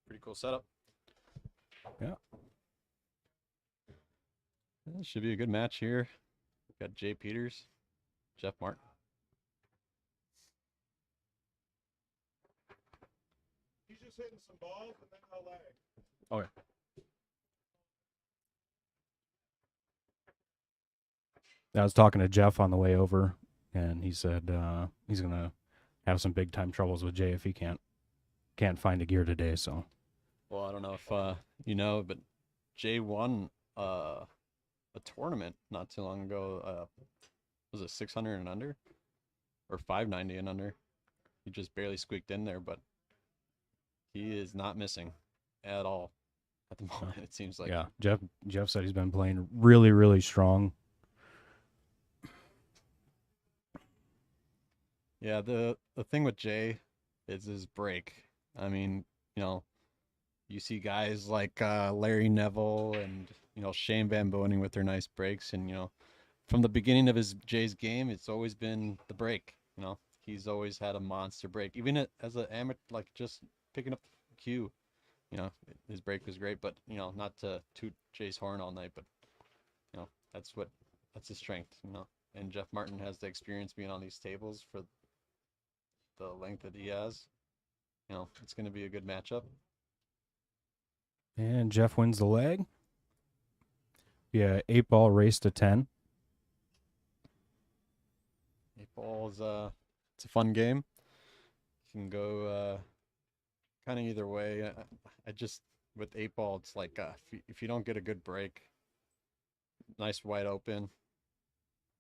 Pretty cool setup. Yeah. This should be a good match here. We've got Jay Peters, Jeff Martin. He's just hitting some balls and then no lag. Okay. I was talking to Jeff on the way over, and he said he's gonna have some big time troubles with Jay if he can't find the gear today. So, Well, I don't know if you know, but Jay won a tournament not too long ago. Was it 600 and under or 590 and under? He just barely squeaked in there, but he is not missing at all at the moment. It seems like. yeah, Jeff said he's been playing really, really strong. Yeah, the thing with Jay is his break. I mean, you see guys like Larry Neville and Shane Van Boening with their nice breaks, and from the beginning of his Jay's game, it's always been the break. He's always had a monster break, even as an amateur, like just picking up the cue. His break was great, but not to toot Jay's horn all night, but that's his strength. And Jeff Martin has the experience being on these tables for the length that he has. It's going to be a good matchup. And Jeff wins the leg. Yeah, 8-ball race to 10. 8-ball is it's a fun game. You can go kind of either way. I just with 8-ball, it's like if you don't get a good break, nice wide open,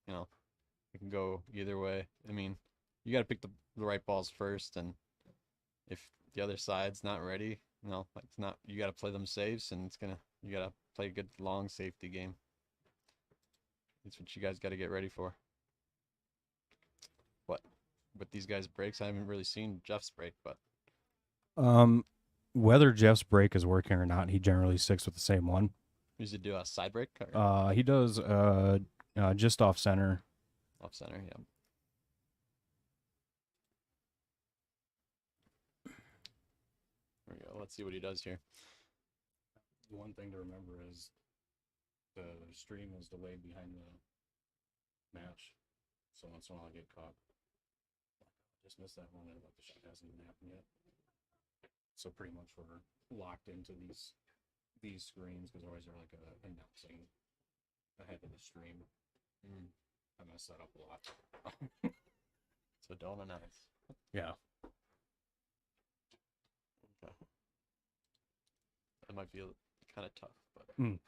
it can go either way. I mean, you got to pick the right balls first, and if the other side's not ready, it's not. You got to play them safes, and you got to play a good long safety game. That's what you guys got to get ready for. What with these guys' breaks, I haven't really seen Jeff's break, but Whether Jeff's break is working or not, he generally sticks with the same one. does he do a side break? Or He does just off center. off center, yeah. There we go. Let's see what he does here. The one thing to remember is the stream is delayed behind the match, so once in a while I get caught. Just missed that one, but the shot hasn't even happened yet. So pretty much we're locked into these screens because always they're like announcing ahead of the stream. I mess that up a lot. So don't announce. Yeah. Okay. That might be kind of tough, but I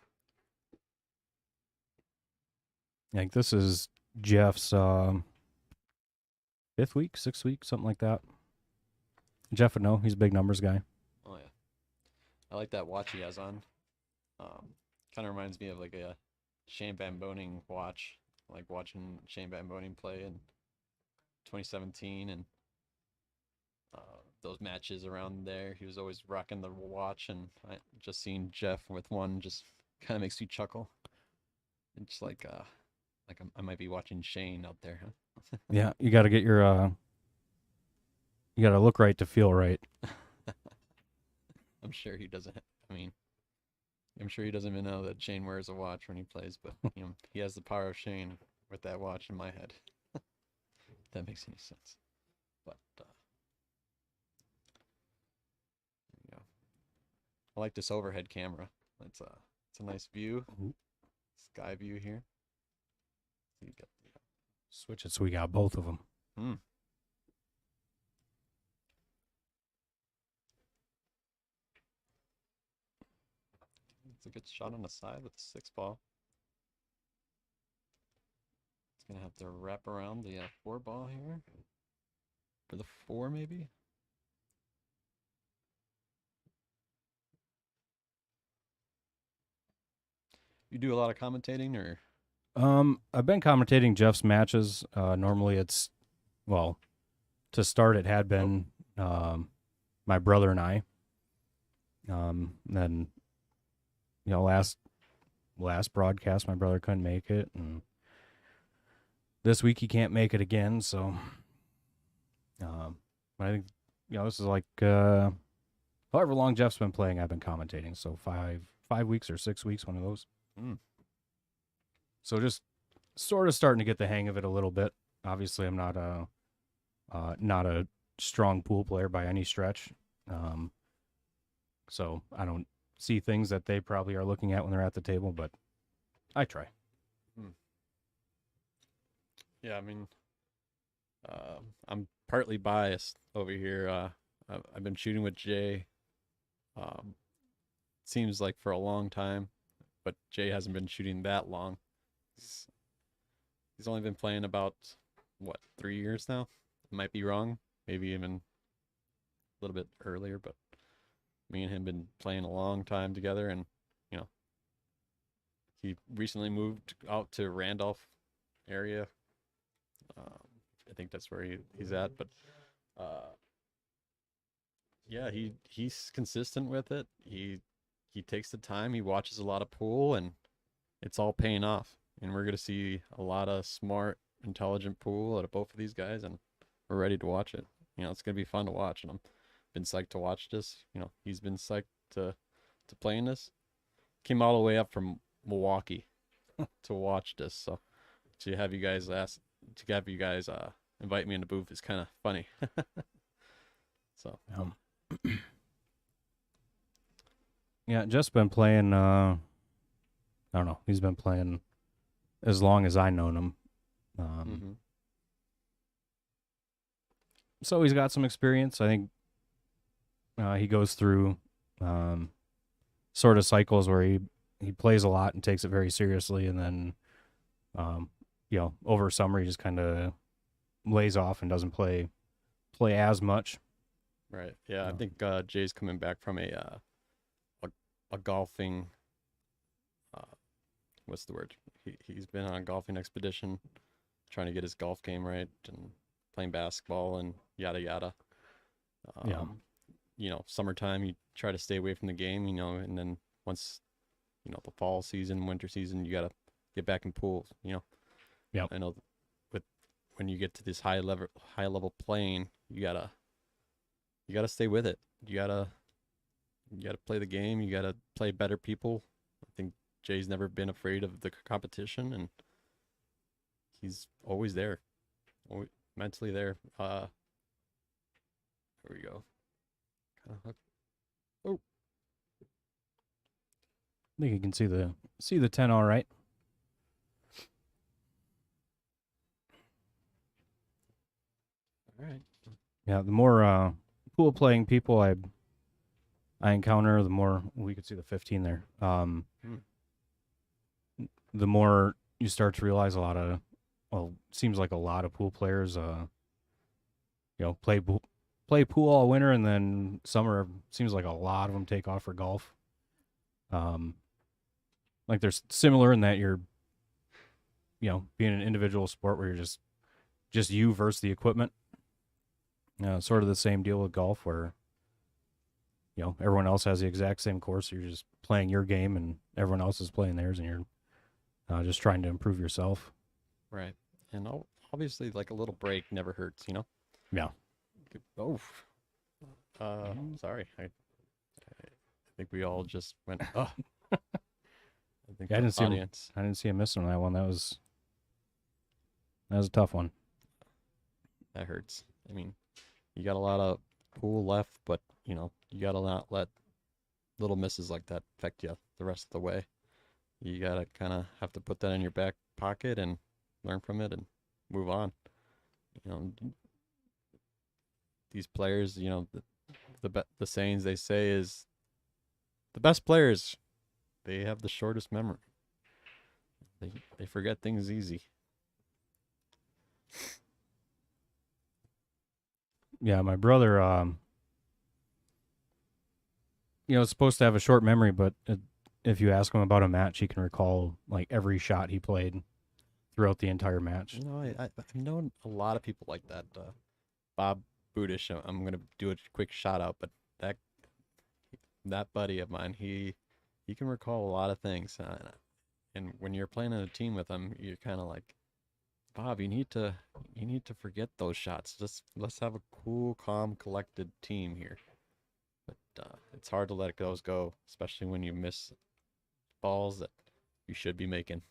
think this is Jeff's 5th week, 6th week, something like that. Jeff would know. He's a big numbers guy. oh yeah, I like that watch he has on. Kind of reminds me of like a Shane Van Boening watch, like watching Shane Van Boening play in 2017 and those matches around there. He was always rocking the watch, and I just seeing Jeff with one just kind of makes you chuckle. It's like I might be watching Shane out there, huh? Yeah, you got to get your you got to look right to feel right. I'm sure he doesn't. I mean, I'm sure he doesn't even know that Shane wears a watch when he plays, but he has the power of Shane with that watch in my head. If that makes any sense. But there you go. I like this overhead camera. It's a nice view, sky view here. You got Switch it so we got both of them. It's a good shot on the side with the 6-ball. It's gonna have to wrap around the 4-ball here, or the 4 maybe. You do a lot of commentating, or I've been commentating Jeff's matches. Normally it's, well, to start it had been my brother and I. Then, last broadcast my brother couldn't make it, and this week he can't make it again. So, I think this is like However long Jeff's been playing, I've been commentating. So 5 weeks or 6 weeks, one of those. Mm. So just sort of starting to get the hang of it a little bit. Obviously, I'm not a strong pool player by any stretch. So I don't see things that they probably are looking at when they're at the table, but I try. Yeah, I mean, I'm partly biased over here. I've been shooting with Jay. Um, seems like for a long time, but Jay hasn't been shooting that long. He's, he's only been playing about what 3 years now. Might be wrong. Maybe even a little bit earlier, but me and him been playing a long time together, and you know, he recently moved out to Randolph area. Um, I think that's where he's at, but uh, yeah, he's consistent with it. He takes the time. He watches a lot of pool, and it's all paying off. And we're gonna see a lot of smart, intelligent pool out of both of these guys, and we're ready to watch it. It's gonna be fun to watch, and I'm been psyched to watch this. He's been psyched to play in this. Came all the way up from Milwaukee to watch this, so to have you guys invite me in the booth is kind of funny. So Yeah, Jeff's been playing. I don't know. He's been playing as long as I known him. So he's got some experience. I think he goes through sort of cycles where he plays a lot and takes it very seriously, and then over summer he just kind of lays off and doesn't play as much. Right. Yeah, I think Jay's coming back from a golfing. What's the word? He's been on a golfing expedition, trying to get his golf game right and playing basketball and yada yada. Summertime you try to stay away from the game, and then once the fall season, winter season, you gotta get back in pools. Yeah. I know when you get to this high level playing, you gotta stay with it. You gotta play the game. You gotta play better people. I think Jay's never been afraid of the competition, and he's always there, mentally there. There we go. Oh, I think you can see the 10 all right. all right. Yeah, the more pool playing people I encounter, the more we could see the 15 there. The more you start to realize seems like a lot of pool players play pool all winter, and then summer seems like a lot of them take off for golf. Like they're similar in that you're being an individual sport where you're just you versus the equipment. Sort of the same deal with golf where everyone else has the exact same course. You're just playing your game and everyone else is playing theirs, and you're just trying to improve yourself. Right. And obviously, like a little break never hurts, Yeah. Oh. Sorry. I think we all just went, oh. I think Yeah, I the audience. I didn't see him missing on that one. That was a tough one. That hurts. I mean, you got a lot of pool left, but you gotta not let little misses like that affect you the rest of the way. You gotta kind of have to put that in your back pocket and learn from it and move on. These players, the sayings they say is the best players, they have the shortest memory. They forget things easy. Yeah, my brother, is supposed to have a short memory, but if you ask him about a match, he can recall like every shot he played throughout the entire match. I've known a lot of people like that. Bob Budish, I'm gonna do a quick shout out, but that buddy of mine, he can recall a lot of things, and when you're playing on a team with him, you're kind of like, Bob, you need to forget those shots. Just let's have a cool, calm, collected team here. But it's hard to let those go, especially when you miss balls that you should be making.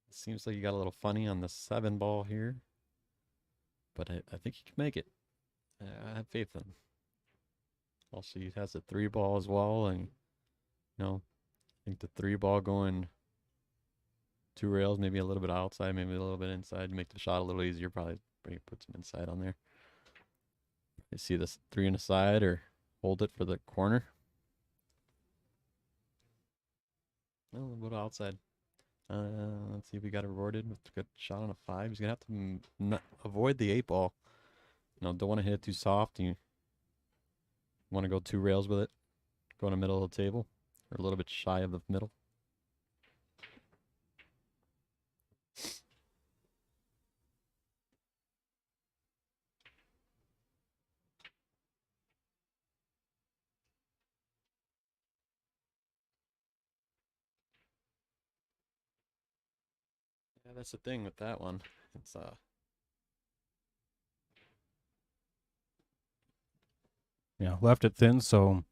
Seems like you got a little funny on the 7 ball here, but I think he can make it. I have faith in him. Also, he has a 3 ball as well, and I think the 3 ball going 2 rails, maybe a little bit outside, maybe a little bit inside, make the shot a little easier. Probably put some inside on there. You see this 3 in the side or hold it for the corner. No, a little bit outside. Let's see if we got it rewarded with a good shot on a 5. He's gonna have to avoid the 8 ball. Don't want to hit it too soft. You want to go 2 rails with it. Go in the middle of the table, or a little bit shy of the middle. Yeah, that's the thing with that one. It's left it thin, so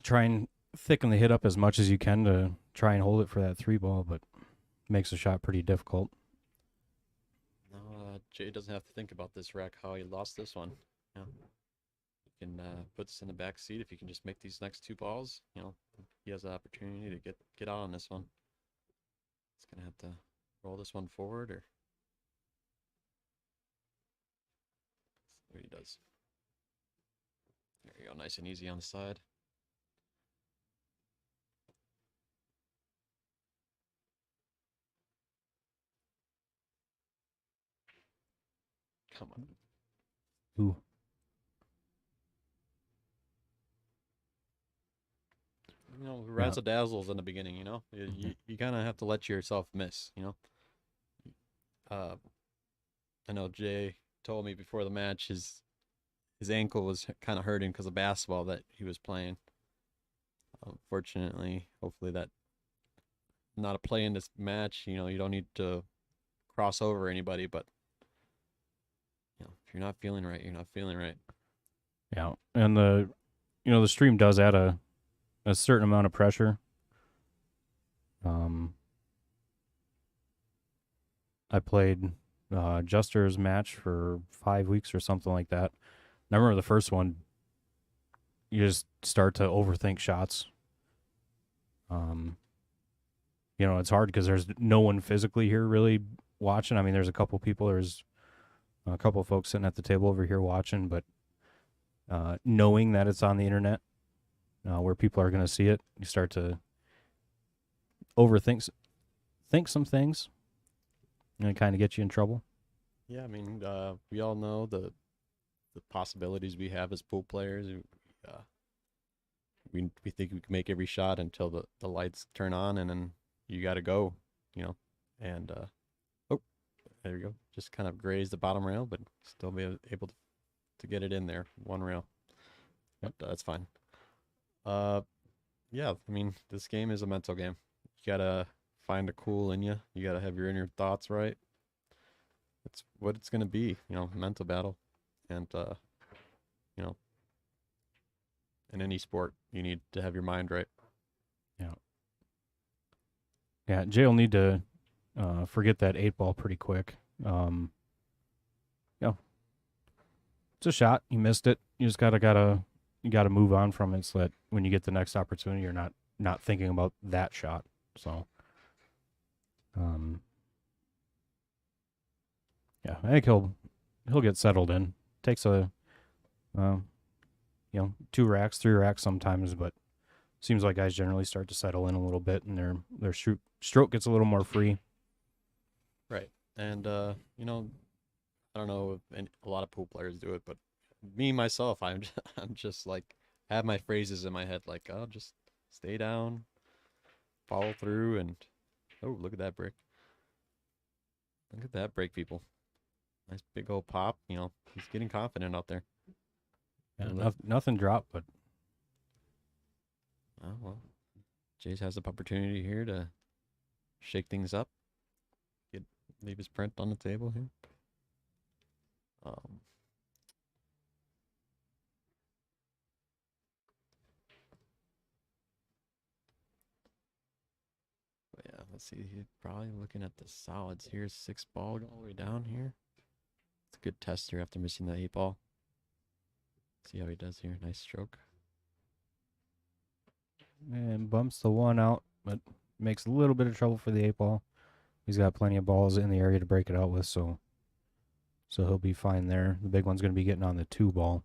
try and thicken the hit up as much as you can to try and hold it for that 3 ball, but makes the shot pretty difficult. no, Jay doesn't have to think about this rack how he lost this one. You can put this in the back seat if you can just make these next 2 balls. He has the opportunity to get out on this one. He's gonna have to roll this one forward, or see what he does. There you go, nice and easy on the side. Come on. Ooh. Razzle dazzles in the beginning. You kind of have to let yourself miss. I know Jay told me before the match his ankle was kind of hurting because of basketball that he was playing. Fortunately, hopefully that not a play in this match. You don't need to cross over anybody, but if you're not feeling right, you're not feeling right. Yeah, and the stream does add a certain amount of pressure. I played Juster's match for 5 weeks or something like that. And I remember the first one, you just start to overthink shots. It's hard because there's no one physically here really watching. I mean, there's a couple people, there's a couple of folks sitting at the table over here watching, but knowing that it's on the internet, where people are going to see it, you start to think some things, and it kind of gets you in trouble. Yeah, I mean, we all know the possibilities we have as pool players. We think we can make every shot until the lights turn on, and then you got to go, And oh, there you go. Just kind of graze the bottom rail, but still be able to get it in there, 1 rail. But that's fine. Yeah, I mean, this game is a mental game. You gotta find a cool in you. You gotta have your inner thoughts right. It's what it's gonna be, mental battle, and in any sport, you need to have your mind right. Yeah, Jay will need to forget that 8 ball pretty quick. It's a shot. You missed it. You just gotta move on from it so that when you get the next opportunity, you're not thinking about that shot. So, I think he'll get settled in. Takes 2 racks, 3 racks sometimes, but seems like guys generally start to settle in a little bit, and their stroke gets a little more free. Right, and I don't know if a lot of pool players do it, but me myself, I'm just like have my phrases in my head, like, oh, just stay down, follow through, and oh, look at that break. Look at that break, people. Nice big old pop. He's getting confident out there. Yeah, nothing dropped, but oh well. Jays has the opportunity here to shake things up. Leave his print on the table here. Let's see. He's probably looking at the solids here. 6 ball all the way down here. It's a good tester after missing that 8 ball. See how he does here. Nice stroke. And bumps the 1 out, but makes a little bit of trouble for the 8 ball. He's got plenty of balls in the area to break it out with, so he'll be fine there. The big one's going to be getting on the 2 ball.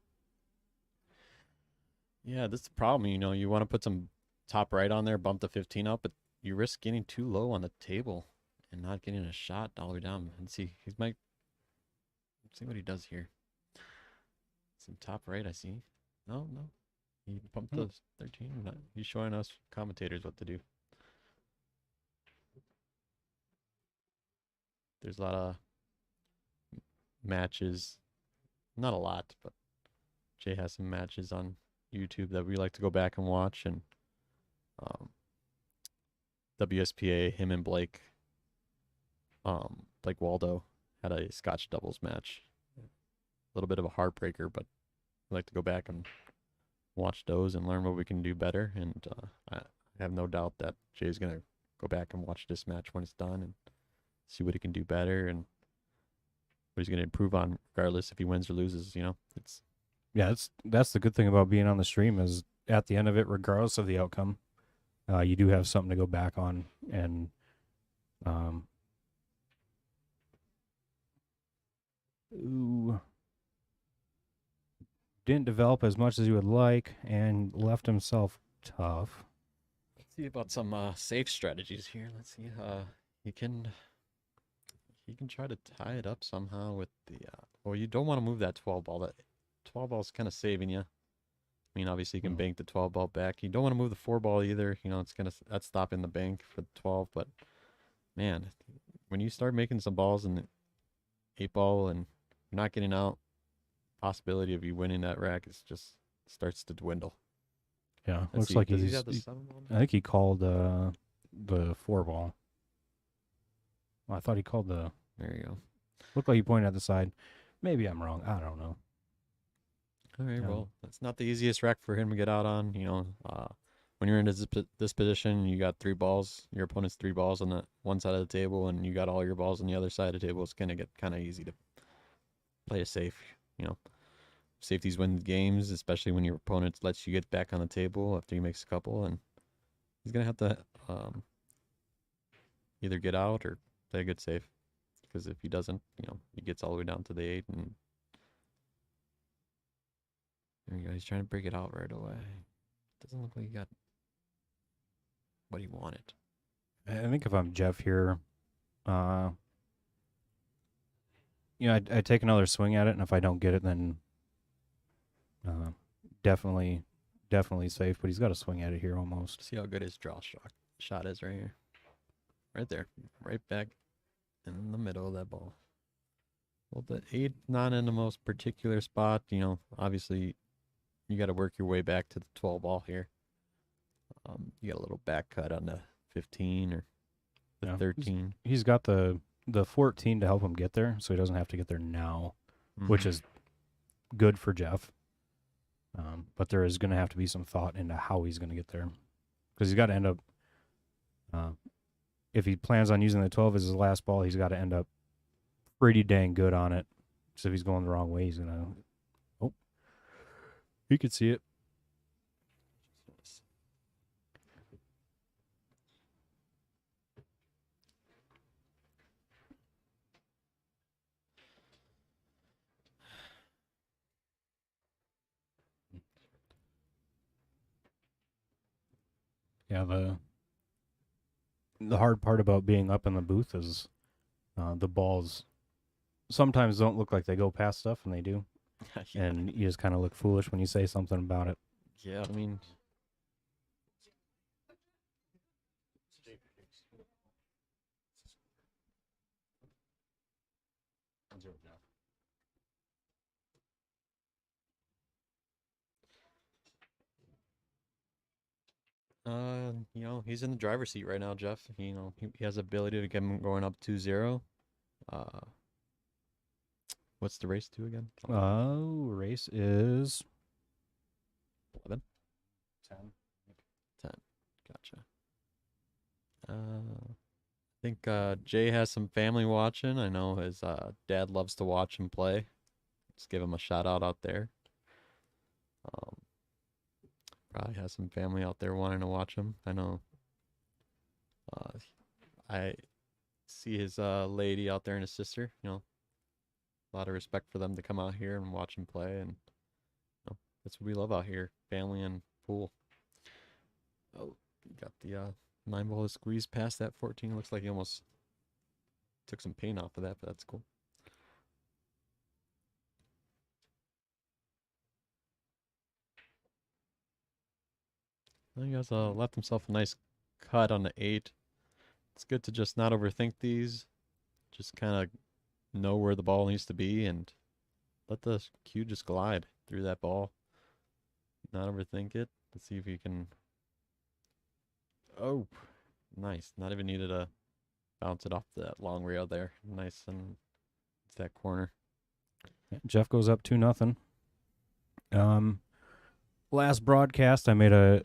Yeah, this is the problem. You want to put some top right on there, bump the 15 up, but you risk getting too low on the table and not getting a shot all the way down. And see, let's see what he does here. Some top right, I see. No. He bumped the 13. No, he's showing us commentators what to do. There's a lot of matches. Not a lot, but Jay has some matches on YouTube that we like to go back and watch. And WSPA, him and Blake Waldo had a Scotch doubles match. A little bit of a heartbreaker, but we like to go back and watch those and learn what we can do better. And I have no doubt that Jay's going to go back and watch this match when it's done and see what he can do better and what he's going to improve on, regardless if he wins or loses. That's the good thing about being on the stream is at the end of it, regardless of the outcome, you do have something to go back on and didn't develop as much as he would like and left himself tough. Let's see about some safe strategies here. Let's see. He can try to tie it up somehow with the. Well, you don't want to move that 12 ball. That 12 ball is kind of saving you. I mean, obviously you can bank the 12 ball back. You don't want to move the 4 ball either. That's stopping the bank for the 12. But man, when you start making some balls in the 8 ball and you're not getting out, possibility of you winning that rack is just starts to dwindle. Yeah, looks like does he have the 7 ball? I think he called the 4 ball. Well, I thought he called the. There you go. Looked like he pointed at the side. Maybe I'm wrong. I don't know. All right, well, that's not the easiest rack for him to get out on. When you're in this position, you got 3 balls. Your opponent's 3 balls on the one side of the table, and you got all your balls on the other side of the table. It's gonna get kind of easy to play it safe. Safeties win games, especially when your opponent lets you get back on the table after he makes a couple, and he's gonna have to either get out or play a good safe. Because if he doesn't, he gets all the way down to the 8, and there you go. He's trying to break it out right away. Doesn't look like he got what he wanted. I think if I'm Jeff here, I'd take another swing at it, and if I don't get it, then definitely safe. But he's got to swing at it here almost. See how good his draw shot is right here. Right there. Right back in the middle of that ball. Well, the 8 not in the most particular spot. Obviously you got to work your way back to the 12 ball here. You got a little back cut on the 15 or the 13. He's got the 14 to help him get there, so he doesn't have to get there now, which is good for Jeff. But there is going to have to be some thought into how he's going to get there, because he's got to end up. If he plans on using the 12 as his last ball, he's got to end up pretty dang good on it. So if he's going the wrong way, he's gonna. Oh, he could see it. Yeah, the hard part about being up in the booth is the balls sometimes don't look like they go past stuff, and they do. Yeah. And you just kind of look foolish when you say something about it. Yeah, I mean, he's in the driver's seat right now, Jeff. He has the ability to get him going up 2-0. What's the race to again? Race is 11. 10. 10. Gotcha. think Jay has some family watching. I know his dad loves to watch him play. Just give him a shout out there. Um, Probably has some family out there wanting to watch him. I know. Uh, I see his lady out there and his sister. A lot of respect for them to come out here and watch him play, and that's what we love out here: family and pool. Oh, you got the 9 ball to squeeze past that 14. Looks like he almost took some paint off of that, but that's cool. Well, he has left himself a nice cut on the 8. It's good to just not overthink these. Just kind of know where the ball needs to be and let the cue just glide through that ball. Not overthink it. Let's see if you can. Oh, nice. Not even needed to bounce it off that long rail there. Nice, and it's that corner. Jeff goes up 2-0. Last broadcast, I made a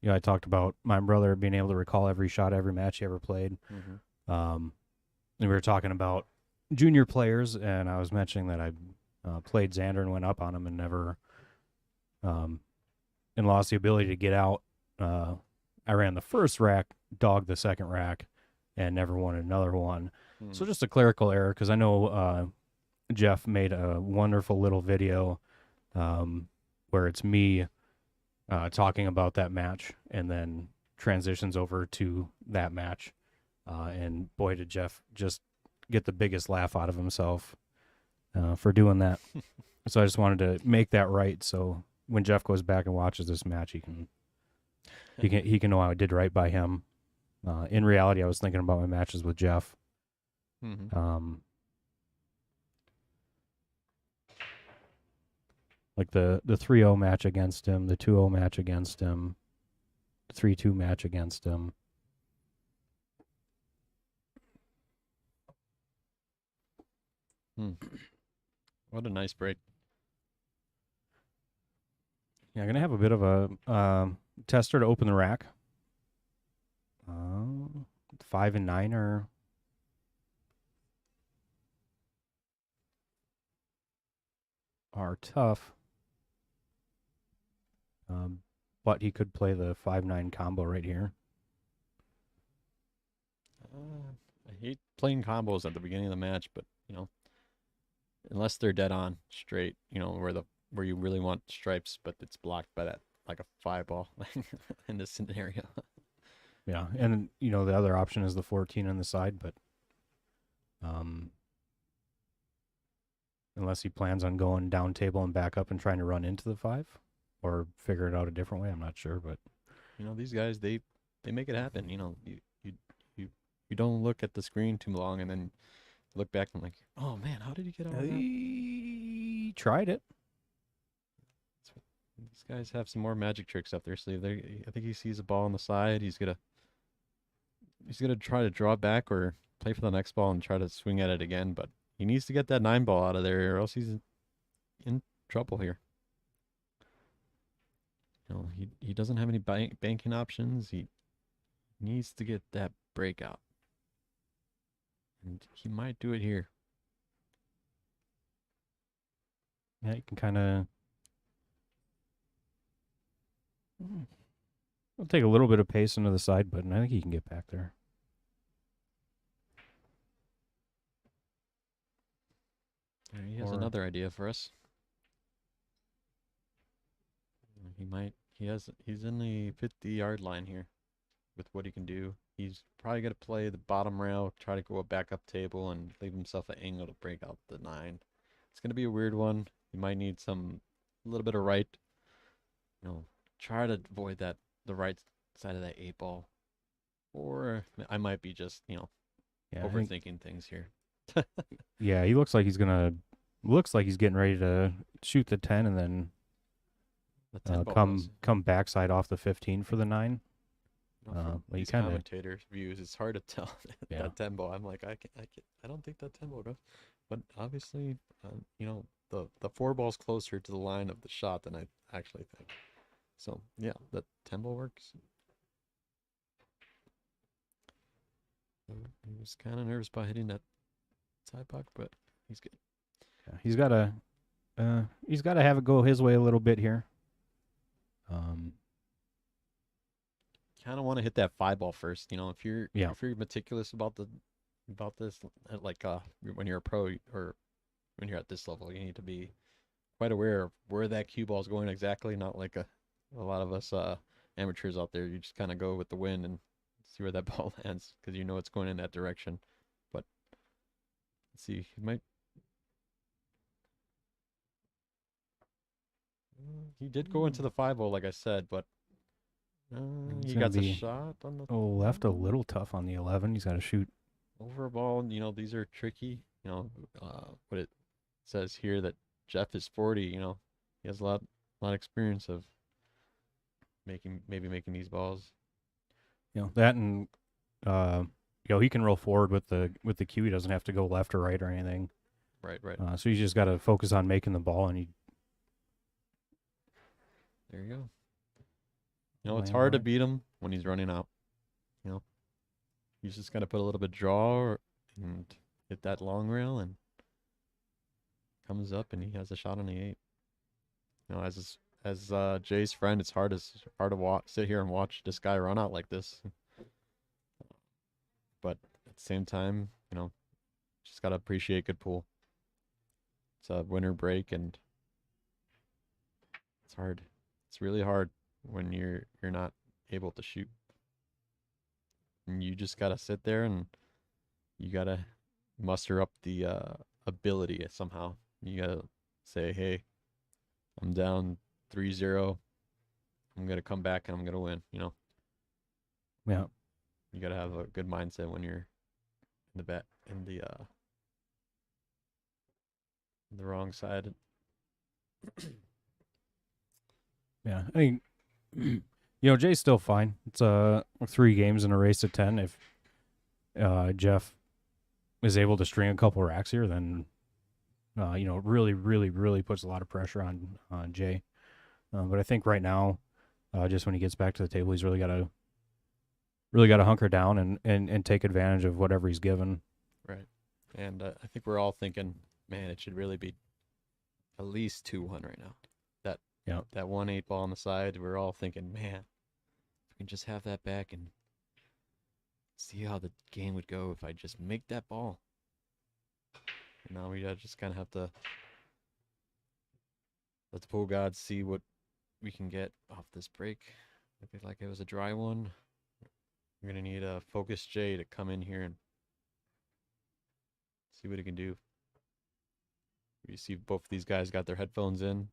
I talked about my brother being able to recall every shot, every match he ever played. Mm-hmm. And we were talking about junior players, and I was mentioning that I played Xander and went up on him and never and lost the ability to get out. I ran the first rack, dogged the second rack, and never won another one. So just a clerical error, because I know Jeff made a wonderful little video where it's me talking about that match and then transitions over to that match. And boy, did Jeff just get the biggest laugh out of himself for doing that. So I just wanted to make that right. So when Jeff goes back and watches this match, he can know I did right by him. In reality, I was thinking about my matches with Jeff. Mm-hmm. Like the 3-0 match against him, the 2-0 match against him, the 3-2 match against him. What a nice break. Yeah, I'm going to have a bit of a tester to open the rack. 5 and 9 are tough. But he could play the 5-9 combo right here. I hate playing combos at the beginning of the match, but unless they're dead on straight, where you really want stripes, but it's blocked by that like a 5-ball in this scenario. Yeah, and the other option is the 14 on the side, but unless he plans on going down table and back up and trying to run into the 5 or figure it out a different way, I'm not sure, but these guys they make it happen. You don't look at the screen too long and then look back and like, oh man, how did he get out of that? He tried it. These guys have some more magic tricks up their sleeve. I think he sees a ball on the side. He's gonna try to draw it back or play for the next ball and try to swing at it again. But he needs to get that 9-ball out of there, or else he's in trouble here. He doesn't have any banking options. He needs to get that breakout, and he might do it here. Yeah, you can kind of. It'll take a little bit of pace into the side, but I think he can get back there. He has another idea for us. He's in the 50-yard line here with what he can do. He's probably going to play the bottom rail, try to go a backup table, and leave himself an angle to break out the 9. It's going to be a weird one. He might need a little bit of right. Try to avoid the right side of that 8-ball. Or I might be just, overthinking things here. Yeah, he looks like he's getting ready to shoot the 10 and then come backside off the 15 for the 9. These commentator views, it's hard to tell that 10-ball. I'm like, I don't think that 10-ball goes, but obviously, the 4-ball's closer to the line of the shot than I actually think. So yeah, the 10-ball works. He was kind of nervous about hitting that side puck, but he's good. Yeah, he's got to have it go his way a little bit here. Kind of want to hit that 5 ball first. If you're Yeah. if you're meticulous about this, like when you're a pro or when you're at this level, you need to be quite aware of where that cue ball is going exactly. Not like a lot of us amateurs out there. You just kind of go with the wind and see where that ball lands because it's going in that direction. But let's see, he did go into the 5-0, like I said, but He's he gonna got the be shot on the left a little tough on the 11. He's got to shoot. over a ball. These are tricky. What it says here that Jeff is 40. He has a lot of experience of making these balls. That and he can roll forward with the cue. He doesn't have to go left or right or anything. Right. So you just got to focus on making the ball, and There you go. It's hard to beat him when he's running out. He's just got to put a little bit of draw and hit that long rail, and comes up, and he has a shot on the 8. As Jay's friend, it's hard to sit here and watch this guy run out like this. But at the same time, just got to appreciate good pool. It's a winter break, and it's hard. It's really hard when you're not able to shoot. And you just got to sit there, and you got to muster up the ability somehow. You got to say, hey, I'm down 3-0. I'm going to come back, and I'm going to win, Yeah. You got to have a good mindset when you're in the wrong side. Yeah. I mean, Jay's still fine. It's 3 games in a race to 10. If Jeff is able to string a couple racks here, then really, really, really puts a lot of pressure on Jay. But I think right now, just when he gets back to the table, he's really got to hunker down and take advantage of whatever he's given. Right. And I think we're all thinking, man, it should really be at least 2-1 right now. That 1-8 ball on the side, we're all thinking, man, if we can just have that back and see how the game would go if I just make that ball. And now we just kind of have to let the pool gods see what we can get off this break. I feel like it was a dry one. We're going to need a focused Jay to come in here and see what he can do. You see both of these guys got their headphones in,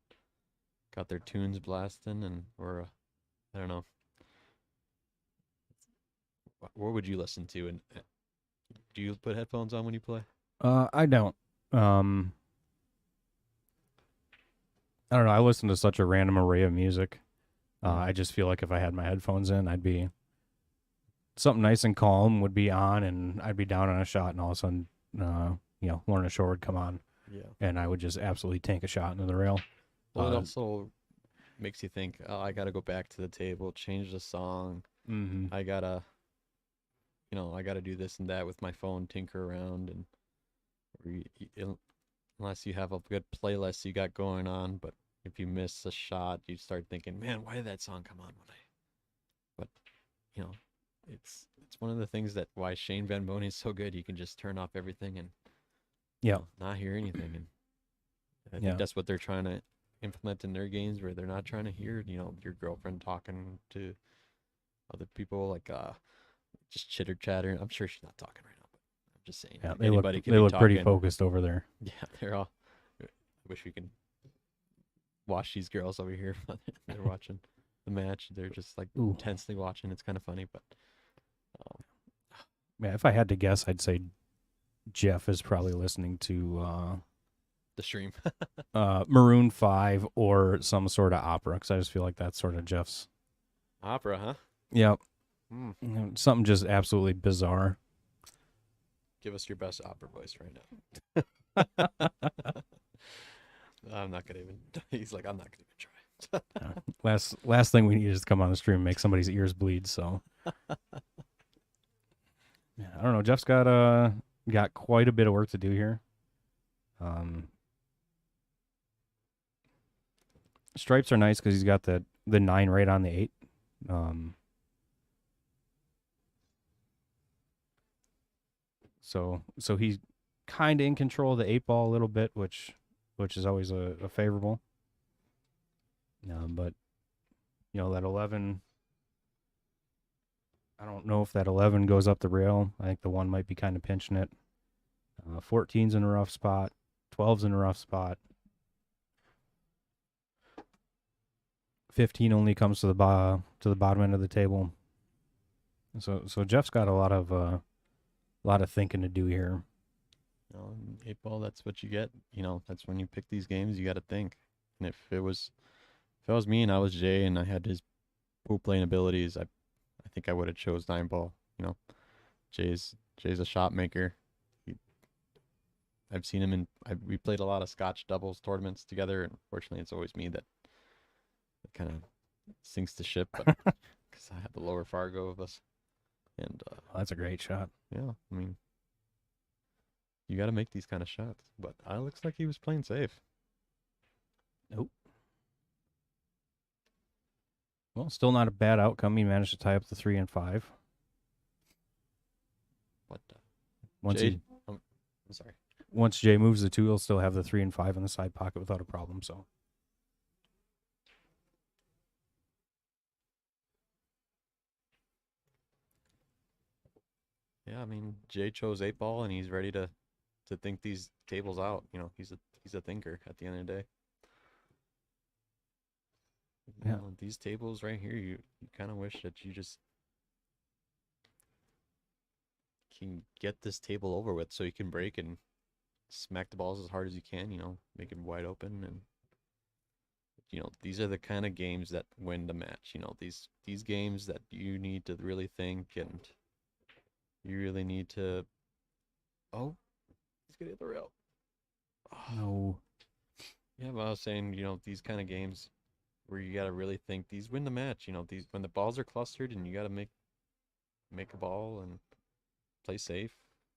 got their tunes blasting, and I don't know. What would you listen to? And do you put headphones on when you play? I don't. I don't know. I listen to such a random array of music. I just feel like if I had my headphones in, I'd be something nice and calm would be on, and I'd be down on a shot, and all of a sudden, Lorna Shore would come on, and I would just absolutely tank a shot into the rail. Well, it also makes you think, oh, I got to go back to the table, change the song. Mm-hmm. I gotta do this and that with my phone, tinker around, and unless you have a good playlist you got going on, but if you miss a shot, you start thinking, man, why did that song come on But it's one of the things that why Shane Van Bonen is so good. You can just turn off everything and not hear anything, and I think that's what they're trying to implement in their games, where they're not trying to hear your girlfriend talking to other people, like just chitter chatter. I'm sure she's not talking right now, but I'm just saying. Yeah, they look pretty focused over there. Yeah, they're all. I wish we can watch these girls over here. They're watching the match. They're just like intensely watching. It's kind of funny, but if I had to guess, I'd say Jeff is probably listening to the stream, Maroon 5 or some sort of opera, because I just feel like that's sort of Jeff's opera, huh? Yep. Mm. Something just absolutely bizarre. Give us your best opera voice right now. I'm not gonna even. He's like, I'm not gonna even try. Last thing we need is to come on the stream and make somebody's ears bleed. So, don't know. Jeff's got quite a bit of work to do here. Stripes are nice because he's got the 9 right on the 8. So he's kind of in control of the 8 ball a little bit, which is always a favorable. But that 11. I don't know if that 11 goes up the rail. I think the 1 might be kind of pinching it. 14's in a rough spot. 12's in a rough spot. 15 only comes to the bottom end of the table. So Jeff's got a lot of thinking to do here. In 8 ball, that's what you get. That's when you pick these games, you got to think. And if it was me and I was Jay and I had his pool playing abilities, I think I would have chose 9 ball. Jay's a shot maker. I've seen him we played a lot of Scotch doubles tournaments together, and unfortunately it's always me that kind of sinks the ship, but because I have the lower Fargo of us. And that's a great shot. Yeah, I mean, you got to make these kind of shots, but it looks like he was playing safe. Nope. Well, still not a bad outcome. He managed to tie up the 3 and 5. But once Jay, I'm sorry. Once Jay moves the 2, he'll still have the 3 and 5 in the side pocket without a problem. So. Yeah, I mean, Jay chose 8 ball, and he's ready to think these tables out. He's a thinker at the end of the day. Yeah. These tables right here, you kind of wish that you just can get this table over with so you can break and smack the balls as hard as you can, make it wide open. And these are the kind of games that win the match. These games that you need to really think, and you really need to. Oh, he's gonna hit the rail. Oh. No. Yeah, but I was saying, these kind of games where you got to really think, these win the match. These when the balls are clustered and you got to make a ball and play safe,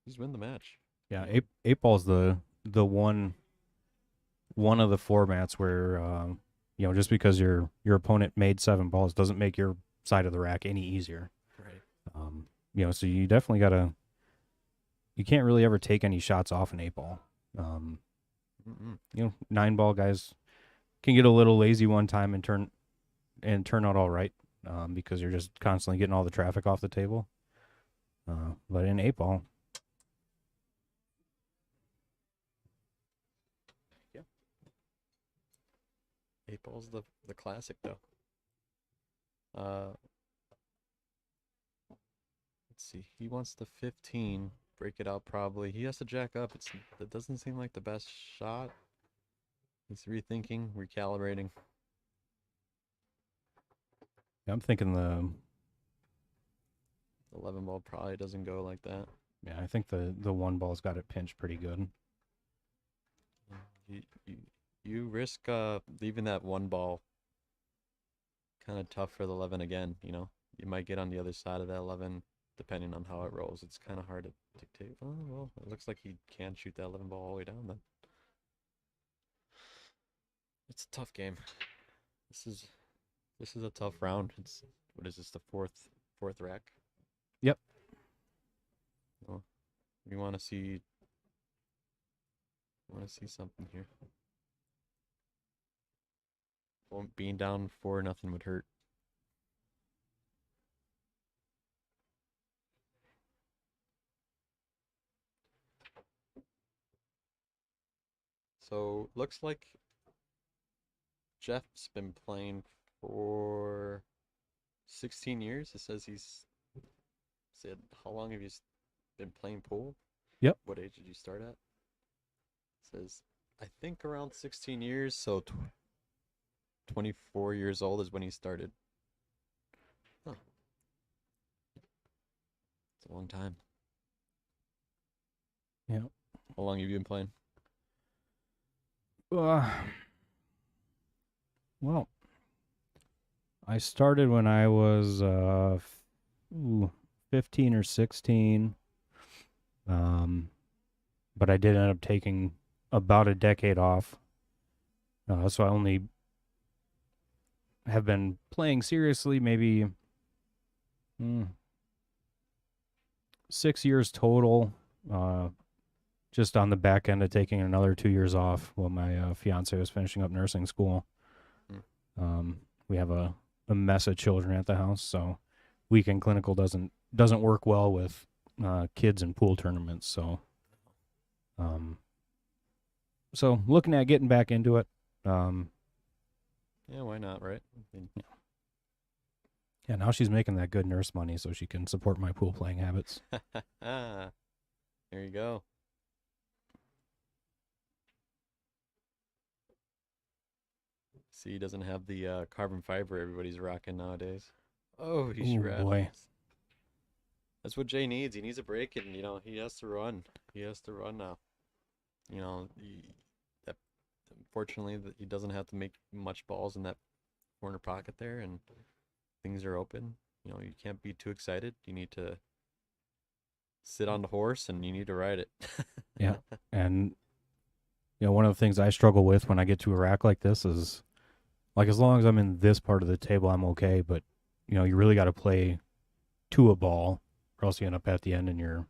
these win the match. Yeah, 8 ball's the one of the formats where just because your opponent made 7 balls doesn't make your side of the rack any easier. Right. So you definitely you can't really ever take any shots off an 8 ball. 9 ball guys can get a little lazy one time and turn out all right, because you're just constantly getting all the traffic off the table. But in 8 ball, yeah, 8 ball's the classic though. Let's see. He wants the 15. Break it out probably. He has to jack up. It doesn't seem like the best shot. He's rethinking, recalibrating. I'm thinking the 11 ball probably doesn't go like that. Yeah, I think the 1 ball's got it pinched pretty good. You risk leaving that 1 ball kind of tough for the 11 again. You might get on the other side of that 11 depending on how it rolls. It's kind of hard to dictate. Oh well, it looks like he can shoot that 11 ball all the way down then. It's a tough game. This is a tough round. What is this, the fourth rack? Yep. Well, we want to see something here. Well, being down 4-0 would hurt. So looks like Jeff's been playing for 16 years. It says said, how long have you been playing pool? Yep. What age did you start at? It says, I think around 16 years, so 24 years old is when he started. Huh. It's a long time. Yeah. How long have you been playing? Well, I started when I was 15 or 16. But I did end up taking about a decade off. So I only have been playing seriously maybe 6 years total. Just on the back end of taking another 2 years off while my fiance was finishing up nursing school. We have a mess of children at the house, so weekend clinical doesn't work well with kids and pool tournaments. So looking at getting back into it. Yeah, why not, right? Yeah, now she's making that good nurse money, so she can support my pool playing habits. There you go. See, he doesn't have the carbon fiber everybody's rocking nowadays. Oh, he's Ooh, rattled. boy. That's what Jay needs. He needs a break, and he has to run. He has to run now. That unfortunately that he doesn't have to make much balls in that corner pocket there, and things are open. You can't be too excited. You need to sit on the horse, and you need to ride it. Yeah, and one of the things I struggle with when I get to a rack like this is, like, as long as I'm in this part of the table, I'm okay. But you really got to play to a ball, or else you end up at the end and you're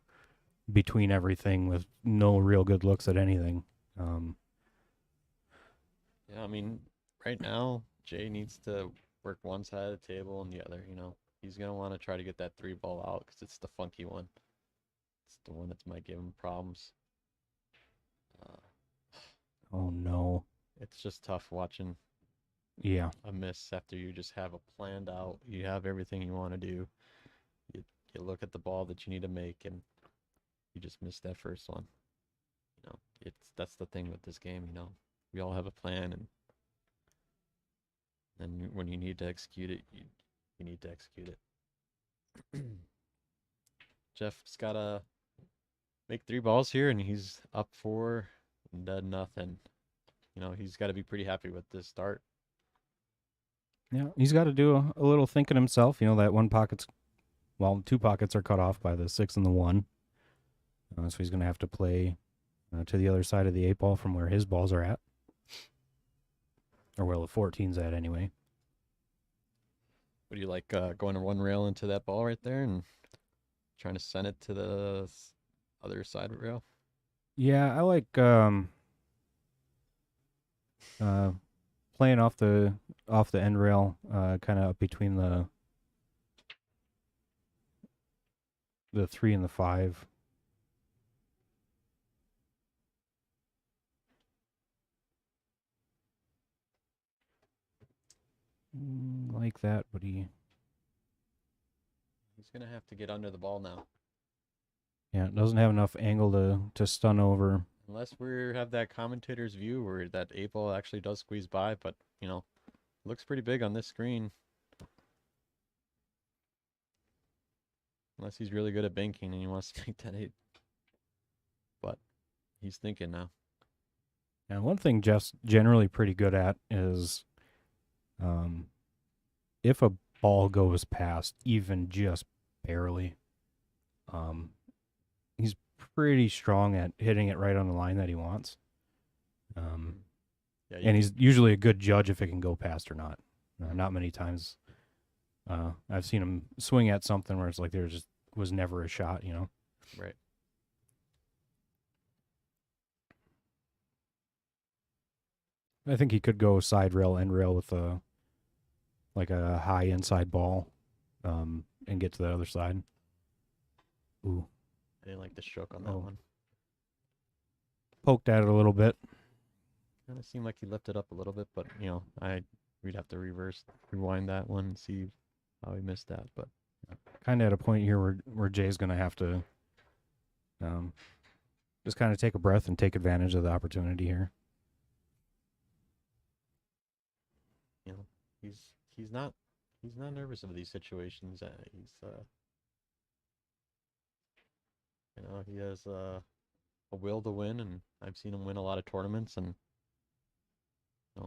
between everything with no real good looks at anything. Yeah, I mean, right now Jay needs to work one side of the table and the other. He's gonna want to try to get that three ball out because it's the funky one. It's the one that might give him problems. Oh no. It's just tough watching Yeah. a miss after you just have a planned out. You have everything you want to do. You look at the ball that you need to make, and you just missed that first one. That's the thing with this game. We all have a plan, and then when you need to execute it, you need to execute it. Jeff's gotta make three balls here, and he's up 4, dead nothing. He's got to be pretty happy with this start. Yeah, he's got to do a little thinking himself. That one pocket's, well, 2 pockets are cut off by the 6 and the 1. So he's going to have to play to the other side of the 8 ball from where his balls are at. Or where the 14's at, anyway. What do you like, going to one rail into that ball right there and trying to send it to the other side rail? Yeah, I like playing off the end rail, kind of up between the 3 and the 5. Like that, but he's gonna have to get under the ball now. Yeah, doesn't have enough angle to stun over. Unless we have that commentator's view where that 8 ball actually does squeeze by, but looks pretty big on this screen. Unless he's really good at banking and he wants to make that 8. But he's thinking now. And one thing Jeff's generally pretty good at is, if a ball goes past, even just barely, he's pretty strong at hitting it right on the line that he wants. Yeah, and he's usually a good judge if it can go past or not. Not many times I've seen him swing at something where it's like there just was never a shot, Right. I think he could go side rail, end rail with a high inside ball, and get to the other side. Ooh. I didn't like the stroke on that one. Poked at it a little bit. Kind of seemed like he lifted up a little bit, but we'd have to rewind that one and see how he missed that. But kind of at a point here where Jay's going to have to just kind of take a breath and take advantage of the opportunity here. He's not nervous of these situations. He has a will to win, and I've seen him win a lot of tournaments, and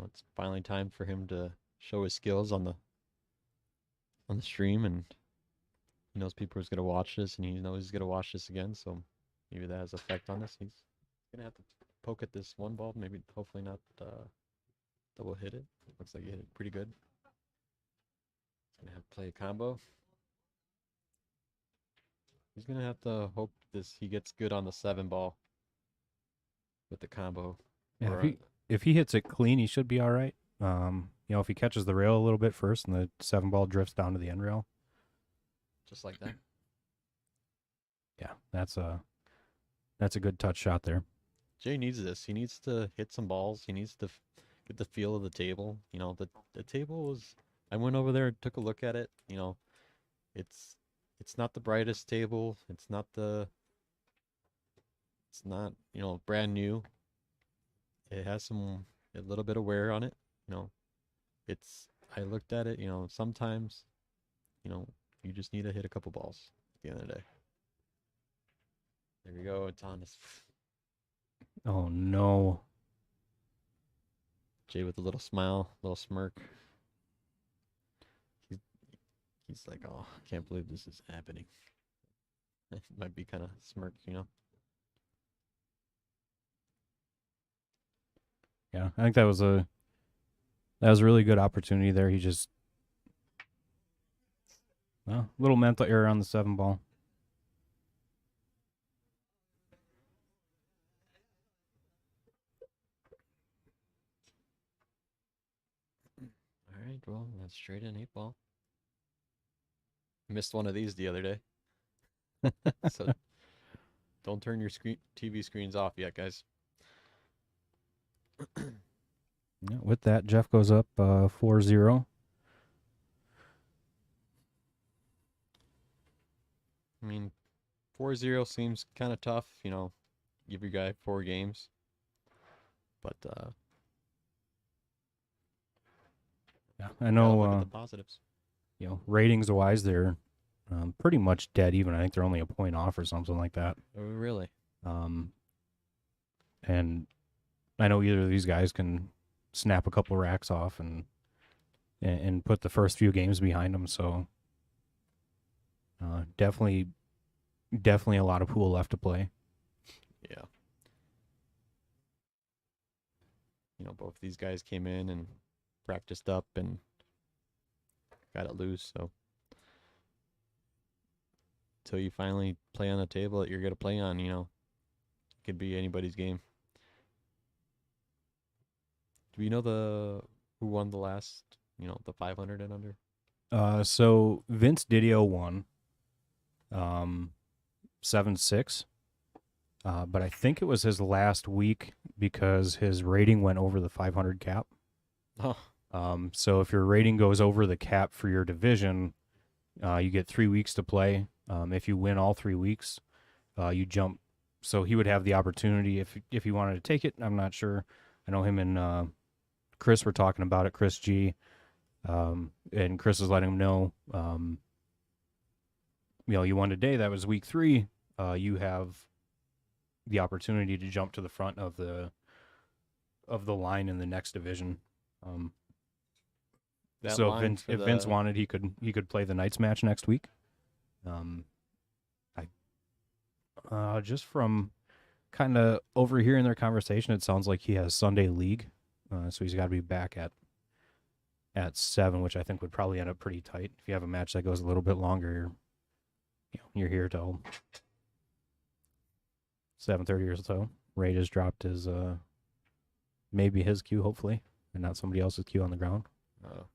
it's finally time for him to show his skills on the stream, and he knows people are going to watch this, and he knows he's going to watch this again, so maybe that has effect on this. He's gonna have to poke at this one ball. Maybe hopefully not double hit it. Looks like he hit it pretty good. Gonna have to play a combo. He's gonna have to hope he gets good on the 7 ball with the combo. Yeah, Or, if he hits it clean, he should be all right. You know, if he catches the rail a little bit first and the 7 ball drifts down to the end rail, just like that. yeah, that's a good touch shot there. Jay needs this. He needs to hit some balls. He needs to get the feel of the table. You know, the table is. I went over there and took a look at it. You know, it's not the brightest table. It's not you know, brand new. It has a little bit of wear on it. You know, I looked at it. You know, sometimes, you know, you just need to hit a couple balls at the end of the day. There we go. It's on this. Oh no. Jay with a little smile, little smirk. He's like, oh, I can't believe this is happening. It might be kind of smirk, you know. Yeah, I think that was a really good opportunity there. He just little mental error on the 7 ball. All right, well, that's straight in 8 ball. Missed one of these the other day. So don't turn your TV screens off yet, guys. Yeah, with that, Jeff goes up 4-0. I mean, 4-0 seems kind of tough, you know, give your guy 4 games. But yeah, I gotta know. look at the positives. You know, ratings wise, they're pretty much dead even. I think they're only a point off or something like that. Oh, really? And I know either of these guys can snap a couple racks off and put the first few games behind them. So definitely a lot of pool left to play. Yeah. You know, both these guys came in and practiced up and got it loose. So until you finally play on the table that you're going to play on, you know, it could be anybody's game. Do we know who won the last, you know, the 500 and under? So Vince Didio won 7-6. But I think it was his last week because his rating went over the 500 cap. Oh. So if your rating goes over the cap for your division, you get 3 weeks to play. If you win all 3 weeks, you jump. So he would have the opportunity if he wanted to take it. I'm not sure. I know him and Chris were talking about it, Chris G. And Chris was letting him know, you know, you won today. That was week 3. You have the opportunity to jump to the front of the line in the next division. So if Vince wanted, he could play the Knights match next week. Just from kind of overhearing their conversation, it sounds like he has Sunday league, so he's got to be back at 7, which I think would probably end up pretty tight. If you have a match that goes a little bit longer, you're here till 7:30 or so. Ray just dropped his maybe his cue, hopefully, and not somebody else's cue on the ground. Oh.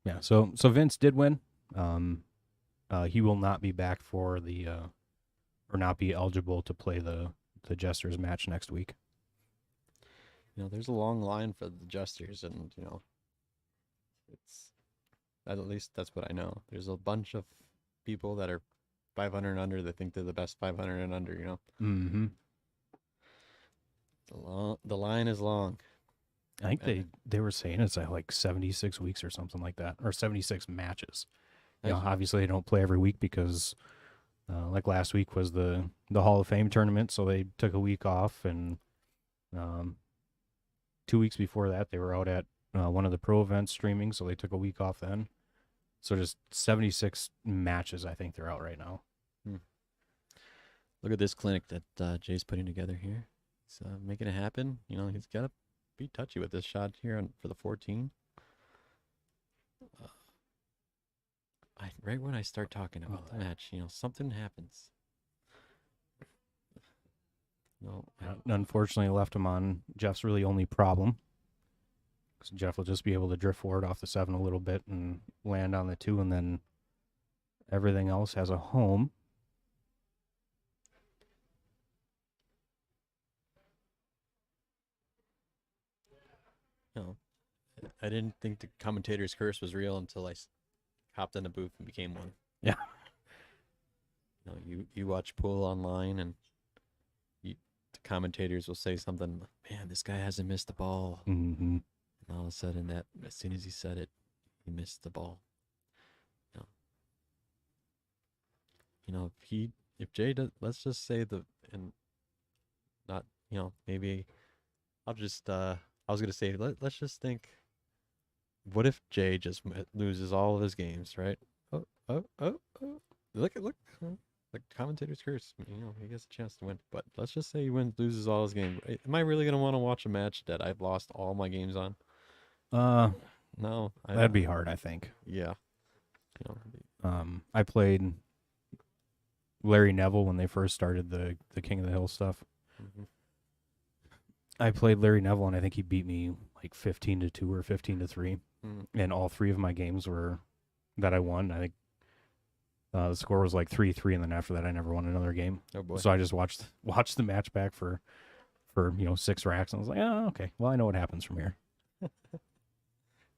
Yeah, so Vince did win. He will not be back for or not be eligible to play the Jesters match next week. You know, there's a long line for the Jesters, and you know, at least that's what I know. There's a bunch of people that are 500 and under that think they're the best 500 and under. You know. Mm-hmm. The line is long. I think they were saying it's like 76 weeks or something like that, or 76 matches. You know, obviously they don't play every week because, like last week was the Hall of Fame tournament, so they took a week off, and 2 weeks before that they were out at one of the pro events streaming, so they took a week off then. So just 76 matches, I think they're out right now. Look at this clinic that Jay's putting together here. He's making it happen. You know, he's got to be touchy with this shot here for the 14. Right when I start talking about the match, you know, something happens. No, Unfortunately, I left him on Jeff's really only problem. Because Jeff will just be able to drift forward off the 7 a little bit and land on the 2, and then everything else has a home. no, I didn't think the commentator's curse was real until I hopped in the booth and became one. Yeah. You know, you watch pool online and the commentators will say something like, man, this guy hasn't missed the ball. Mm-hmm. And all of a sudden, as soon as he said it, he missed the ball. You know, if Jay does, let's just say and not, you know, maybe I was gonna say, let's just think, what if Jay just loses all of his games, right? Oh, look, the commentator's curse. You know, he gets a chance to win, but let's just say he loses all his games. Am I really gonna want to watch a match that I've lost all my games on? No, That'd be hard, I think. Yeah. You know, I played Larry Neville when they first started the King of the Hill stuff. mm-hmm. I played Larry Neville, and I think he beat me like 15-2 or 15-3. Mm. And all 3 of my games were that I won. I think the score was like 3-3, and then after that, I never won another game. Oh boy. So I just watched the match back for 6 racks, and I was like, oh, okay. Well, I know what happens from here.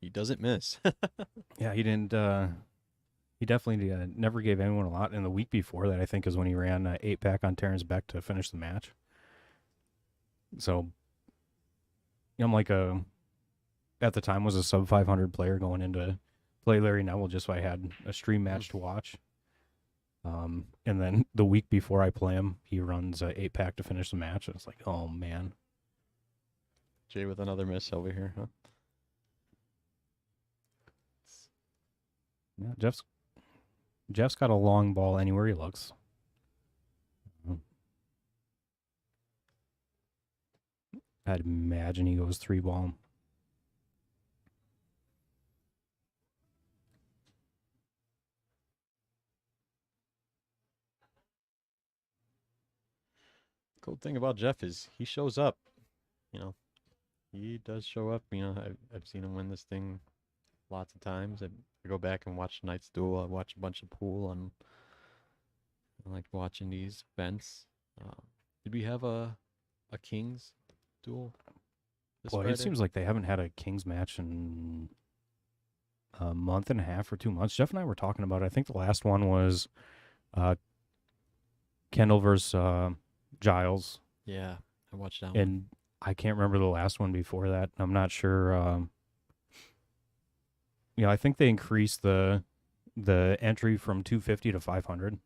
He doesn't miss. Yeah, he didn't. He definitely never gave anyone a lot. And the week before that, I think, is when he ran 8-pack on Terrence Beck to finish the match. So, you know, I'm like at the time was a sub 500 player going into play Larry Neville just so I had a stream match to watch. And then the week before I play him, he runs 8-pack to finish the match. And it's like, oh man. Jay with another miss over here, huh? Yeah, Jeff's got a long ball anywhere he looks. I'd imagine he goes 3-ball. Cool thing about Jeff is he shows up. You know, he does show up. You know, I've seen him win this thing lots of times. I go back and watch Knight's Duel. I watch a bunch of pool, and I like watching these events. Did we have a Kings Duel this Boy, Friday? it seems like they haven't had a Kings match in a month and a half or 2 months. Jeff and I were talking about it. I think the last one was Kendall versus Giles. Yeah, I watched that one. And I can't remember the last one before that. I'm not sure. You know, I think they increased the entry from 250 to 500.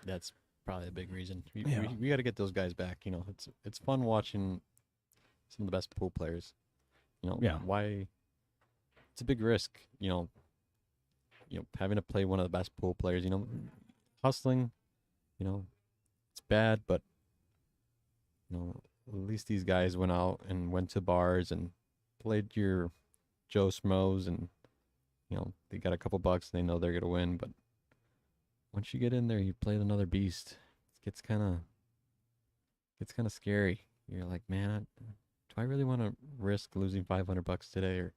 That's probably a big reason. Yeah. We got to get those guys back. You know, it's fun watching some of the best pool players. You know, Yeah. why? It's a big risk. You know, having to play one of the best pool players. You know, hustling. You know, it's bad, but you know, at least these guys went out and went to bars and played your Joe Schmoes, and you know, they got a couple bucks. They know they're gonna win, but once you get in there, you play another beast. It gets kind of scary. You're like, man, do I really want to risk losing $500 today, or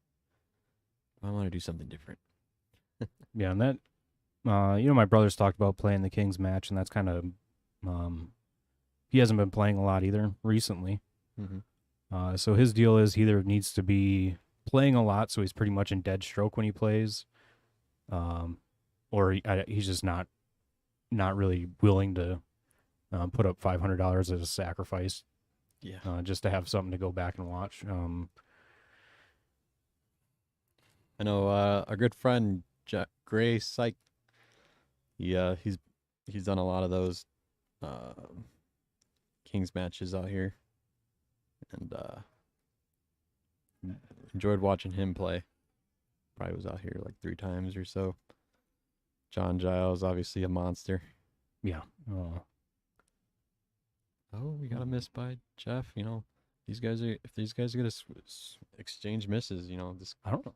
do I want to do something different? Yeah, and that, you know, my brother's talked about playing the Kings match, and that's kind of, he hasn't been playing a lot either recently. Mm-hmm. So his deal is he either needs to be playing a lot, so he's pretty much in dead stroke when he plays, or he's just not really willing to put up $500 as a sacrifice, just to have something to go back and watch. I know our good friend Gray Syke. He's done a lot of those Kings matches out here, and enjoyed watching him play. probably was out here like 3 times or so. John Giles, obviously a monster. Yeah. Oh, we got a miss by Jeff. These guys are if these guys are gonna exchange misses. This I don't know.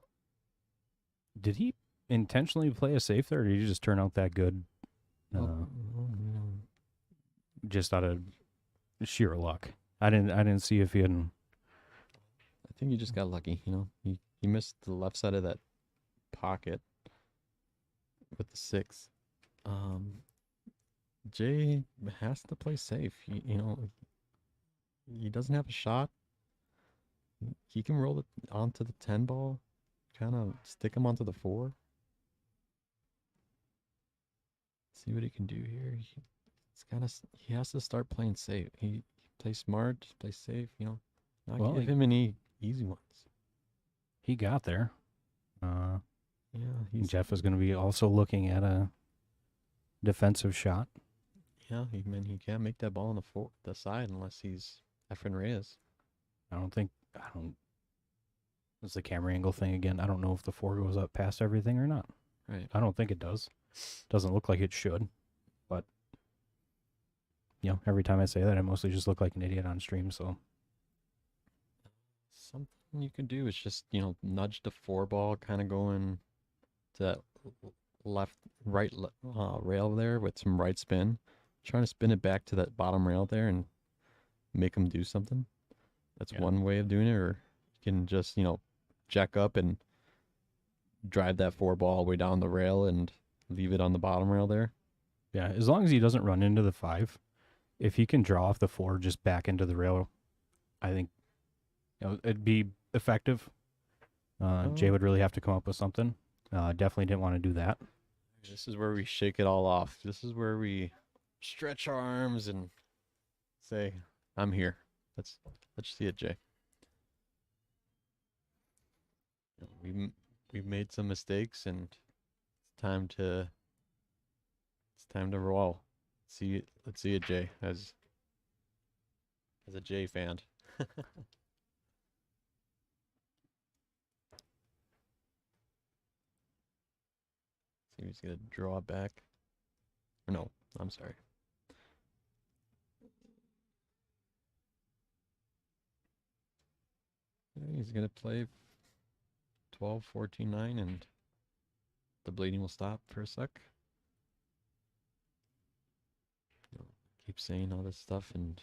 Did he intentionally play a safe there, or did he just turn out that good? Just out of sheer luck. I didn't see if he had. I think he just got lucky. He missed the left side of that pocket with the 6. Jay has to play safe. He doesn't have a shot. He can roll it onto the 10 ball, kind of stick him onto the 4. See what he can do here. He has to start playing safe. He plays smart, play safe. Not give him any easy ones. He got there. Yeah, Jeff is going to be also looking at a defensive shot. Yeah, he can't make that ball on the side unless he's Efren Reyes. I don't. It's the camera angle thing again. I don't know if the 4 goes up past everything or not. Right. I don't think it does. Doesn't look like it should. But, every time I say that, I mostly just look like an idiot on stream. So something you can do is just nudge the 4 ball, kind of going to that right rail there with some right spin. Trying to spin it back to that bottom rail there and make them do something. That's one way of doing it. Or you can just jack up and drive that 4 ball all the way down the rail and leave it on the bottom rail there. Yeah, as long as he doesn't run into the 5, if he can draw off the 4 just back into the rail, I think it'd be effective. Jay would really have to come up with something. Definitely didn't want to do that. This is where we shake it all off. This is where we stretch our arms and say, "I'm here." Let's see it, Jay. We've made some mistakes, and it's time to roll. Let's see it, Jay, as a Jay fan. See, he's gonna draw it back. Or no, I'm sorry. He's gonna play 12, 14, 9, and the bleeding will stop for a sec. Keep saying all this stuff and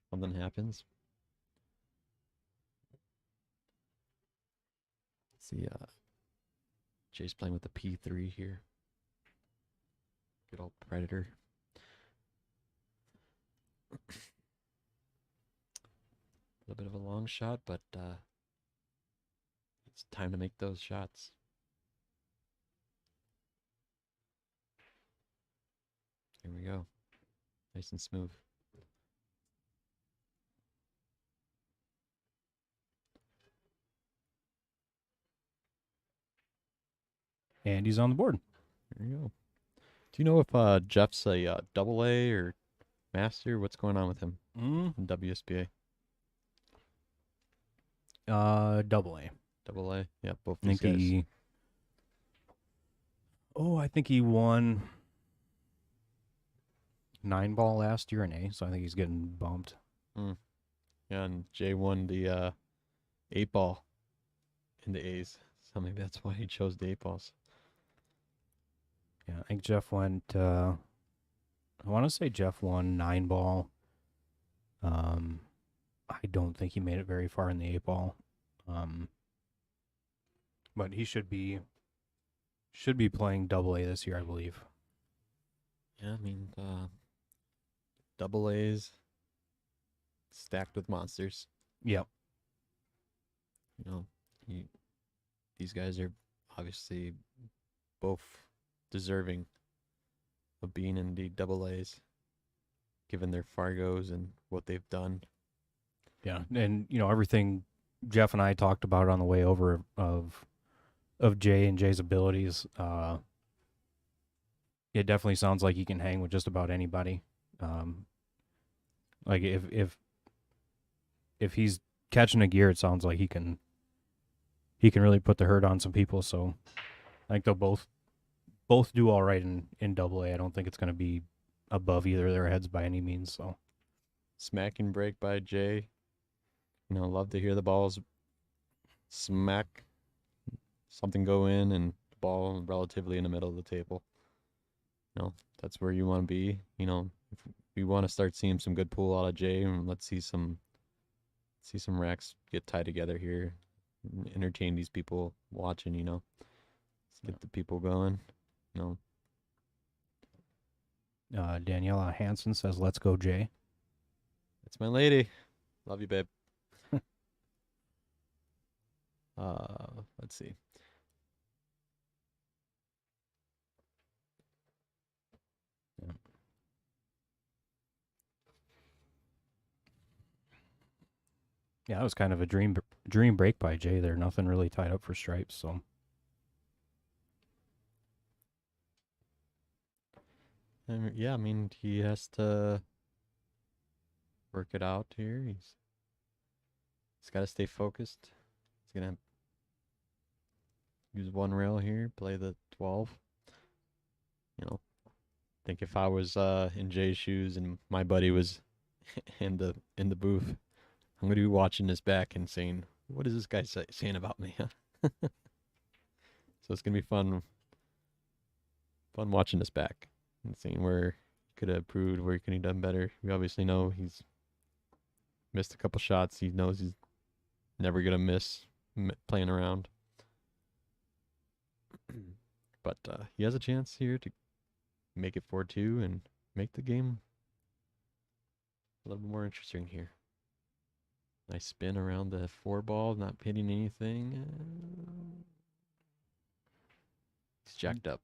something happens. Let's see, Jay's playing with the P3 here. Good old Predator. A little bit of a long shot, but it's time to make those shots. Here we go. Nice and smooth. And he's on the board. There you go. Do you know if Jeff's a double A or master? What's going on with him in WSBA? Double A. Double A. Yeah, both I these think guys. I think he won 9 ball last year in A, so I think he's getting bumped. Yeah, and Jay won the 8 ball in the A's, so maybe that's why he chose the 8 balls. Yeah, I think Jeff went. I want to say Jeff won 9 ball. I don't think he made it very far in the 8 ball. But he should be playing double A this year, I believe. Yeah, I mean, double A's stacked with monsters. Yep. These guys are obviously both deserving of being in the double A's, given their Fargos and what they've done. Yeah, and everything Jeff and I talked about on the way over of Jay and Jay's abilities. It definitely sounds like he can hang with just about anybody. Like if he's catching a gear, it sounds like he can he can really put the hurt on some people. So I think they'll both do all right in Double A. I don't think it's going to be above either of their heads by any means. So Smacking break by Jay. Love to hear the balls smack, something go in, and the ball relatively in the middle of the table. That's where you want to be. If we want to start seeing some good pool out of Jay, and let's see some racks get tied together here, entertain these people watching. Let's get the people going. Daniela Hansen says, "Let's go, Jay." That's my lady. Love you, babe. Let's see. Yeah, that was kind of a dream break by Jay there. Nothing really tied up for stripes. So Yeah, I mean, he has to work it out here. He's got to stay focused. He's gonna use one rail here, play the 12. I think if I was in Jay's shoes and my buddy was in the booth, I'm gonna be watching this back and saying, "What is this guy saying about me?" So it's gonna be fun watching this back and seeing where he could have improved, where he could have done better. We obviously know he's missed a couple shots. He knows he's never gonna miss playing around. But he has a chance here to make it 4-2 and make the game a little more interesting here. Nice spin around the 4 ball, not hitting anything. He's jacked up.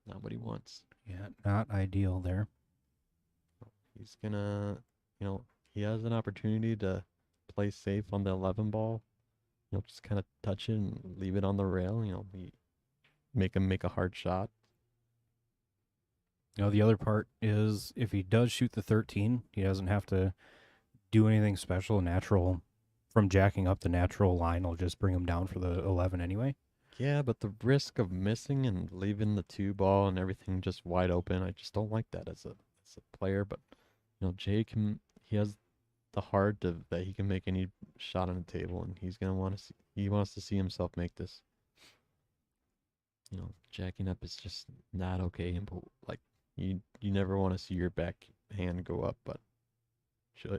Not what he wants. yeah, not ideal there. He's gonna, he has an opportunity to play safe on the 11 ball. Just kind of touch it and leave it on the rail. Make him make a hard shot. The other part is if he does shoot the 13, he doesn't have to do anything special. Natural from jacking up the natural line will just bring him down for the 11 anyway. Yeah, but the risk of missing and leaving the 2 ball and everything just wide open, I just don't like that as a player. But Jay he has the heart that he can make any shot on the table, and he's gonna he wants to see himself make this. Jacking up is just not okay, and like you never want to see your backhand go up, but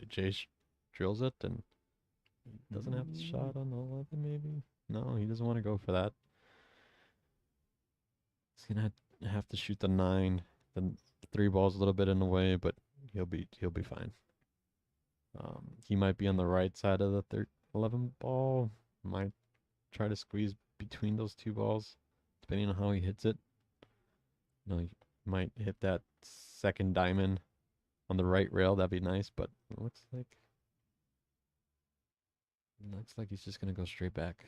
Jay drills it and he doesn't have the shot on the 11. Maybe no, he doesn't want to go for that. He's gonna have to shoot the 9. The 3 ball's a little bit in the way, but he'll be fine. He might be on the right side of the 11 ball. Might try to squeeze between those 2 balls, depending on how he hits it. He might hit that second diamond on the right rail. That'd be nice, but it looks like he's just gonna go straight back.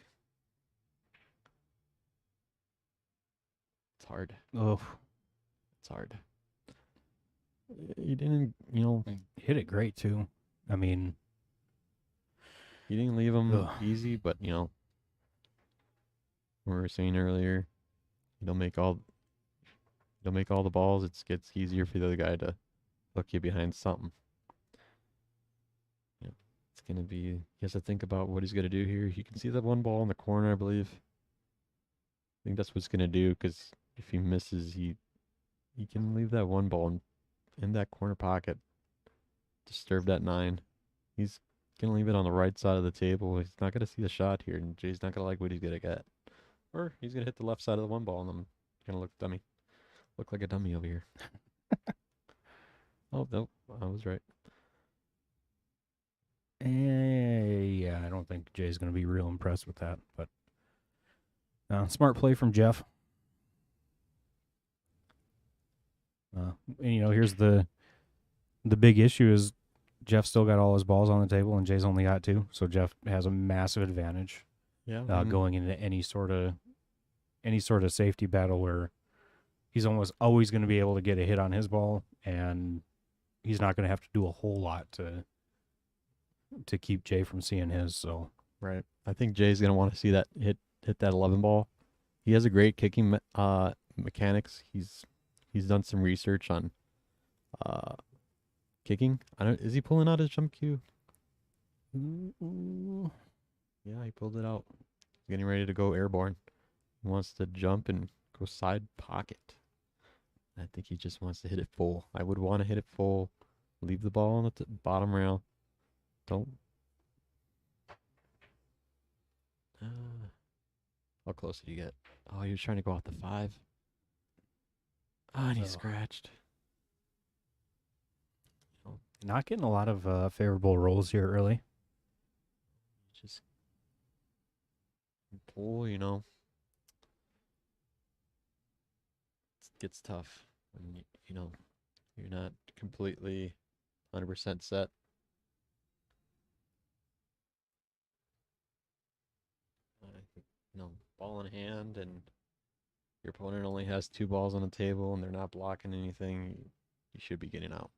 It's hard. Oh, It's hard. He didn't, hit it great too. I mean, he didn't leave him Ugh. easy, but we were saying earlier, you don't make all the balls. It gets easier for the other guy to hook you behind something. It's gonna be. He has to think about what he's gonna do here. You can see that 1 ball in the corner, I believe. I think that's what he's gonna do, because if he misses, he can leave that 1 ball in that corner pocket. Disturb that 9. He's gonna leave it on the right side of the table. He's not gonna see the shot here, and Jay's not gonna like what he's gonna get. Or he's gonna hit the left side of the 1 ball, and I'm gonna look like a dummy over here. Oh no, I was right. yeah, I don't think Jay's going to be real impressed with that. But smart play from Jeff. And, here's the big issue is Jeff still got all his balls on the table, and Jay's only got 2. So Jeff has a massive advantage going into any sort of safety battle where he's almost always going to be able to get a hit on his ball, and he's not going to have to do a whole lot to keep Jay from seeing his. So right. I think Jay's gonna want to see that hit hit that 11 ball. He has a great kicking mechanics. He's done some research on uh kicking. I don't. Is he pulling out his jump cue? Yeah, he pulled it out. He's getting ready to go airborne. He wants to jump and go side pocket. I think he just wants to hit it full. I would want to hit it full. Leave the ball on the bottom rail. Don't. How close did you get? Oh, he was trying to go off the 5. Ah, and he Oh. scratched. Not getting a lot of favorable rolls here early. Just pull, it gets tough when you're not completely 100% set. Ball in hand, and your opponent only has 2 balls on the table, and they're not blocking anything. You should be getting out.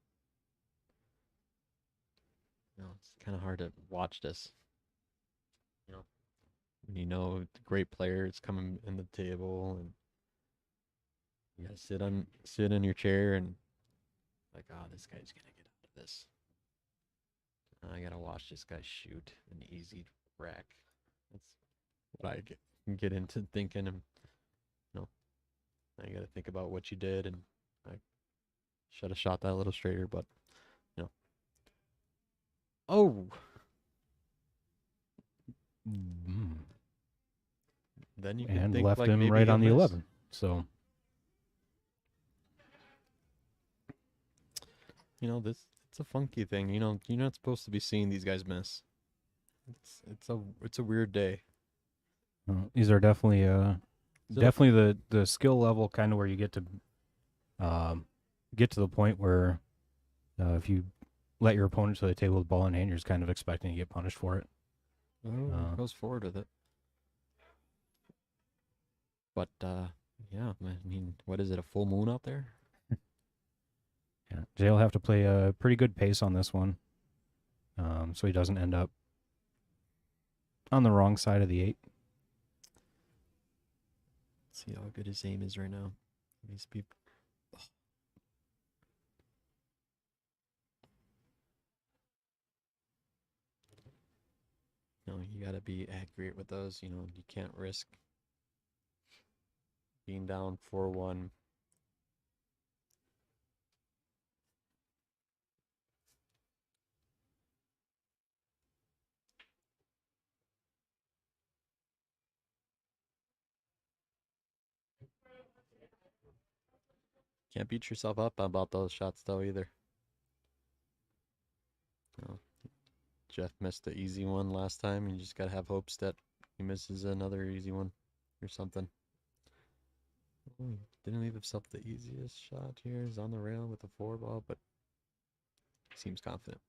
It's kind of hard to watch this. When the great player is coming in the table, and you gotta sit in your chair and like, oh, this guy's gonna get out of this. I gotta watch this guy shoot an easy rack. That's what I get into thinking, and I gotta think about what you did, and I should have shot that a little straighter, but oh. Then you can And think left like him maybe right he'll on the miss. 11. So, It's a funky thing. You're not supposed to be seeing these guys miss. It's a weird day. these are definitely Is it a- definitely the skill level kind of where you get to the point where if you let your opponent to the table with the ball in hand, you're just kind of expecting to get punished for it. Goes forward with it. But yeah, I mean, what is it? A full moon out there? Yeah, Jay will have to play a pretty good pace on this one, so he doesn't end up on the wrong side of the 8. Let's see how good his aim is right now. These people. You gotta be accurate with those. You can't risk being down 4-1. Can't beat yourself up about those shots though either. Jeff missed the easy one last time. You just gotta have hopes that he misses another easy one or something. Oh, he didn't leave himself the easiest shot here. He's on the rail with a 4 ball, but he seems confident.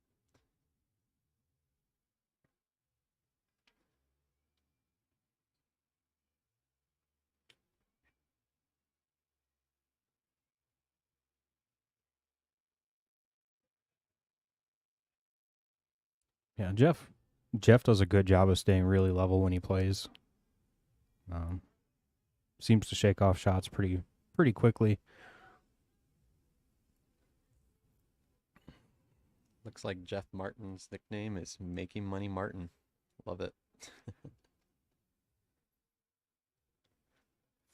Yeah, Jeff does a good job of staying really level when he plays. Seems to shake off shots pretty quickly. Looks like Jeff Martin's nickname is Making Money Martin. Love it. If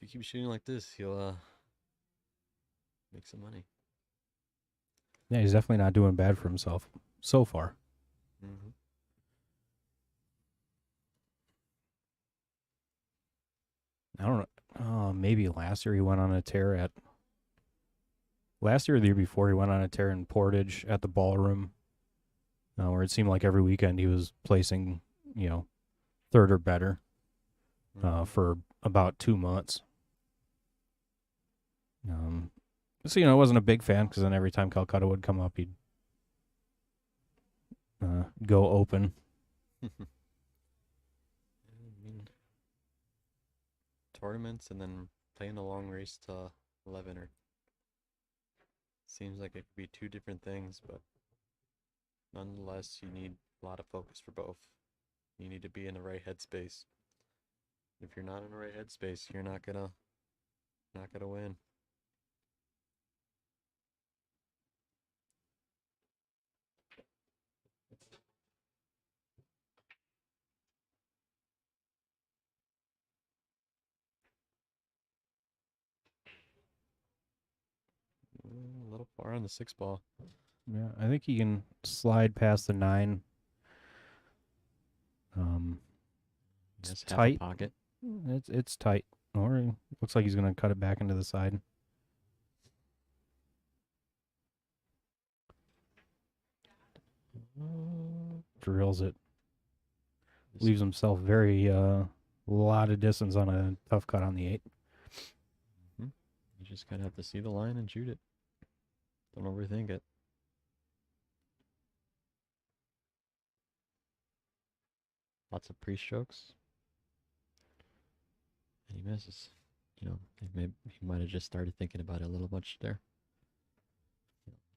you keep shooting like this, he'll make some money. Yeah, he's definitely not doing bad for himself so far. Mm-hmm. I don't know. Maybe last year he went on a tear at. Last year or the year before, he went on a tear in Portage at the ballroom, where it seemed like every weekend he was placing, third or better, for about 2 months. So I wasn't a big fan because then every time Calcutta would come up, he'd go open. Tournaments and then playing a long race to 11 or seems like it could be 2 different things, but nonetheless, you need a lot of focus for both. You need to be in the right headspace. If you're not in the right headspace, you're not gonna win. A little far on the 6 ball. Yeah, I think he can slide past the 9. He It's has half a tight. pocket. It's tight. Or it looks like he's gonna cut it back into the side. Drills it. Leaves himself very lot of distance on a tough cut on the 8. You just kind of have to see the line and shoot it. Don't overthink it. Lots of pre-strokes. And he misses. You know, maybe he might have just started thinking about it a little much there.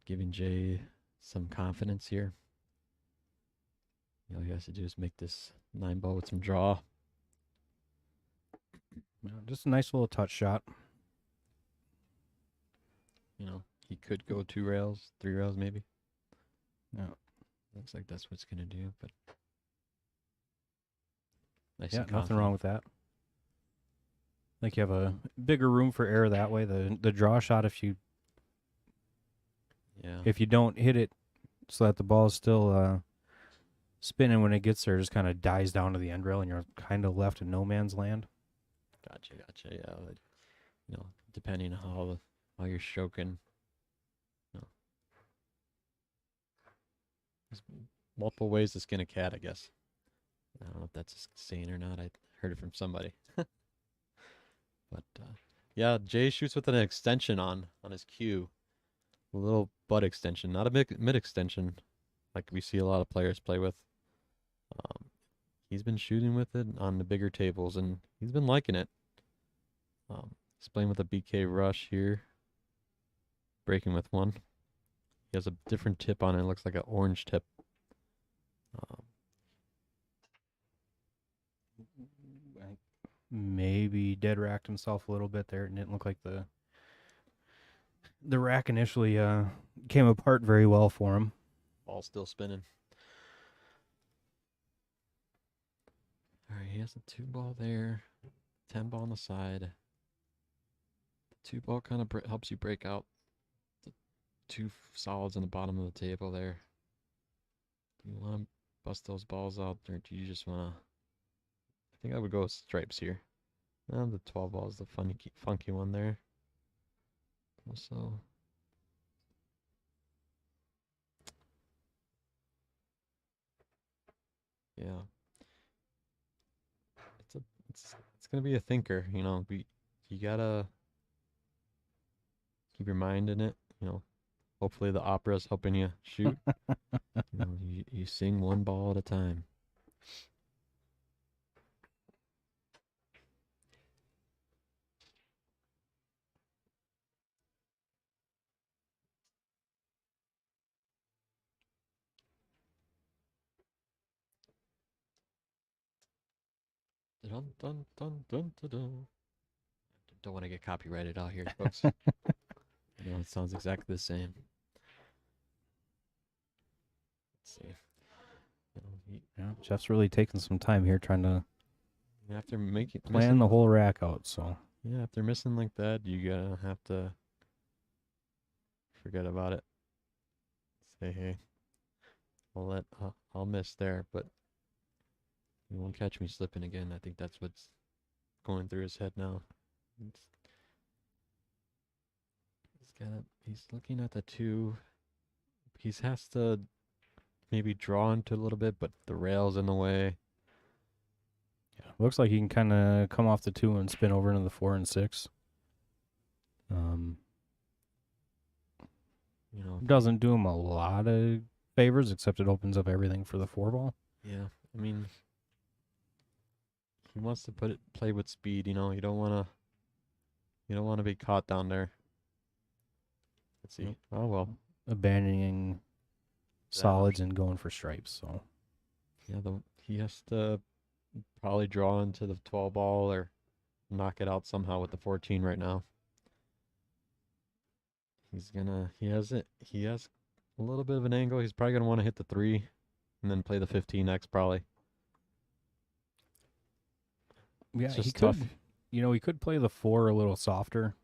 Giving Jay some confidence here. All he has to do is make this 9 ball with some draw. Yeah, just a nice little touch shot. You know, he could go 2 rails, 3 rails maybe. Yeah. Looks like that's what's gonna do, but nice Yeah, and nothing confident. wrong with that. I think you have a bigger room for error that way. The draw shot, if you Yeah. don't hit it so that the ball is still spinning when it gets there, just kind of dies down to the end rail, and you're kind of left in no man's land. Gotcha. Yeah. You know, depending on how you're stroking. You know. There's multiple ways to skin a cat, I guess. I don't know if that's a saying or not. I heard it from somebody. But yeah, Jay shoots with an extension on his cue. A little butt extension, not a mid extension like we see a lot of players play with. He's been shooting with it on the bigger tables, and he's been liking it. He's playing with a BK rush here. Breaking with one. He has a different tip on it. It looks like an orange tip. Maybe dead racked himself a little bit there. It didn't look like the rack initially came apart very well for him. Ball still spinning. All right, he has a 2 ball there. 10 ball on the side. The 2 ball kind of helps you break out the 2 solids on the bottom of the table there. Do you want to bust those balls out, or do you just want to? I think I would go with stripes here. The 12 ball is the funky one there. Also, yeah, it's gonna be a thinker. You know, you gotta keep your mind in it. You know, hopefully the opera's helping you shoot. You know, you sing 1 ball at a time. Dun, dun, dun, dun, dun, dun. Don't want to get copyrighted out here, folks. You know, it sounds exactly the same. Let's see. You know, Yeah, Jeff's really taking some time here trying to after plan the whole rack out. So yeah, if they're missing like that, you gotta have to forget about it. Say, hey, I'll miss there, but you won't catch me slipping again. I think that's what's going through his head now. He's looking at the 2. He has to maybe draw into a little bit, but the rail's in the way. yeah, looks like he can kind of come off the 2 and spin over into the 4 and 6. You know, Doesn't do him a lot of favors, except it opens up everything for the 4 ball. yeah. I mean, he wants to play with speed. You know, you don't want to be caught down there. Let's see. Oh well. Abandoning solids and going for stripes. So Yeah, he has to probably draw into the 12 ball or knock it out somehow with the 14 right now. He has a little bit of an angle. He's probably gonna want to hit the 3 and then play the 15 next probably. Yeah, It's he just could. tough. He could play the 4 a little softer.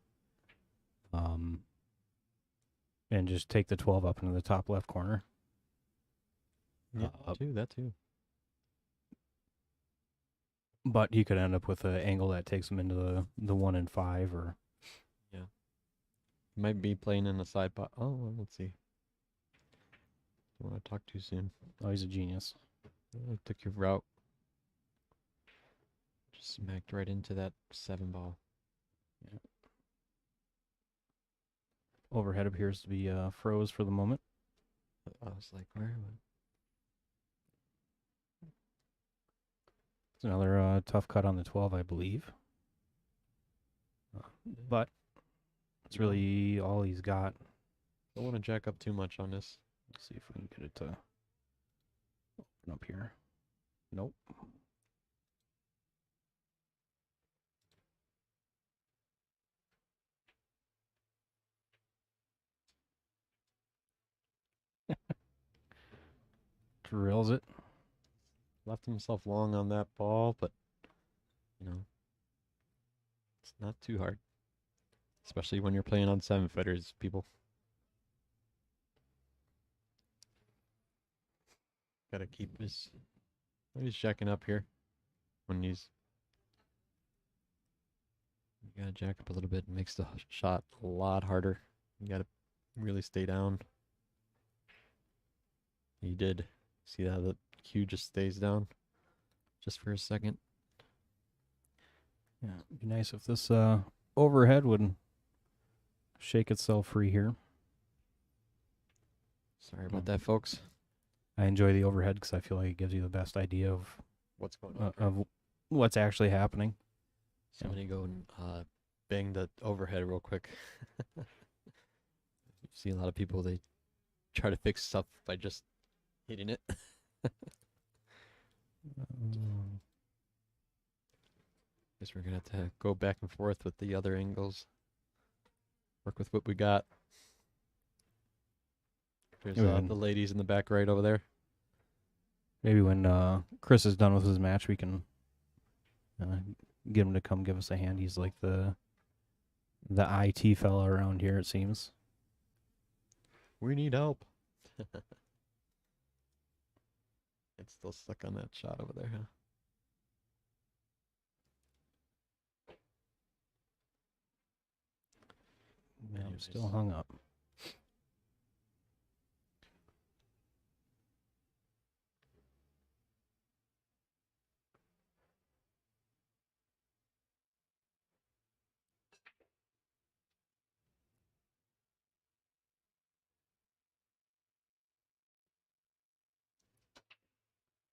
And just take the 12 up into the top left corner. Yeah, that too. But he could end up with an angle that takes him into the 1 and 5 or. Yeah. Might be playing in the side pot. Oh, well, let's see. Don't want to talk too soon. Oh, he's a genius. I took your route. Just smacked right into that 7 ball. Yeah. Overhead appears to be froze for the moment. I was like, where? It's another tough cut on the 12, I believe. But it's really all he's got. Don't want to jack up too much on this. Let's see if we can get it to open up here. Nope. Drills it. Left himself long on that ball, but, it's not too hard. Especially when you're playing on 7-footers, people. Gotta keep his... He's jacking up here. When he's... You gotta jack up a little bit. It makes the shot a lot harder. You gotta really stay down. He did. See how the cue just stays down? Just for a second. Yeah, it'd be nice if this overhead would shake itself free here. Sorry about that, folks. I enjoy the overhead because I feel like it gives you the best idea of What's going on? of what's actually happening. Somebody go and bang the overhead real quick. You see a lot of people, they try to fix stuff by just hitting it. Guess we're gonna have to go back and forth with the other angles. Work with what we got. There's the ladies in the back right over there. Maybe when Chris is done with his match, we can get him to come give us a hand. He's like the IT fella around here, it seems. We need help. It's still stuck on that shot over there, huh? Yeah, I'm still hung up.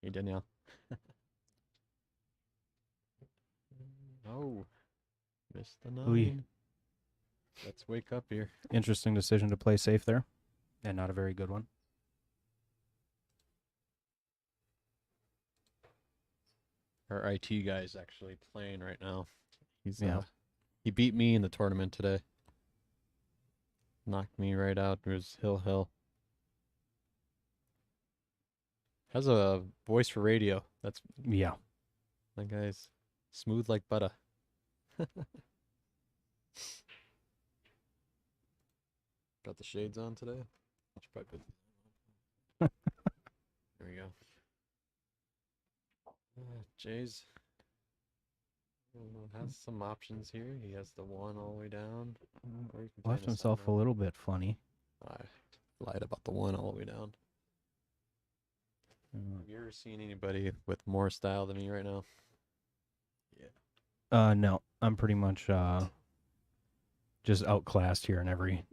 Hey, Danielle. Oh, missed the 9. Ooh. Let's wake up here. Interesting decision to play safe there, and not a very good one. Our IT guy is actually playing right now. He's he beat me in the tournament today. Knocked me right out. It was Hill. Has a voice for radio. That guy's smooth like butter. Got the shades on today. There we go. Jay's has some options here. He has the 1 all the way down. Or you can play Left in a himself a 7. little bit funny. I lied about the 1 all the way down. Have you ever seen anybody with more style than me right now? Yeah. No, I'm pretty much just outclassed here in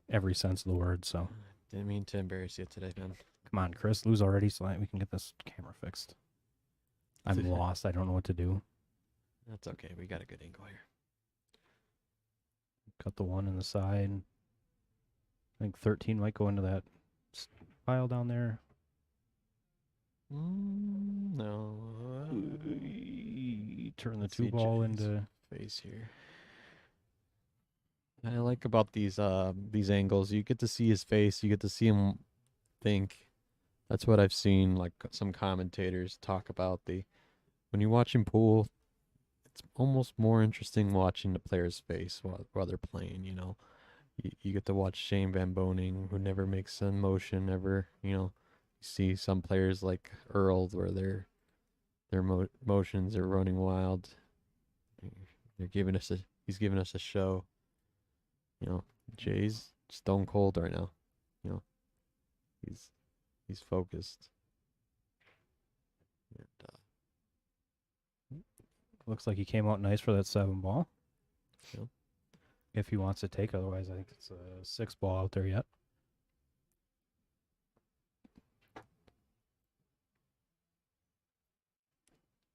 every sense of the word. So Didn't mean to embarrass you today, man. come on, Chris, lose already so that we can get this camera fixed. I'm lost. I don't know what to do. That's okay. We got a good angle here. Cut the 1 in the side. I think 13 might go into that pile down there. No. Turn the Let's two see ball Jay's into. face here. I like about these angles. You get to see his face. You get to see him think. That's what I've seen. Like some commentators talk about when you watch him pool, it's almost more interesting watching the player's face while they're playing. You get to watch Shane Van Boning, who never makes a motion ever. You see some players like Earl, where their motions are running wild. He's giving us a show. Jay's stone cold right now. You know, he's focused. And, Looks like he came out nice for that 7 ball. Yeah. If he wants to take, otherwise I think it's a 6 ball out there yet.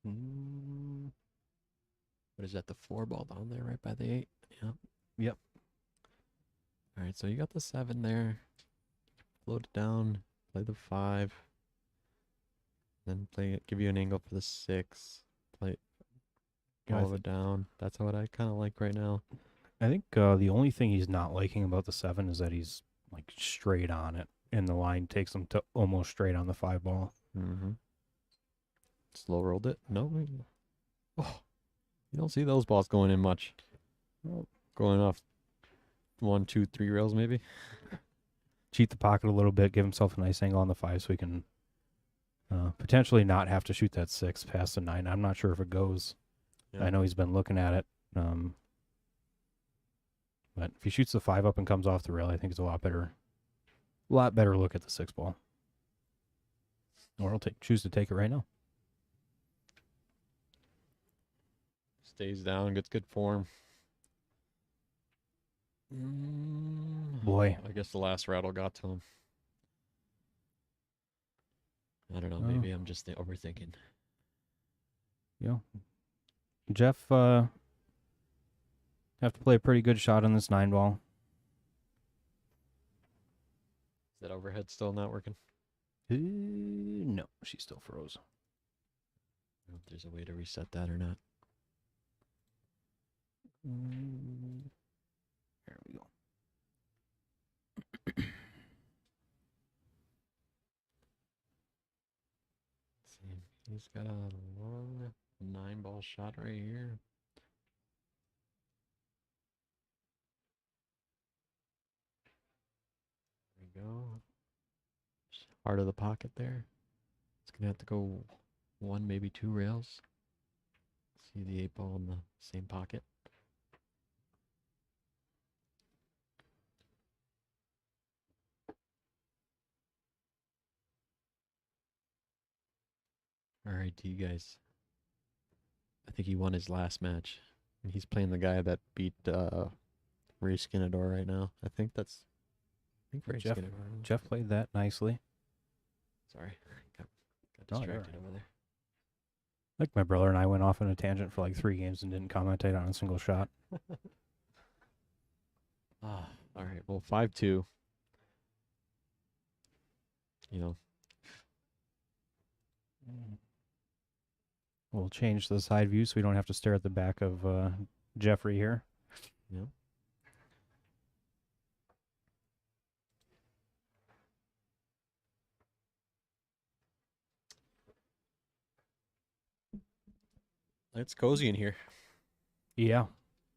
What is that? The 4 ball down there, right by the 8. Yeah. Yep. All right, so you got the 7 there. Float it down. Play the 5. Then give you an angle for the 6. Play Yeah, all of it down. That's what I kind of like right now. I think the only thing he's not liking about the 7 is that he's like straight on it, and the line takes him to almost straight on the 5 ball. Mm-hmm. Slow rolled it. No. Oh, you don't see those balls going in much. Going off 1, 2, 3 rails maybe. Cheat the pocket a little bit, give himself a nice angle on the 5 so he can potentially not have to shoot that 6 past the 9. I'm not sure if it goes. Yeah. I know he's been looking at it. But if he shoots the 5 up and comes off the rail, I think it's a lot better look at the 6 ball. Or he'll choose to take it right now. Stays down, gets good form. Boy. I guess the last rattle got to him. I don't know. Maybe I'm just overthinking. Yeah. Jeff have to play a pretty good shot on this 9 ball. Is that overhead still not working? No, she still froze. I don't know if there's a way to reset that or not. There we go. See, he's got a long 9 ball shot right here. There we go. Heart of the pocket there. It's gonna have to go 1, maybe 2 rails. See the 8 ball in the same pocket. All right, to you guys. I think he won his last match. And he's playing the guy that beat Ray Skinador right now. I think Ray Jeff- Skinador. Jeff played that nicely. Sorry. Got Oh, you're distracted right. over there. Like my brother and I went off on a tangent for like 3 games and didn't commentate on a single shot. All right. Well, 5-2. We'll change the side view so we don't have to stare at the back of Jeffrey here. Yeah. It's cozy in here. Yeah.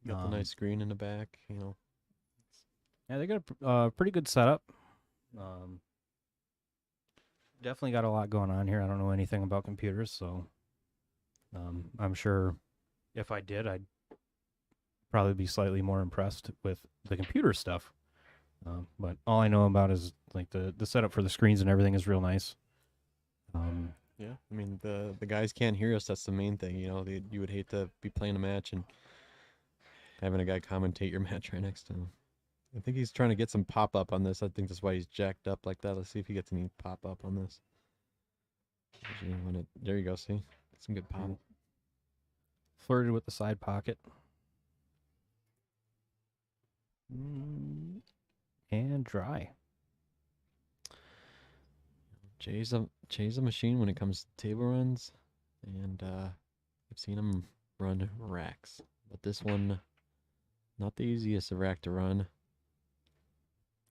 Got the nice screen in the back, Yeah, they got a pretty good setup. Definitely got a lot going on here. I don't know anything about computers, so I'm sure if I did, I'd probably be slightly more impressed with the computer stuff. But all I know about is like the setup for the screens and everything is real nice. Yeah, I mean the guys can't hear us. That's the main thing. You would hate to be playing a match and having a guy commentate your match right next to him. I think he's trying to get some pop up on this. I think that's why he's jacked up like that. Let's see if he gets any pop up on this. There you go. See, some good pop. Flirted with the side pocket. And dry. Jay's a machine when it comes to table runs, and I've seen him run racks. But this one, not the easiest of rack to run.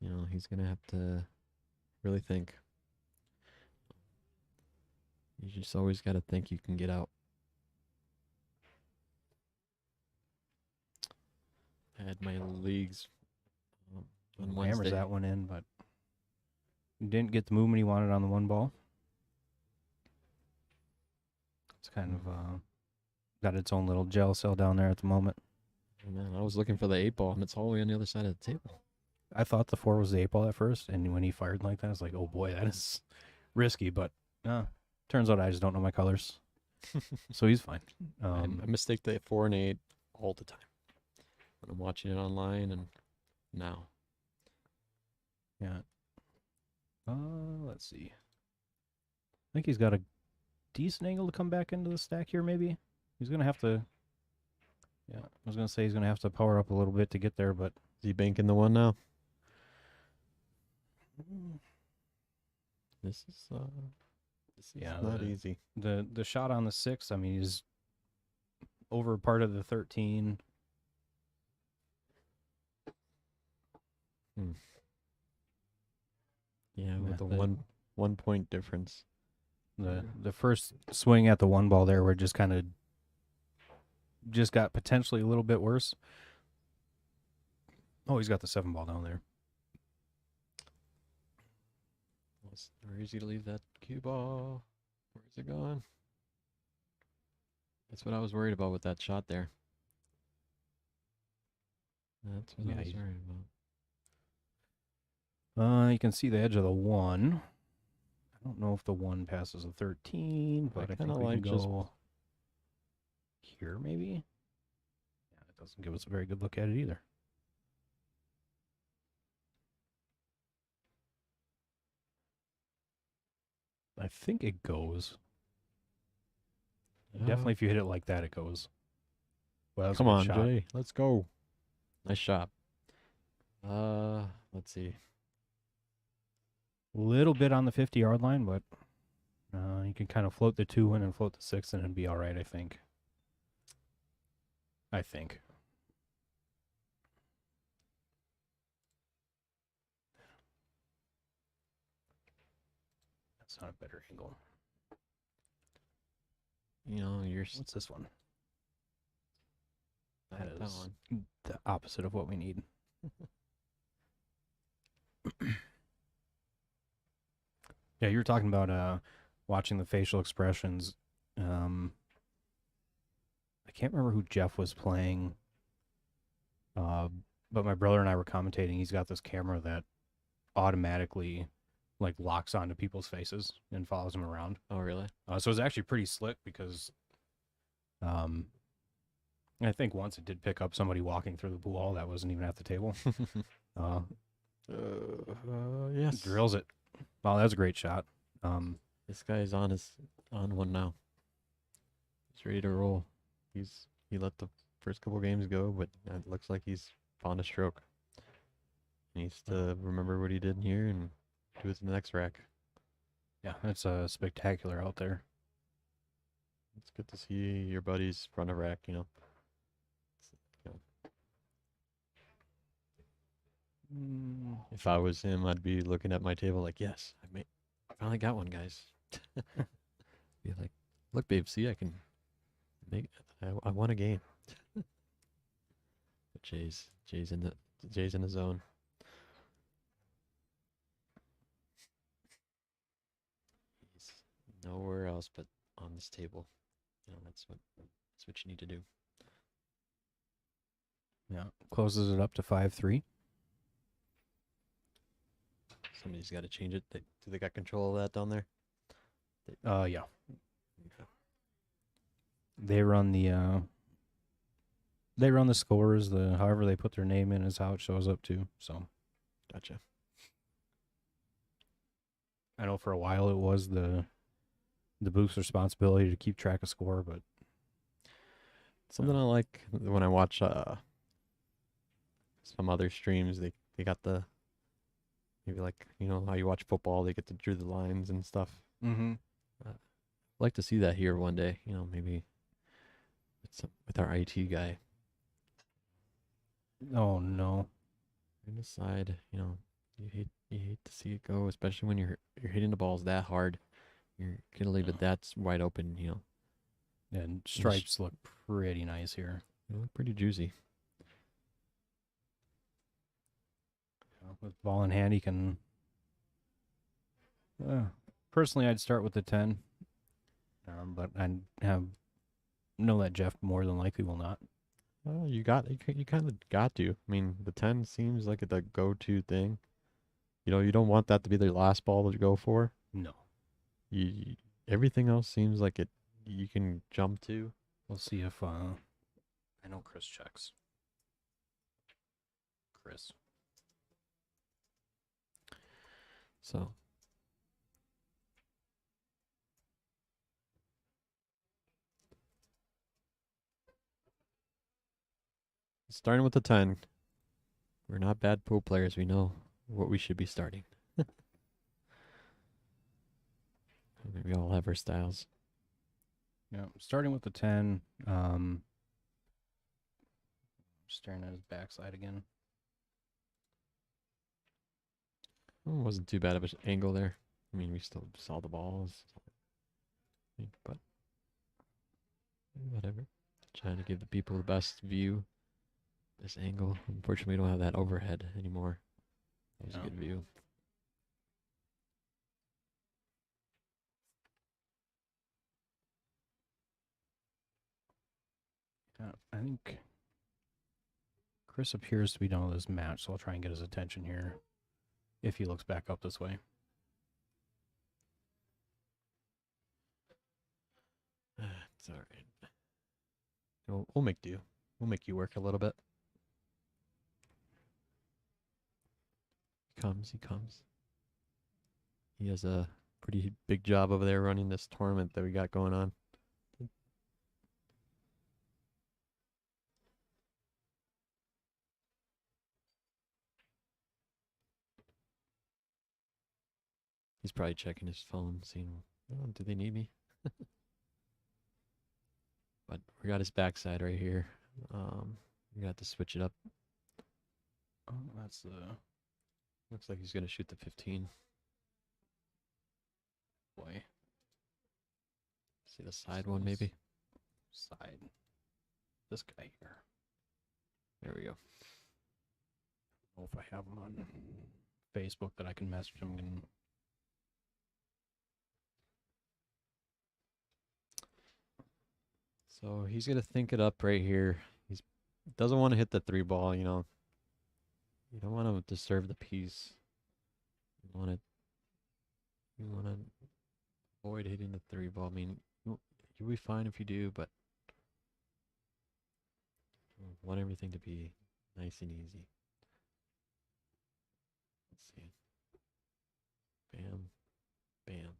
You know, he's going to have to really think. You just always got to think you can get out. I had my leagues on Hammers Wednesday. that one in, but didn't get the movement he wanted on the one ball. It's kind of got its own little gel cell down there at the moment. Oh, man, I was looking for the 8-ball, and it's all the way on the other side of the table. I thought the 4 was the 8 ball at first, and when he fired like that, I was like, oh boy, that is risky, but turns out I just don't know my colors. So he's fine. I mistake the 4 and 8 all the time when I'm watching it online and now. Yeah. Let's see. I think he's got a decent angle to come back into the stack here, maybe. He's going to have to... Yeah, I was going to say he's going to have to power up a little bit to get there, but... Is he banking the 1 now? This is not easy. The shot on the 6, I mean, he's over part of the 13. Yeah, with the the- 1 point difference. The first swing at the 1 ball there where it just kind of just got potentially a little bit worse. Oh, he's got the 7 ball down there. It's never easy to leave that cue ball. Where's it gone? That's what I was worried about with that shot there. That's what I was worried about. You can see the edge of the 1. I don't know if the 1 passes a 13, but I think we like can just go here maybe. Yeah, it doesn't give us a very good look at it either. I think it goes. Definitely, if you hit it like that, it goes. Well, that was a Come good on, shot. Jay. Let's go. Nice shot. Let's see. Little bit on the 50-yard line, but you can kind of float the 2 in and float the 6 in and be all right, I think. That's not a better angle. You know, What's this one? that That is one. the opposite of what we need. Yeah, you were talking about watching the facial expressions. I can't remember who Jeff was playing, but my brother and I were commentating. He's got this camera that automatically like locks onto people's faces and follows them around. Oh, really? So it's actually pretty slick because I think once it did pick up somebody walking through the pool hall that wasn't even at the table. Yes. Drills it. Wow, that's a great shot. This guy's on one now. He's ready to roll. He let the first couple games go, but it looks like he's found a stroke. He needs to remember what he did in here and do it in the next rack. Yeah, it's spectacular out there. It's good to see your buddies run a rack, you know. If I was him, I'd be looking at my table like, yes, I finally got one, guys. Be like, look, babe, see, I can make. I won a game. But Jay's in the zone. He's nowhere else but on this table. You know, that's what you need to do. Yeah, closes it up to 5-3. Somebody's got to change it. Do they got control of that down there? Yeah. Okay. They run the scores. However they put their name in is how it shows up too. So Gotcha. I know for a while it was the booth's responsibility to keep track of score, but Something I like when I watch some other streams, they got the maybe like, you know, how you watch football, they get to draw the lines and stuff. mm-hmm. I'd like to see that here one day, you know, maybe with our IT guy. Oh no. In the side, you hate to see it go, especially when you're hitting the balls that hard. You're gonna leave it that's wide open. And stripes look pretty nice here. They look pretty juicy. With ball in hand, he can. Personally, I'd start with the 10. But I know that Jeff more than likely will not. Well, you kind of got to. I mean, the 10 seems like the go-to thing. You don't want that to be the last ball to go for. No. Everything else seems like you can jump to. We'll see if I know Chris checks. Chris. So starting with the 10. We're not bad pool players. We know what we should be starting. We all have our styles. Yeah, starting with the 10. Staring at his backside again. It wasn't too bad of an angle there. I mean, we still saw the balls. But whatever. Trying to give the people the best view. This angle. Unfortunately, we don't have that overhead anymore. That was a good view. I think Chris appears to be done with his match, so I'll try and get his attention here if he looks back up this way. It's all right. We'll make do. We'll make you work a little bit. He comes. He has a pretty big job over there running this tournament that we got going on. He's probably checking his phone, seeing, do they need me? But we got his backside right here. We got to switch it up. Oh, that's the. Looks like he's gonna shoot the 15. Boy. See the side one, maybe? Side. This guy here. There we go. I don't know if I have him on Facebook that I can message him. And so he's gonna think it up right here. He's doesn't want to hit the 3 ball, You don't want to disturb the piece. You want to avoid hitting the 3 ball. I mean, you'll be fine if you do, but you want everything to be nice and easy. Let's see. Bam. Bam.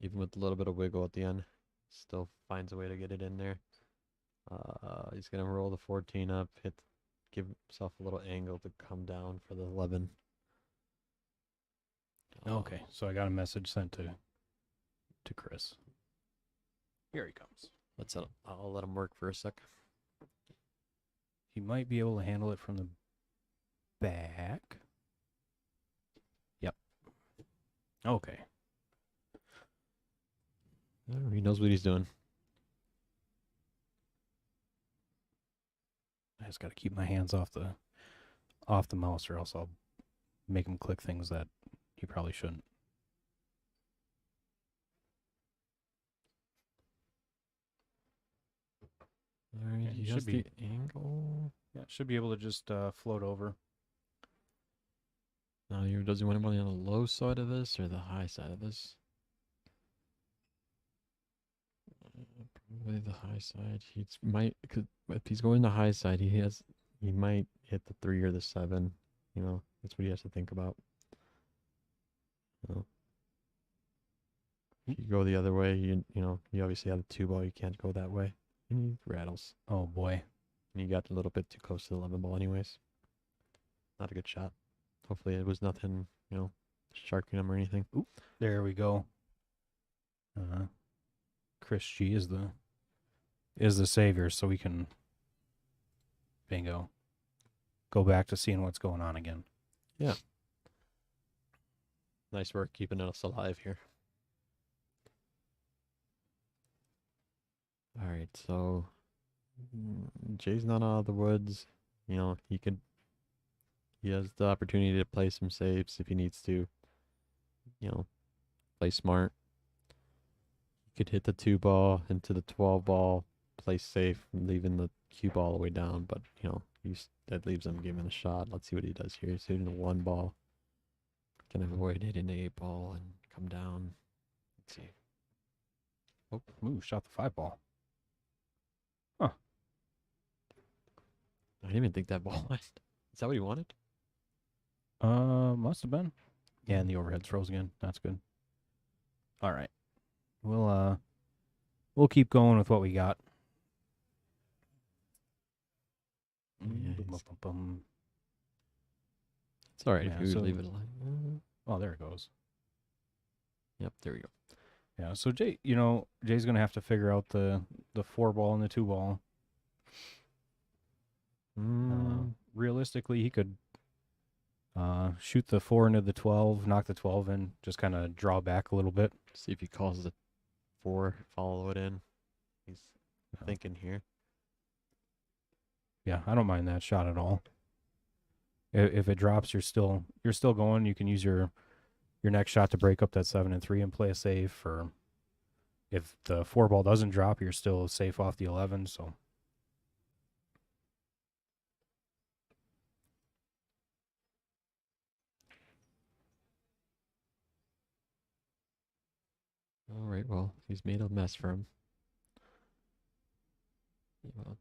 Even with a little bit of wiggle at the end, still finds a way to get it in there. He's going to roll the 14 up, give himself a little angle to come down for the 11. okay, so I got a message sent to Chris. Here he comes. I'll let him work for a sec. He might be able to handle it from the back. Yep. Okay. Oh, he knows what he's doing. I just got to keep my hands off the mouse, or else I'll make him click things that he probably shouldn't. All right, he he should has be- the angle. Yeah, should be able to just float over. Now, does he want to be on the low side of this or the high side of this? Probably the high side. Cause if he's going the high side, he might hit the 3 or the 7. That's what he has to think about. If you go the other way, you obviously have a 2 ball. You can't go that way. And he rattles. Oh boy. And you got a little bit too close to the 11 ball anyways. Not a good shot. Hopefully it was nothing, sharking him or anything. Oop, there we go. Chris G is the is the savior, so we can bingo go back to seeing what's going on again. Nice work keeping us alive here. All right, so Jay's not out of the woods. You know, he has the opportunity to play some saves if he needs to. You know, play smart. He could hit the 2 ball into the 12 ball, play safe, leaving the cue ball all the way down. But you know, that leaves him giving a shot. Let's see what he does here. He's hitting a 1 ball. Can avoid hitting the 8 ball and come down. Let's see. Oh, ooh, shot the 5 ball. I didn't even think that ball went. Is that what he wanted? Must have been. Yeah, and the overhead's froze again. That's good. All right. We'll keep going with what we got. Yeah, Bum, bum, bum, bum. It's all right Yeah, if you so- leave it alone. Oh, there it goes. Yep, there we go. Yeah, so Jay's gonna have to figure out the 4 ball and the 2 ball. Realistically, he could shoot the 4 into the 12, knock the 12 in, just kind of draw back a little bit. See if he calls the 4, follow it in. He's Yeah. thinking here. Yeah, I don't mind that shot at all. If it drops, you're still going. You can use your next shot to break up that 7 and 3 and play a safe. Or if the 4 ball doesn't drop, you're still safe off the 11. So All right, well, he's made a mess for him. Well,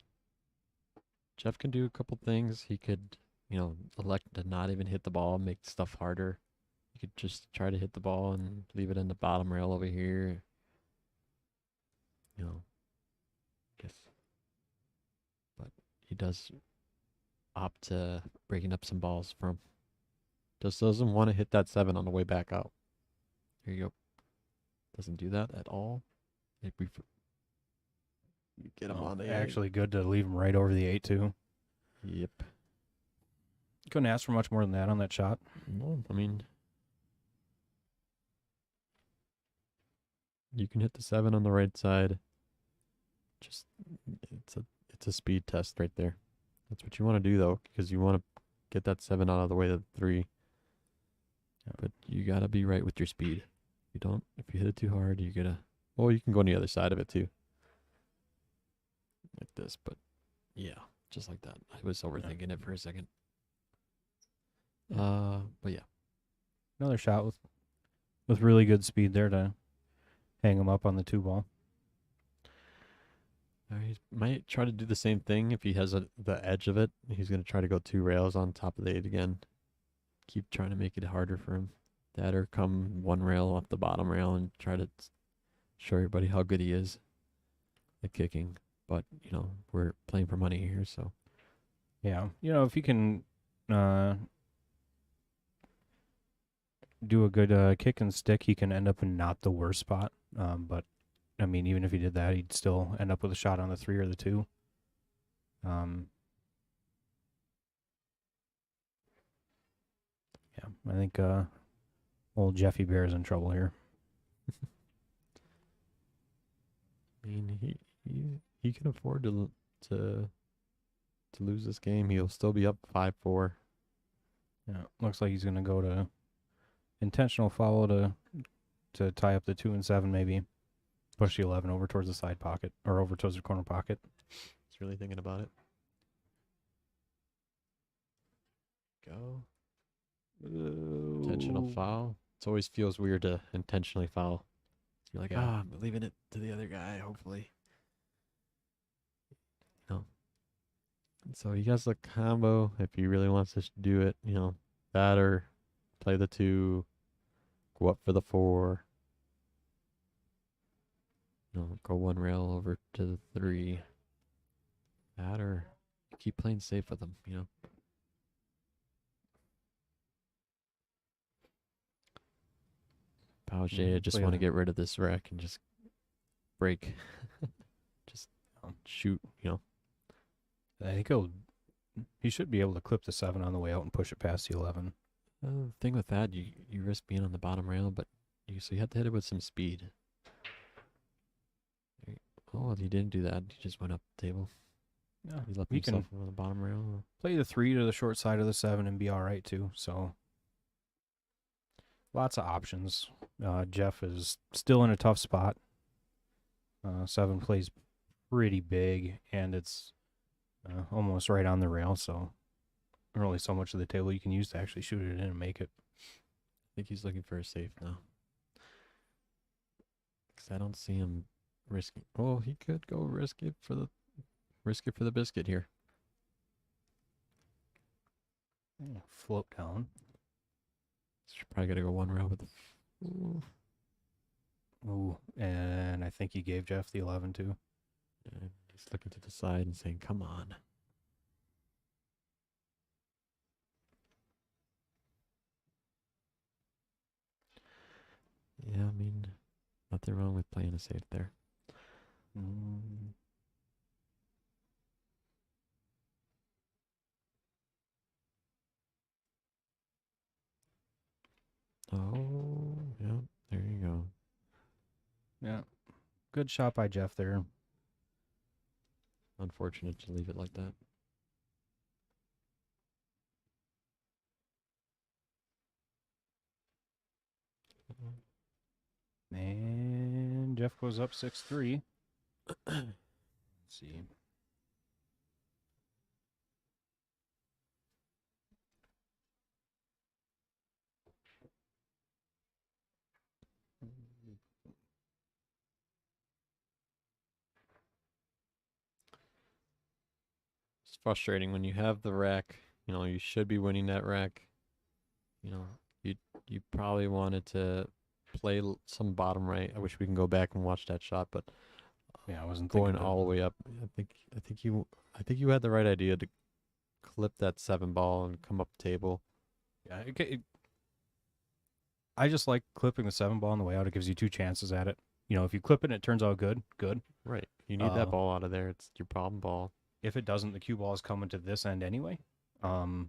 Jeff can do a couple things. He could, you know, elect to not even hit the ball, make stuff harder. He could just try to hit the ball and leave it in the bottom rail over here. You know, guess. But he does opt to breaking up some balls from. Just doesn't want to hit that 7 on the way back out. Here you go. Doesn't do that at all. Maybe you get him on the actually good to leave him right over the 8 too. Yep. Couldn't ask for much more than that on that shot. No, I mean, you can hit the 7 on the right side. Just it's a speed test right there. That's what you want to do though, because you want to get that 7 out of the way to the 3. Yeah. But you gotta be right with your speed. If you hit it too hard, you gotta. Well, you can go on the other side of it too, like this. But yeah, just like that. I was overthinking it for a second. But yeah. Another shot with really good speed there to hang him up on the 2 ball. He might try to do the same thing if he has the edge of it. He's going to try to go 2 rails on top of the 8 again. Keep trying to make it harder for him. That or come 1 rail off the bottom rail and try to show everybody how good he is at kicking. But, you know, we're playing for money here, so. Yeah, if you can do a good kick and stick, he can end up in not the worst spot. But I mean, even if he did that, he'd still end up with a shot on the 3 or the 2. Yeah, I think old Jeffy Bear is in trouble here. I mean, he can afford to lose this game. He'll still be up 5-4. Yeah, looks like he's gonna go to intentional follow to tie up the 2 and 7, maybe push the 11 over towards the side pocket or over towards the corner pocket. He's really thinking about it. Go. Intentional foul. It always feels weird to intentionally foul. You're like, Yeah. I'm leaving it to the other guy, hopefully. No. So he has the combo if he really wants to do it, you know, that or play the 2, go up for the 4. No, go 1 rail over to the 3. That or keep playing safe with him, you know. Pauge, I just play want to the- get rid of this wreck and just break. Just shoot, I think he should be able to clip the 7 on the way out and push it past the 11. The thing with that, you risk being on the bottom rail, but so you have to hit it with some speed. Oh, well, he didn't do that. He just went up the table. Yeah, He left he himself can on the bottom rail. play the 3 to the short side of the 7 and be all right too. So lots of options. Jeff is still in a tough spot. 7 plays pretty big, and it's almost right on the rail, so not really so much of the table you can use to actually shoot it in and make it. I think he's looking for a safe now. Because I don't see him risking. Oh, he could go risk it for the biscuit here. Float down. Should probably got to go one row with the. Ooh, and I think he gave Jeff the 11 too. And he's looking to the side and saying, "Come on." Yeah, I mean, nothing wrong with playing a safe there. Mm. Oh, yeah, there you go. Yeah, good shot by Jeff there. Unfortunate to leave it like that. And Jeff goes up 6-3. Let's see. It's frustrating when you have the rack. You should be winning that rack. You probably wanted to play some bottom right. I wish we can go back and watch that shot, but Yeah, I wasn't going thinking all the way up. I think you had the right idea to clip that 7 ball and come up table. Yeah, I just like clipping the 7 ball on the way out. It gives you 2 chances at it. If you clip it and it turns out good. Right. You need that ball out of there. It's your problem ball. If it doesn't, the cue ball is coming to this end anyway. And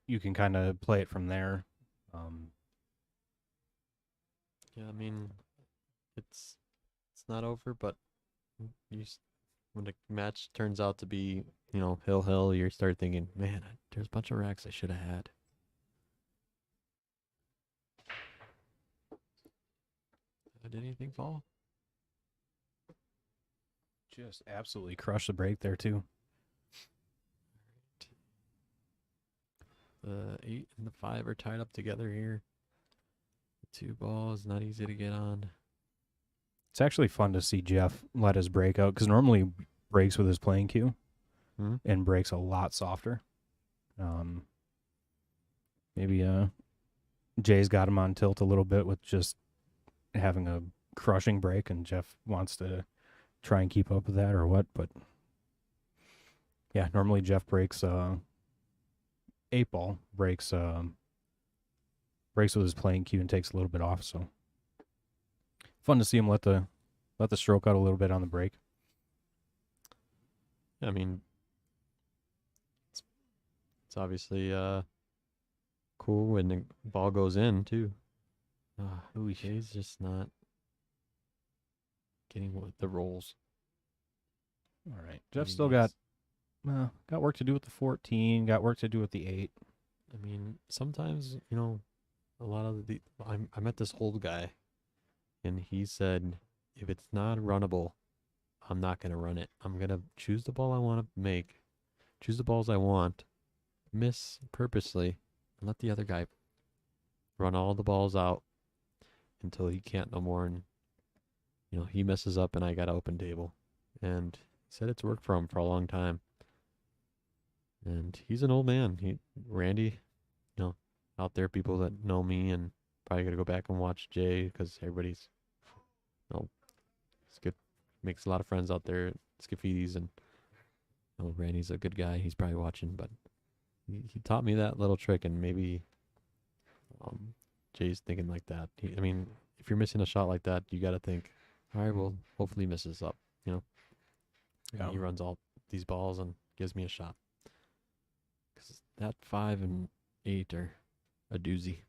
you can kind of play it from there. Yeah, I mean, it's not over, but when the match turns out to be, hill, you start thinking, man, there's a bunch of racks I should have had. Did anything fall? Just absolutely crush the break there too. The 8 and the 5 are tied up together here. The 2 ball is not easy to get on. It's actually fun to see Jeff let his break out because normally he breaks with his playing cue and breaks a lot softer. Maybe Jay's got him on tilt a little bit with just having a crushing break, and Jeff wants to try and keep up with that or what. But yeah, normally Jeff breaks 8 ball breaks with his playing cue and takes a little bit off. So fun to see him let the stroke out a little bit on the break. I mean, it's obviously cool when the ball goes in too. He's just not getting the rolls. All right, Jeff still got work to do with the 14. Got work to do with the 8. I mean, sometimes a lot of I met this old guy, and he said, if it's not runnable, I'm not gonna run it. I'm gonna choose the ball I want to make, choose the balls I want, miss purposely, and let the other guy run all the balls out until he can't no more, and he messes up and I got an open table. And he said it's worked for him for a long time. And he's an old man. Randy, out there, people that know me and probably got to go back and watch Jay because everybody's, it's good, makes a lot of friends out there at Scaffidi's, and Randy's a good guy. He's probably watching, but he taught me that little trick, and maybe Jay's thinking like that. I mean, if you're missing a shot like that, you got to think, all right, well, hopefully he misses up, And Yeah. he runs all these balls and gives me a shot. Because that 5 and 8 are a doozy.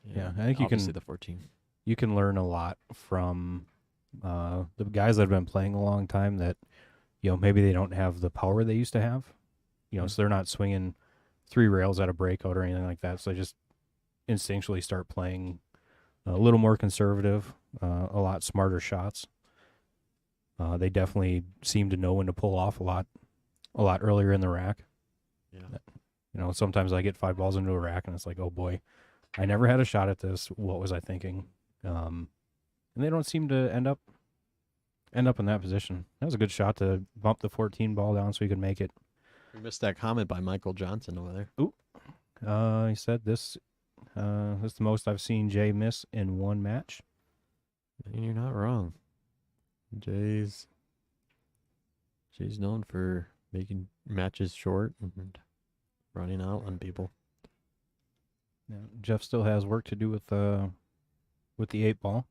Yeah, And I think you obviously can the 14. you can learn a lot from the guys that have been playing a long time that, maybe they don't have the power they used to have. So they're not swinging 3 rails at a breakout or anything like that. So they just instinctually start playing a little more conservative, a lot smarter shots. They definitely seem to know when to pull off a lot earlier in the rack. Yeah. Sometimes I get 5 balls into a rack and it's like, oh boy, I never had a shot at this. What was I thinking? And they don't seem to end up in that position. That was a good shot to bump the 14 ball down so he could make it. We missed that comment by Michael Johnson over there. He said this is the most I've seen Jay miss in one match. And you're not wrong. Jay's known for making matches short and running out on people. Yeah, Jeff still has work to do with the 8 ball.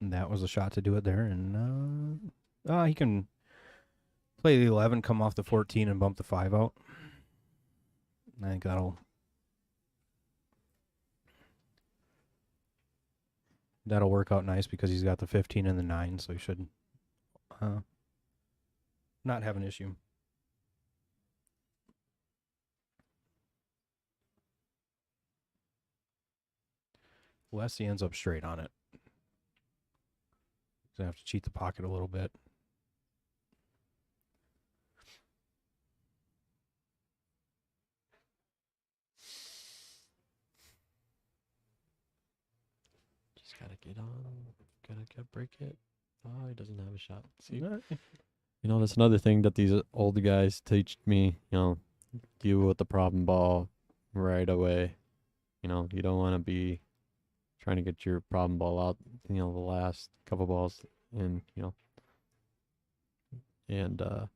And that was a shot to do it there, and he can play the 11, come off the 14, and bump the 5 out. I think that'll work out nice because he's got the 15 and the 9, so he should not have an issue. Unless he ends up straight on it. He's going to have to cheat the pocket a little bit. Just gotta get on. Gotta break it. Oh, he doesn't have a shot. See, that's another thing that these old guys teach me. Deal with the problem ball right away. You don't want to be trying to get your problem ball out. The last couple balls, and and you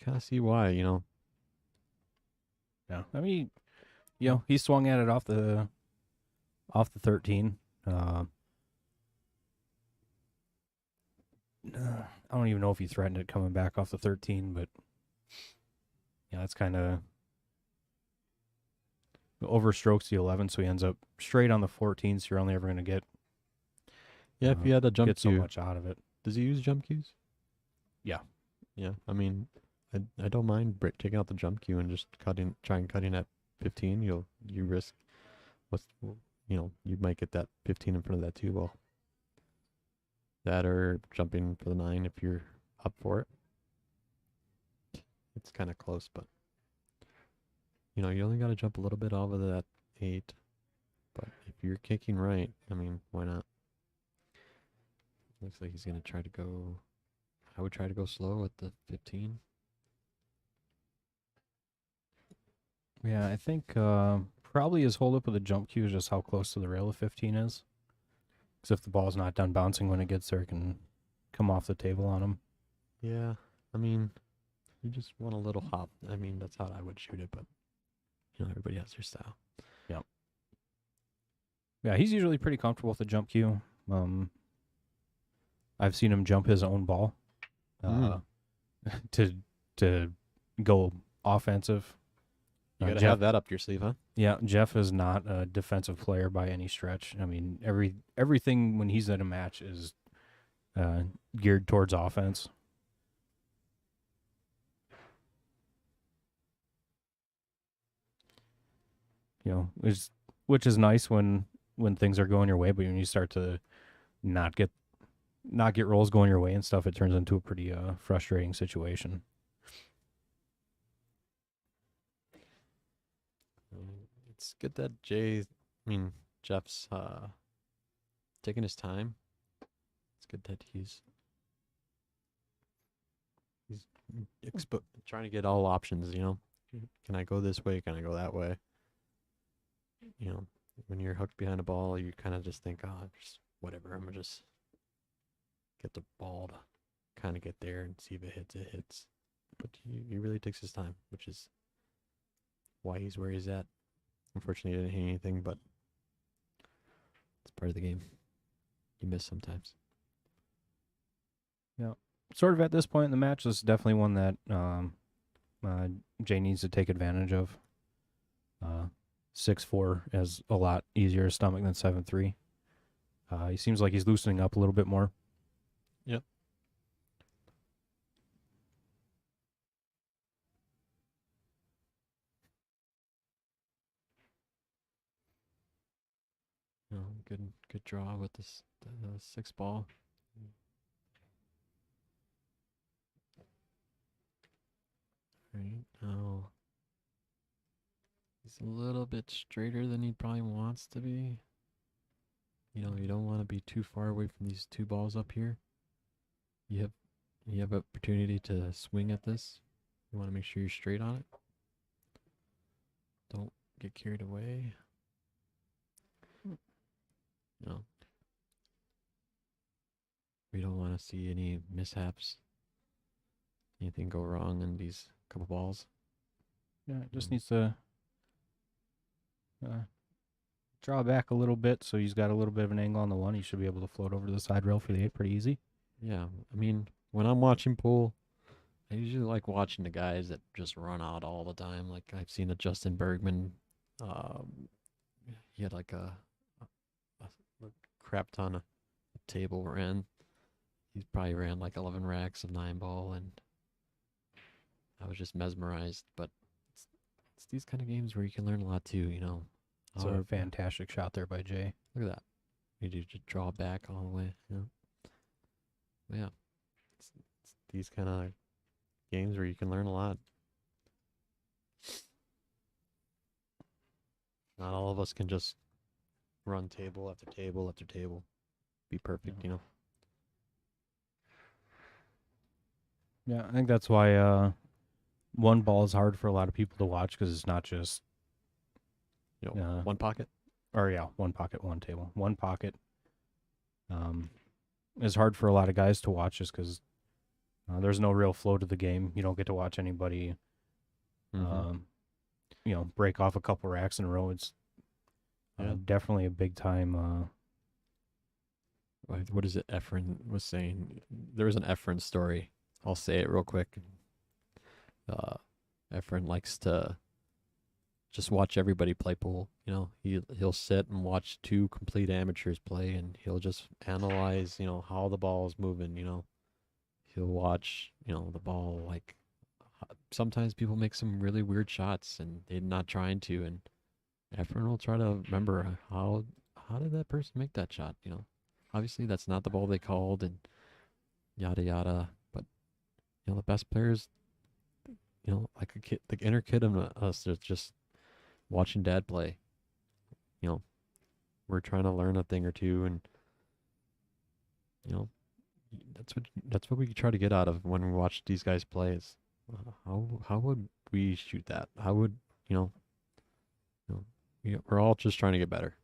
kind of see why. Yeah, I mean, he swung at it off the 13. I don't even know if he threatened it coming back off the 13, but it's kind of overstrokes the 11, so he ends up straight on the 14. So you're only ever going to get if he had a jump get so cue. much out of it. Does he use jump cues? Yeah. Yeah, I mean, I don't mind taking out the jump cue and just cutting at 15. You risk you might get that 15 in front of that 2 ball. That or jumping for the 9 if you're up for it. It's kind of close, but you only got to jump a little bit off of that 8. But if you're kicking right, I mean, why not? Looks like he's gonna try to go. I would try to go slow with the 15. Yeah, I think probably his holdup with the jump cue is just how close to the rail the 15 is. Because if the ball's not done bouncing when it gets there, it can come off the table on him. Yeah, I mean, you just want a little hop. I mean, that's how I would shoot it, but everybody has their style. Yeah, he's usually pretty comfortable with the jump cue. I've seen him jump his own ball to go offensive. You gotta Jeff, have that up your sleeve, huh? Yeah, Jeff is not a defensive player by any stretch. I mean, everything when he's in a match is geared towards offense. Which is nice when things are going your way, but when you start to not get rolls going your way and stuff, it turns into a pretty frustrating situation. It's good that Jeff's taking his time. It's good that he's trying to get all options, Can I go this way? Can I go that way? When you're hooked behind a ball, you kind of just think, oh, just whatever. I'm going to just get the ball to kind of get there and see if it hits. But he really takes his time, which is why he's where he's at. Unfortunately, I didn't hit anything, but it's part of the game. You miss sometimes. Sort of at this point in the match, this is definitely one that Jay needs to take advantage of. 6-4 is a lot easier to stomach than 7-3. He seems like he's loosening up a little bit more. Yep. Good draw with this the 6 ball. Right now, he's a little bit straighter than he probably wants to be. You know, you don't want to be too far away from these 2 balls up here. You have opportunity to swing at this. You want to make sure you're straight on it. Don't get carried away. No. We don't want to see any mishaps. Anything go wrong in these couple balls. Yeah, it just needs to draw back a little bit so he's got a little bit of an angle on the 1. He should be able to float over to the side rail for the 8 pretty easy. Yeah, I mean, when I'm watching pool, I usually like watching the guys that just run out all the time. Like I've seen a Justin Bergman. He had like a crap ton of table ran. He probably ran like 11 racks of 9 ball, and I was just mesmerized. But it's these kind of games where you can learn a lot too, you know. It's a fantastic shot there by Jay. Look at that. You do just draw back all the way. Yeah. But yeah. It's these kind of games where you can learn a lot. Not all of us can just run table after table after table. Be perfect, you know. Yeah, I think that's why 1 ball is hard for a lot of people to watch because it's not just You know, 1 pocket. or yeah, 1 pocket, 1 table, 1 pocket. Is hard for a lot of guys to watch just because there's no real flow to the game. You don't get to watch anybody, break off a couple racks in a row. It's definitely a big time. What is it? Efren was saying there was an Efren story. I'll say it real quick. Efren likes to just watch everybody play pool. You know, he'll sit and watch 2 complete amateurs play, and he'll just analyze, you know, how the ball is moving. You know, he'll watch, you know, the ball. Like sometimes people make some really weird shots, and they're not trying to. And Efren will try to remember how did that person make that shot. You know, obviously that's not the ball they called, and yada yada. But you know, the best players, you know, like a kid, the inner kid of us, that's just watching dad play. You know, we're trying to learn a thing or two, and you know, that's what we try to get out of when we watch these guys play. Is how would we shoot that? How would we're all just trying to get better,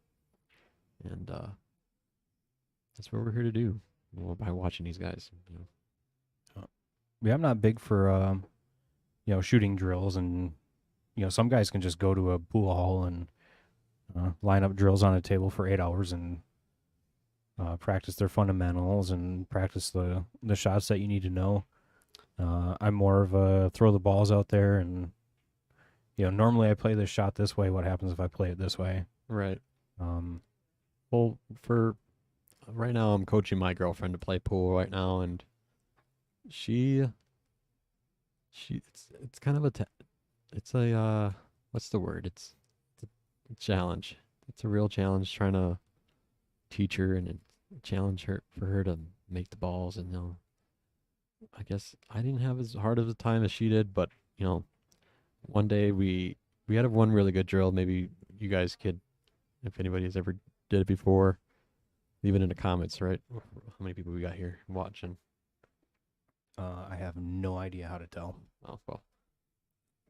and that's what we're here to do, by watching these guys. You know. Yeah, I'm not big for shooting drills, and some guys can just go to a pool hall and line up drills on a table for 8 hours and practice their fundamentals and practice the shots that you need to know. I'm more of a throw the balls out there, and normally I play this shot this way. What happens if I play it this way? Right. Well, for right now, I'm coaching my girlfriend to play pool right now, and it's kind of it's a what's the word? It's a challenge. It's a real challenge trying to teach her and challenge her for her to make the balls. And I guess I didn't have as hard of a time as she did, but one day we had one really good drill. Maybe you guys could, if anybody has ever did it before, leave it in the comments, right? How many people we got here watching? I have no idea how to tell. Oh, well.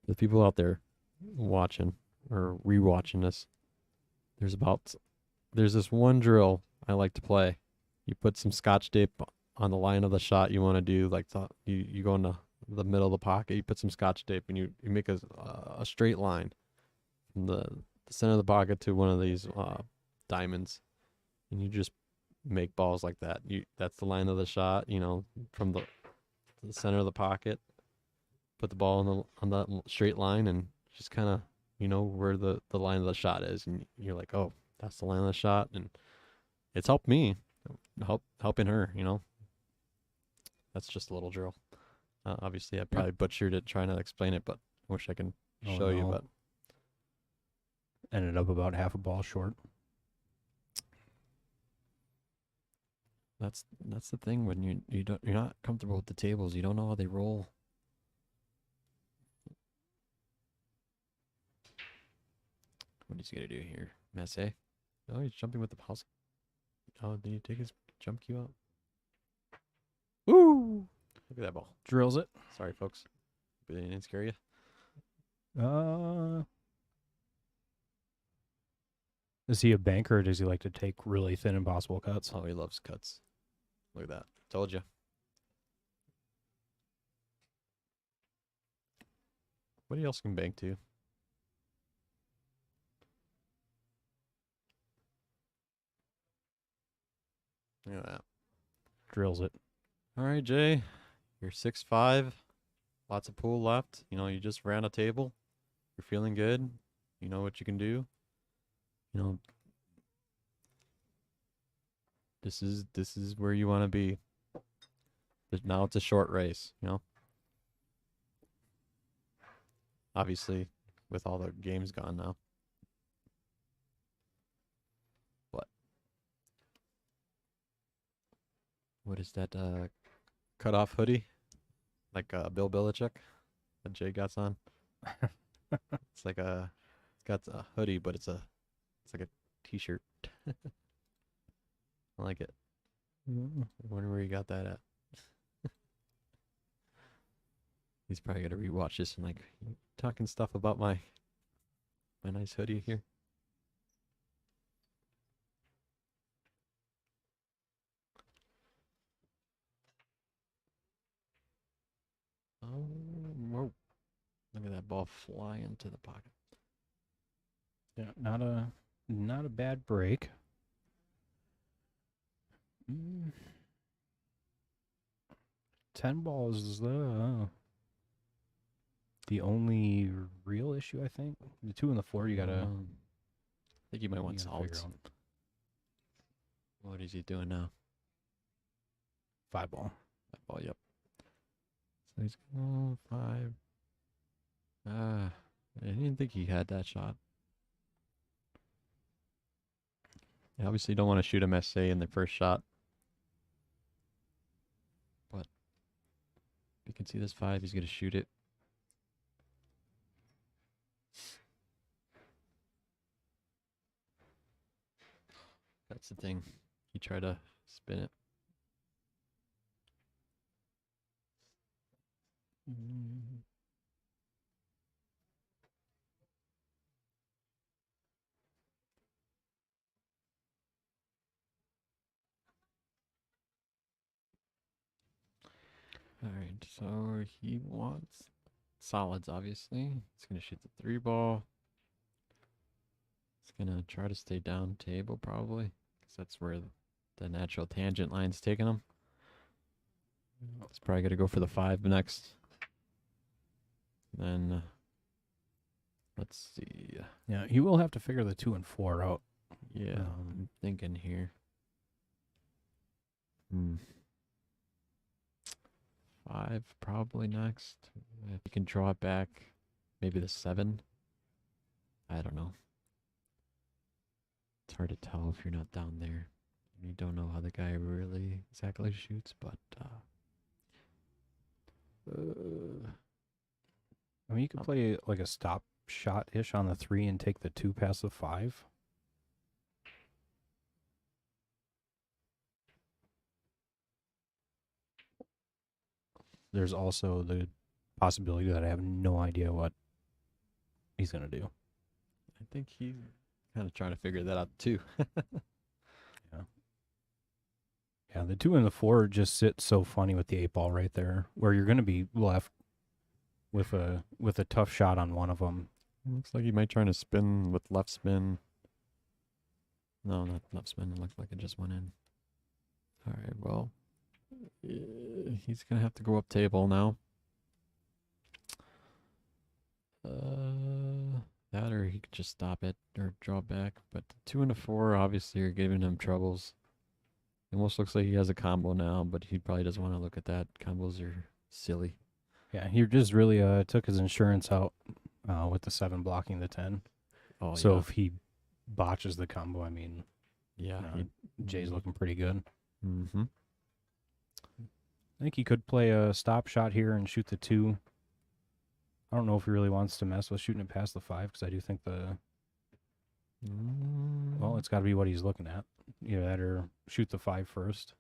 The people out there watching or rewatching this, there's this one drill I like to play. You put some scotch tape on the line of the shot you want to do, like you go in the middle of the pocket, you put some scotch tape, and you make a straight line from the the center of the pocket to one of these diamonds, and you just make balls like that. That's the line of the shot. From the center of the pocket, put the ball on that straight line, and just kind of where the line of the shot is, and you're like, oh, that's the line of the shot, and it's helped me, helping her. That's just a little drill. Obviously, I probably butchered it trying to explain it, but I wish I can show you. But ended up about half a ball short. that's the thing when you're not comfortable with the tables. You don't know how they roll. What is he gonna do here, Messe? Oh, he's jumping with the pulse. Oh, did he take his jump cue out? Woo! Look at that ball. Drills it. Sorry, folks. But it didn't scare you. Is he a banker, or does he like to take really thin, impossible cuts? Oh, he loves cuts. Look at that. Told you. What else can bank to? Look at that. Drills it. All right, Jay. You're 6'5". Lots of pool left. You just ran a table. You're feeling good. You know what you can do. This is where you want to be. But now it's a short race, Obviously, with all the games gone now. What is that cutoff hoodie? Like Bill Belichick that Jay got on? It's like it's got a hoodie, but it's like a t-shirt. I like it. I wonder where you got that at. He's probably gonna rewatch this and like talking stuff about my nice hoodie here. Oh, whoa. Look at that ball fly into the pocket. Yeah, not a bad break. 10 balls is the only real issue, I think. The 2 and the 4, you gotta. I think you might want you gotta figure solids. out. What is he doing now? 5 ball. That ball, yep. So he's 5. I didn't think he had that shot. You obviously don't want to shoot him SA in the first shot. But you can see this 5, he's going to shoot it. That's the thing. He tried to spin it. All right, so he wants solids, obviously. He's going to shoot the 3 ball. He's going to try to stay down table, probably, because that's where the natural tangent line's taking him. He's probably going to go for the 5 next. Then, let's see. Yeah, he will have to figure the 2 and 4 out. Yeah, I'm thinking here. 5 probably next. If you can draw it back, maybe the 7. I don't know. It's hard to tell if you're not down there. You don't know how the guy really exactly shoots, but I mean, you could play like a stop shot-ish on the 3 and take the 2 past the 5. There's also the possibility that I have no idea what he's going to do. I think he's kind of trying to figure that out too. Yeah, the 2 and the 4 just sit so funny with the 8 ball right there, where you're going to be left with a tough shot on one of them, Looks like he might try to spin with left spin. No, not left spin. It looked like it just went in. All right, well, he's going to have to go up table now. That or he could just stop it or draw back. But the 2 and a 4 obviously are giving him troubles. It almost looks like he has a combo now, but he probably doesn't want to look at that. Combos are silly. Yeah, he just really took his insurance out with the 7 blocking the 10. Oh, So yeah. if he botches the combo, I mean, Yeah. Jay's looking pretty good. Mm-hmm. I think he could play a stop shot here and shoot the 2. I don't know if he really wants to mess with shooting it past the 5 because I do think well, it's got to be what he's looking at. Either that or shoot the 5 first.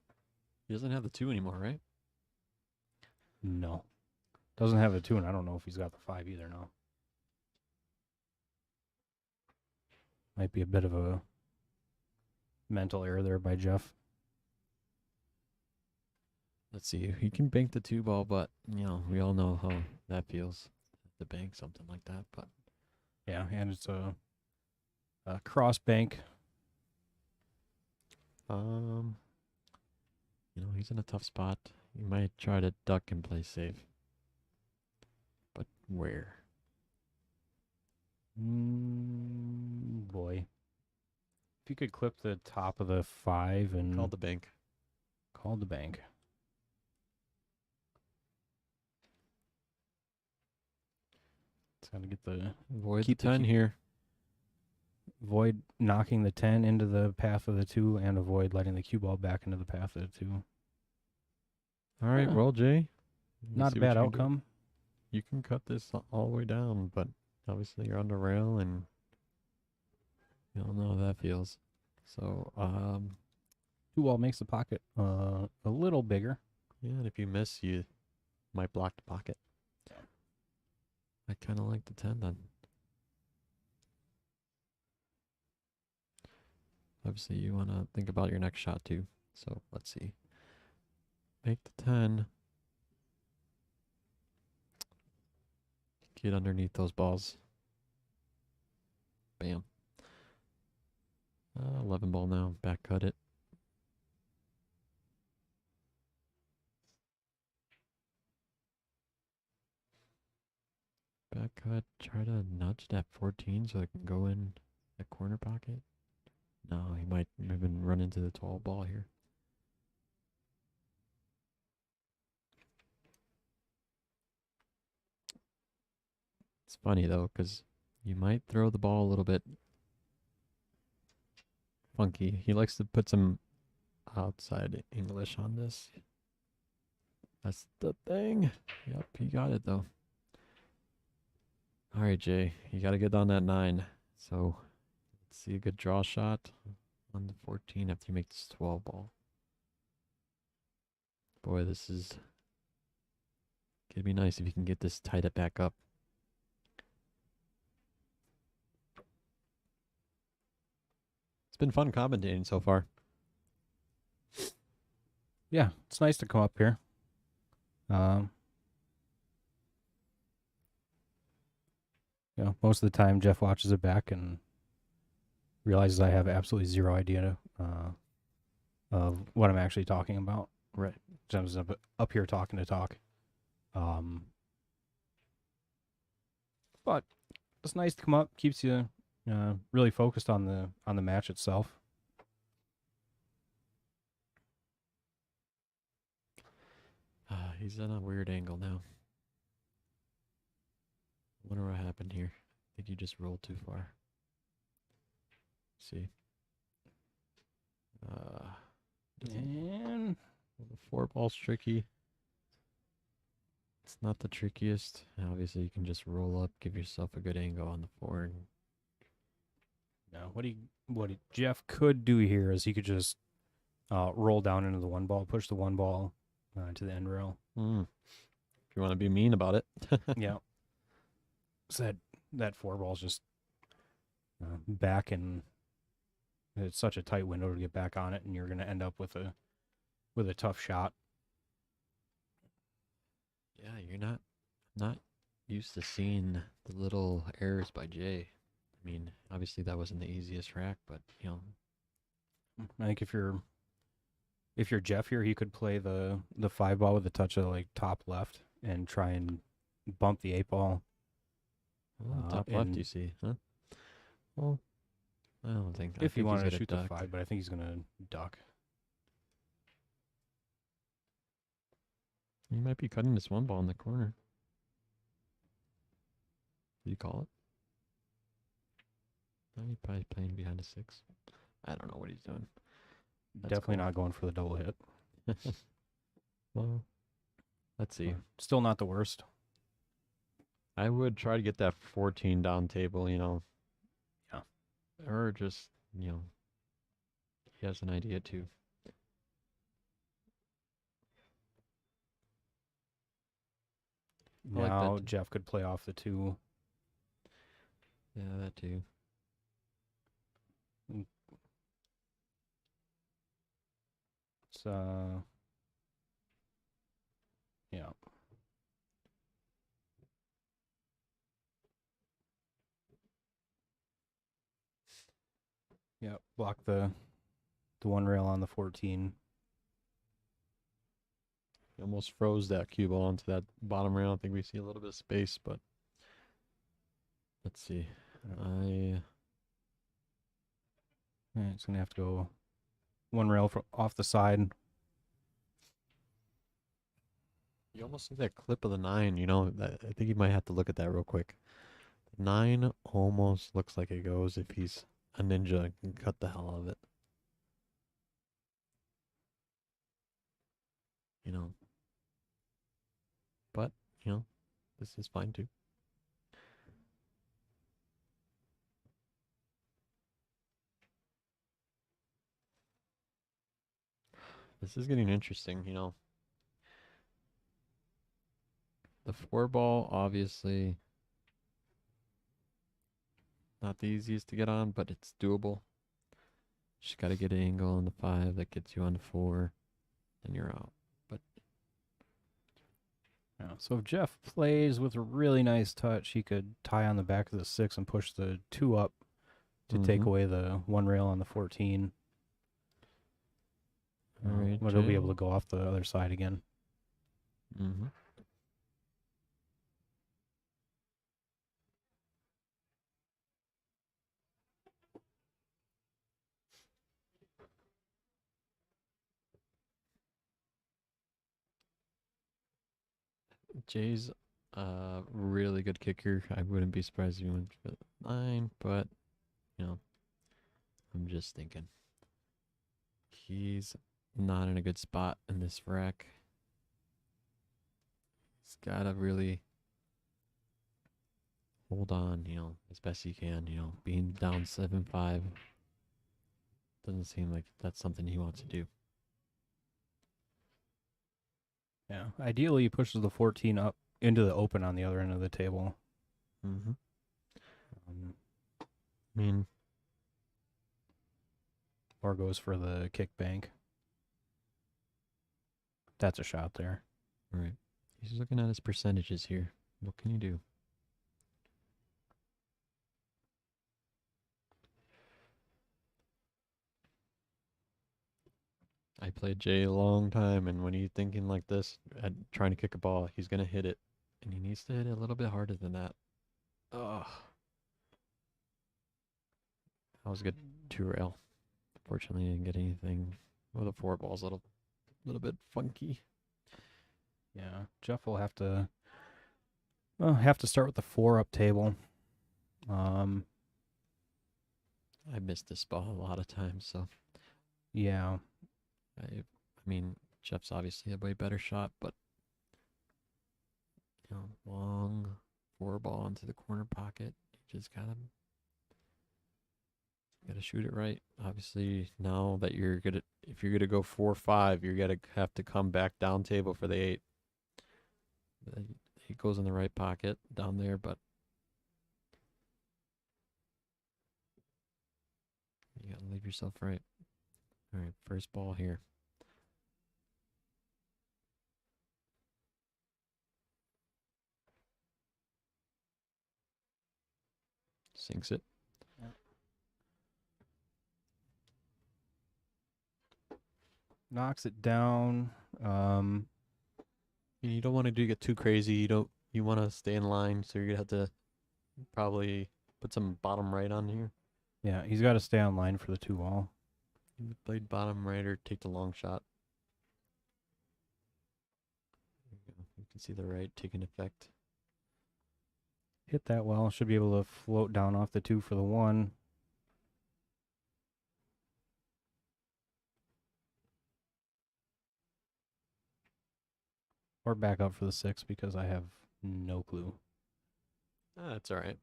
He doesn't have the 2 anymore, right? No. Doesn't have a 2, and I don't know if he's got the 5 either now. Might be a bit of a mental error there by Jeff. Let's see. He can bank the 2 ball, but, we all know how that feels to bank something like that. But Yeah, and it's a cross bank. He's in a tough spot. He might try to duck and play safe. But where? Boy. If you could clip the top of the 5 and Call the bank. call the bank. It's got to get the Avoid Keep the the 10 cue. here. avoid knocking the 10 into the path of the 2 and avoid letting the cue ball back into the path of the 2. All right, Yeah. well, Jay. Not a bad outcome. You can cut this all the way down, but obviously you're on the rail and you don't know how that feels. So, 2 ball makes the pocket a little bigger. yeah, and if you miss, you might block the pocket. I kind of like the 10 then. Obviously, you want to think about your next shot too. So, let's see. Make the 10. Get underneath those balls. Bam. 11 ball now. Back cut it. Back cut. Try to nudge that 14 so it can go in the corner pocket. No, he might even run into the 12 ball here. It's funny though, because you might throw the ball a little bit funky. He likes to put some outside English on this. That's the thing. Yep, he got it though. All right, Jay, you got to get on that 9. So let's see a good draw shot on the 14 after you make this 12 ball. Boy, this is gonna be nice if you can get this tied it back up. It's been fun commentating so far. Yeah, it's nice to come up here. Most of the time Jeff watches it back and realizes I have absolutely zero idea of what I'm actually talking about. Right. So I'm just up here talking to talk. But it's nice to come up. Keeps you really focused on the match itself. He's on a weird angle now. Wonder what happened here. I think you just rolled too far. See. And The 4 ball's tricky. It's not the trickiest. Obviously, you can just roll up, give yourself a good angle on the 4. And no, what Jeff could do here is he could just roll down into the 1 ball, push the 1 ball to the end rail. if you want to be mean about it. Yeah. So that 4 ball's just back, and it's such a tight window to get back on it, and you're going to end up with a tough shot. Yeah, you're not Used to seeing the little errors by Jay. I mean, obviously that wasn't the easiest rack, but I think if you're Jeff here, he could play the 5 ball with a touch of like top left and try and bump the 8 ball. well, top left you see, huh? Well, I don't think. I If he think he's wanted to gonna shoot the duck. 5, but I think he's gonna duck. He might be cutting this 1 ball in the corner. Did you call it? No, he's probably playing behind a 6. I don't know what he's doing. That's Definitely cool. not going for the double hit. Well, let's see. Still not the worst. I would try to get that 14 down table, Yeah. or just, he has an idea too. I like that Now too. Jeff could play off the 2. Yeah, that too. It's yeah. Yeah, block the 1 rail on the 14. He almost froze that cue ball onto that bottom rail. I think we see a little bit of space, but let's see. It's gonna have to go 1 rail off the side. You almost see that clip of the 9, that I think you might have to look at that real quick. The 9 almost looks like it goes if he's a ninja and can cut the hell out of it. But, this is fine too. This is getting interesting, The 4 ball, obviously, not the easiest to get on, but it's doable. Just got to get an angle on the 5 that gets you on the 4, and you're out. But Yeah, so if Jeff plays with a really nice touch, he could tie on the back of the 6 and push the 2 up to take away the 1 rail on the 14. All right, but he'll be able Jay. to go off the other side again. Mm-hmm. Jay's a really good kicker. I wouldn't be surprised if he went for the 9, but, I'm just thinking. He's not in a good spot in this rack. He's got to really hold on, as best he can. Being down 7-5 doesn't seem like that's something he wants to do. Yeah, ideally he pushes the 14 up into the open on the other end of the table. Mm-hmm. I mean, or goes for the kick bank. That's a shot there. right. He's looking at his percentages here. What can you do? I played Jay a long time, and when he's thinking like this, trying to kick a ball, he's going to hit it. And he needs to hit it a little bit harder than that. Ugh. That was a good 2 rail. Fortunately, I didn't get anything. Well, the 4 ball's a little bit funky. Yeah, Jeff will have to start with the 4 up table. I missed this ball a lot of times, so Yeah. I mean, Jeff's obviously a way better shot, but long 4 ball into the corner pocket. You just gotta shoot it right. Obviously, now that if you're gonna go 4-5, you're gonna have to come back down table for the 8. He goes in the right pocket down there, but you gotta leave yourself right. All right, first ball here. Sinks it. Knocks it down. You don't want to get too crazy. You want to stay in line, so you're gonna have to probably put some bottom right on here. Yeah, he's got to stay on line for the 2-wall. You played bottom right or take the long shot. There you go. You can see the right taking effect. Hit that well. Should be able to float down off the 2 for the 1. Or back up for the 6 because I have no clue. That's all right.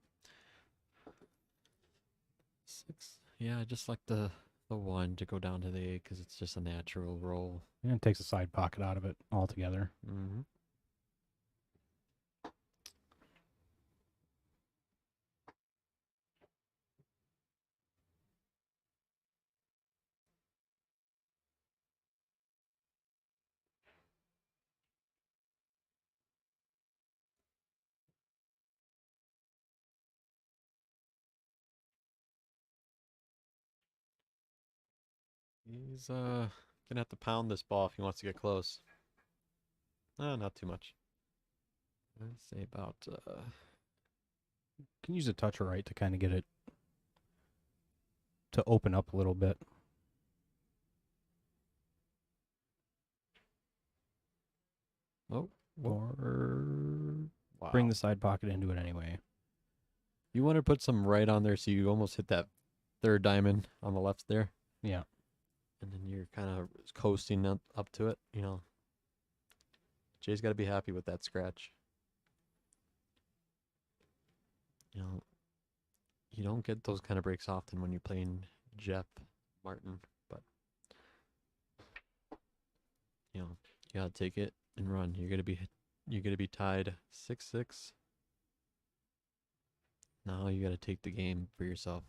6. Yeah, I just like the 1 to go down to the 8 because it's just a natural roll. And it takes a side pocket out of it altogether. Mm-hmm. He's gonna have to pound this ball if he wants to get close. Not too much. I'd say about Can use a touch or right to kind of get it to open up a little bit. oh Or wow. bring the side pocket into it anyway. You want to put some right on there so you almost hit that third diamond on the left there. Yeah. And then you're kind of coasting up to it, you know. Jay's got to be happy with that scratch. You know, you don't get those kind of breaks often when you're playing Jeff Martin, but you know, you gotta take it and run. You're gonna be tied 6-6. Now you gotta take the game for yourself.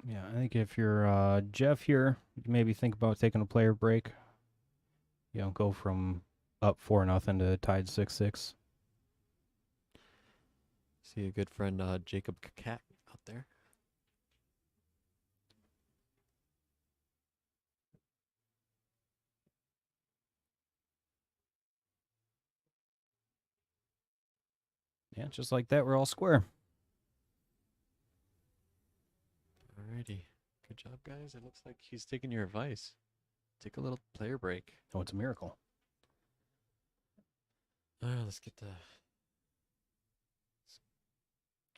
Yeah, I think if you're Jeff here, you can maybe think about taking a player break. You know, go from up 4-0 to tied 6-6. See a good friend, Jacob Cat out there. Yeah, just like that, we're all square. Alrighty. Good job, guys. It looks like he's taking your advice. Take a little player break. Oh, it's a miracle. Let's get the...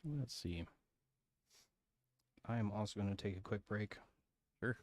Let's see. I am also going to take a quick break. Sure.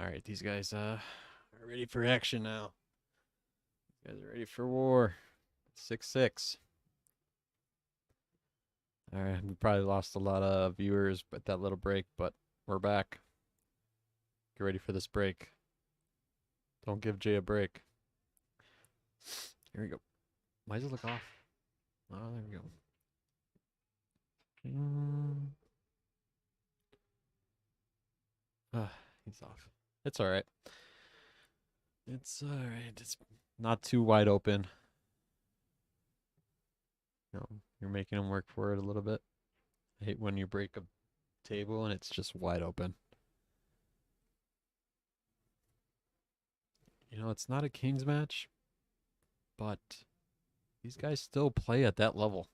All right, these guys are ready for action now. These guys are ready for war. 6-6. All right, we probably lost a lot of viewers at that little break, but we're back. Get ready for this break. Don't give Jay a break. Here we go. Why does it look off? Oh, there we go. He's off. It's all right. It's all right. It's not too wide open. No, you're making him work for it a little bit. I hate when you break a table and it's just wide open. You know, it's not a Kings match, but these guys still play at that level.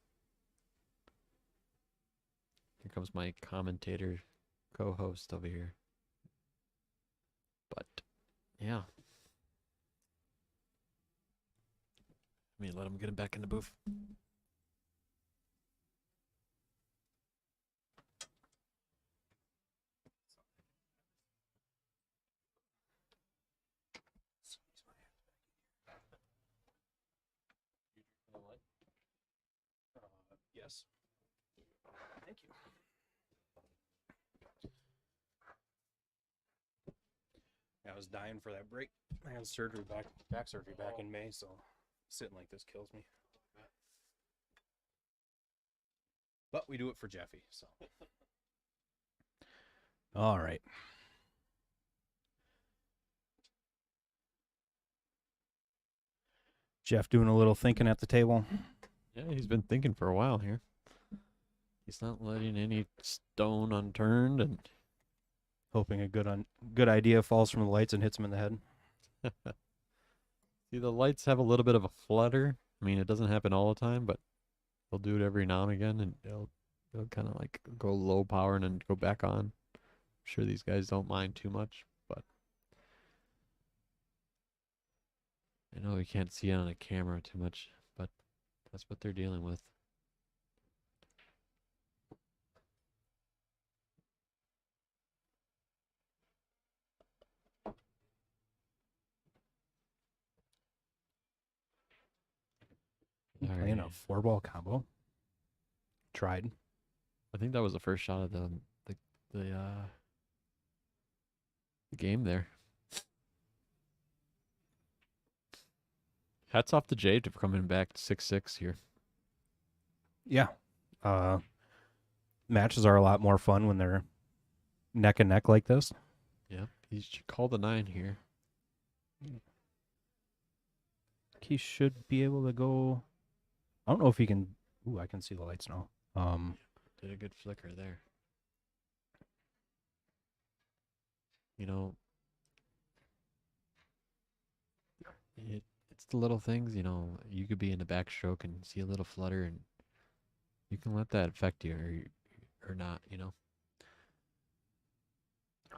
Here comes my commentator co-host over here. But, yeah. Let me let him get him back in the booth. Yes. Thank you. I was dying for that break. I had surgery back surgery back in May, so sitting like this kills me. But we do it for Jeffy, so. All right. Jeff doing a little thinking at the table. Yeah, he's been thinking for a while here. He's not letting any stone unturned, and Hoping a good idea falls from the lights and hits him in the head. see, the lights have a little bit of a flutter. I mean, it doesn't happen all the time, but they'll do it every now and again, and they'll kind of like go low power and then go back on. I'm sure these guys don't mind too much, but I know you can't see it on a camera too much, but that's what they're dealing with. Playing a 4-ball combo. Tried. I think that was the first shot of the game there. Hats off to Jade for coming back 6-6 here. Yeah. Matches are a lot more fun when they're neck and neck like this. Yeah, he should call the 9 here. He should be able to go. I don't know if he can. Ooh, I can see the lights now. Did a good flicker there. You know, it's the little things, you know, you could be in the backstroke and see a little flutter, and you can let that affect you or not, you know. I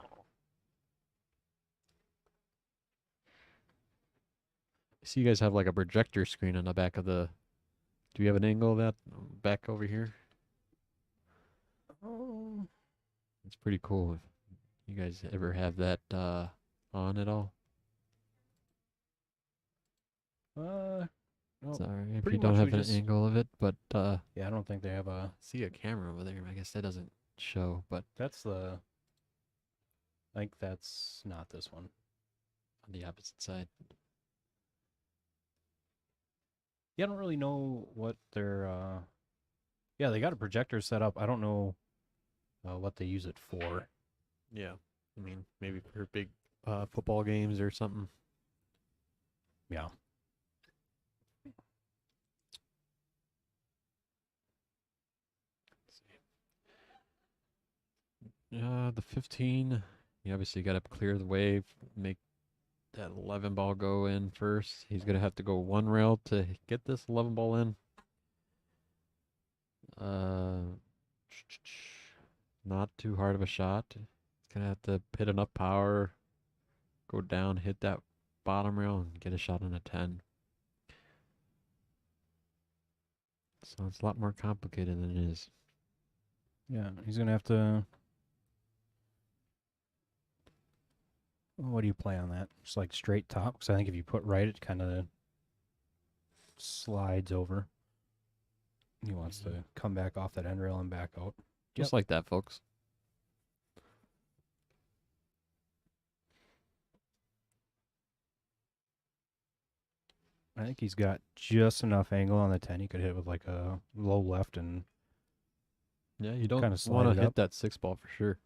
see you guys have like a projector screen on the back of the. Do you have an angle of that back over here? It's pretty cool. If you guys ever have that on at all? No, Sorry if pretty you don't much have we an just- angle of it, but yeah, I don't think they have a. see a camera over there. I guess that doesn't show, but That's the. I think that's not this one. on the opposite side. Yeah, I don't really know what their. Yeah, they got a projector set up. I don't know what they use it for. Yeah, I mean maybe for big football games or something. Yeah. The 15. You obviously got to clear the way, make that 11 ball go in first. He's gonna have to go one rail to get this 11 ball in. Not too hard of a shot. He's gonna have to hit enough power, go down, hit that bottom rail, and get a shot on a 10. So it's a lot more complicated than it is. Yeah, he's gonna have to. What do you play on that? Just like straight top? Because I think if you put right, it kind of slides over. He wants to come back off that end rail and back out. Just like that, folks. I think he's got just enough angle on the 10. He could hit with like a low left and Yeah, you don't Kinda slide want it to hit up. that 6 ball for sure.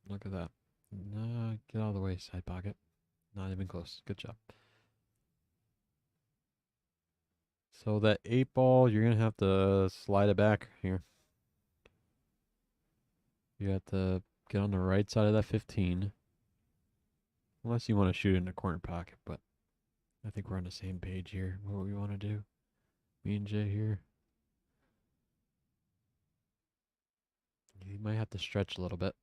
Look at that. Get out of the way, side pocket. Not even close. Good job. So that 8 ball, you're going to have to slide it back here. You have to get on the right side of that 15. Unless you want to shoot in the corner pocket, but I think we're on the same page here. What we want to do. Me and Jay here. He might have to stretch a little bit.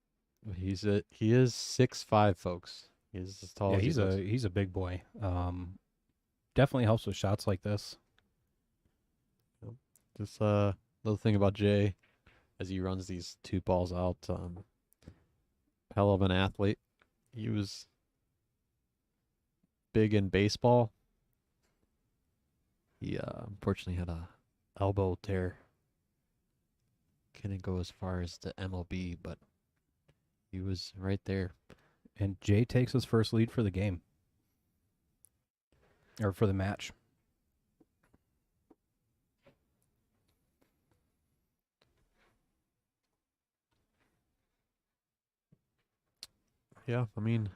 But he is 6'5", folks. He's as tall yeah, as he looks. he's a big boy. Definitely helps with shots like this. Just little thing about Jay, as he runs these 2 balls out, hell of an athlete. He was big in baseball. He unfortunately had a elbow tear. Couldn't go as far as the MLB, but he was right there. And Jay takes his first lead for the game. Or for the match. Yeah, I mean,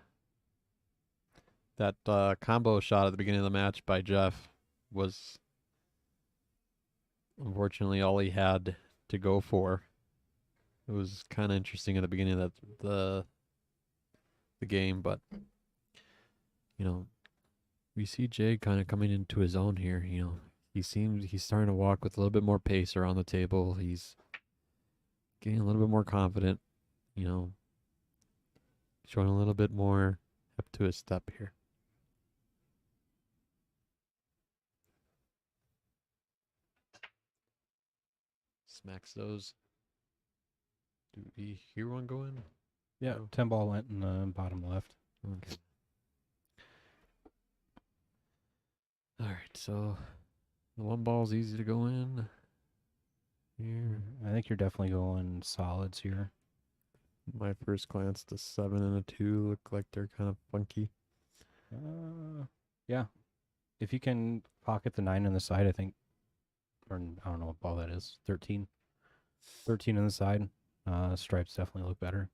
that combo shot at the beginning of the match by Jeff was unfortunately all he had to go for. It was kind of interesting at the beginning of the game, but we see Jay kind of coming into his own here. He's starting to walk with a little bit more pace around the table. He's getting a little bit more confident. Showing a little bit more up to his step here. Smacks those. Do we hear one go in? Yeah, No. 10 ball went in the bottom left. Okay. All right, so the 1 ball's easy to go in. Here, I think you're definitely going solids here. my first glance, the 7 and a 2 look like they're kind of funky. Yeah. If you can pocket the 9 on the side, I think, or I don't know what ball that is, 13. 13 on the side. Stripes definitely look better.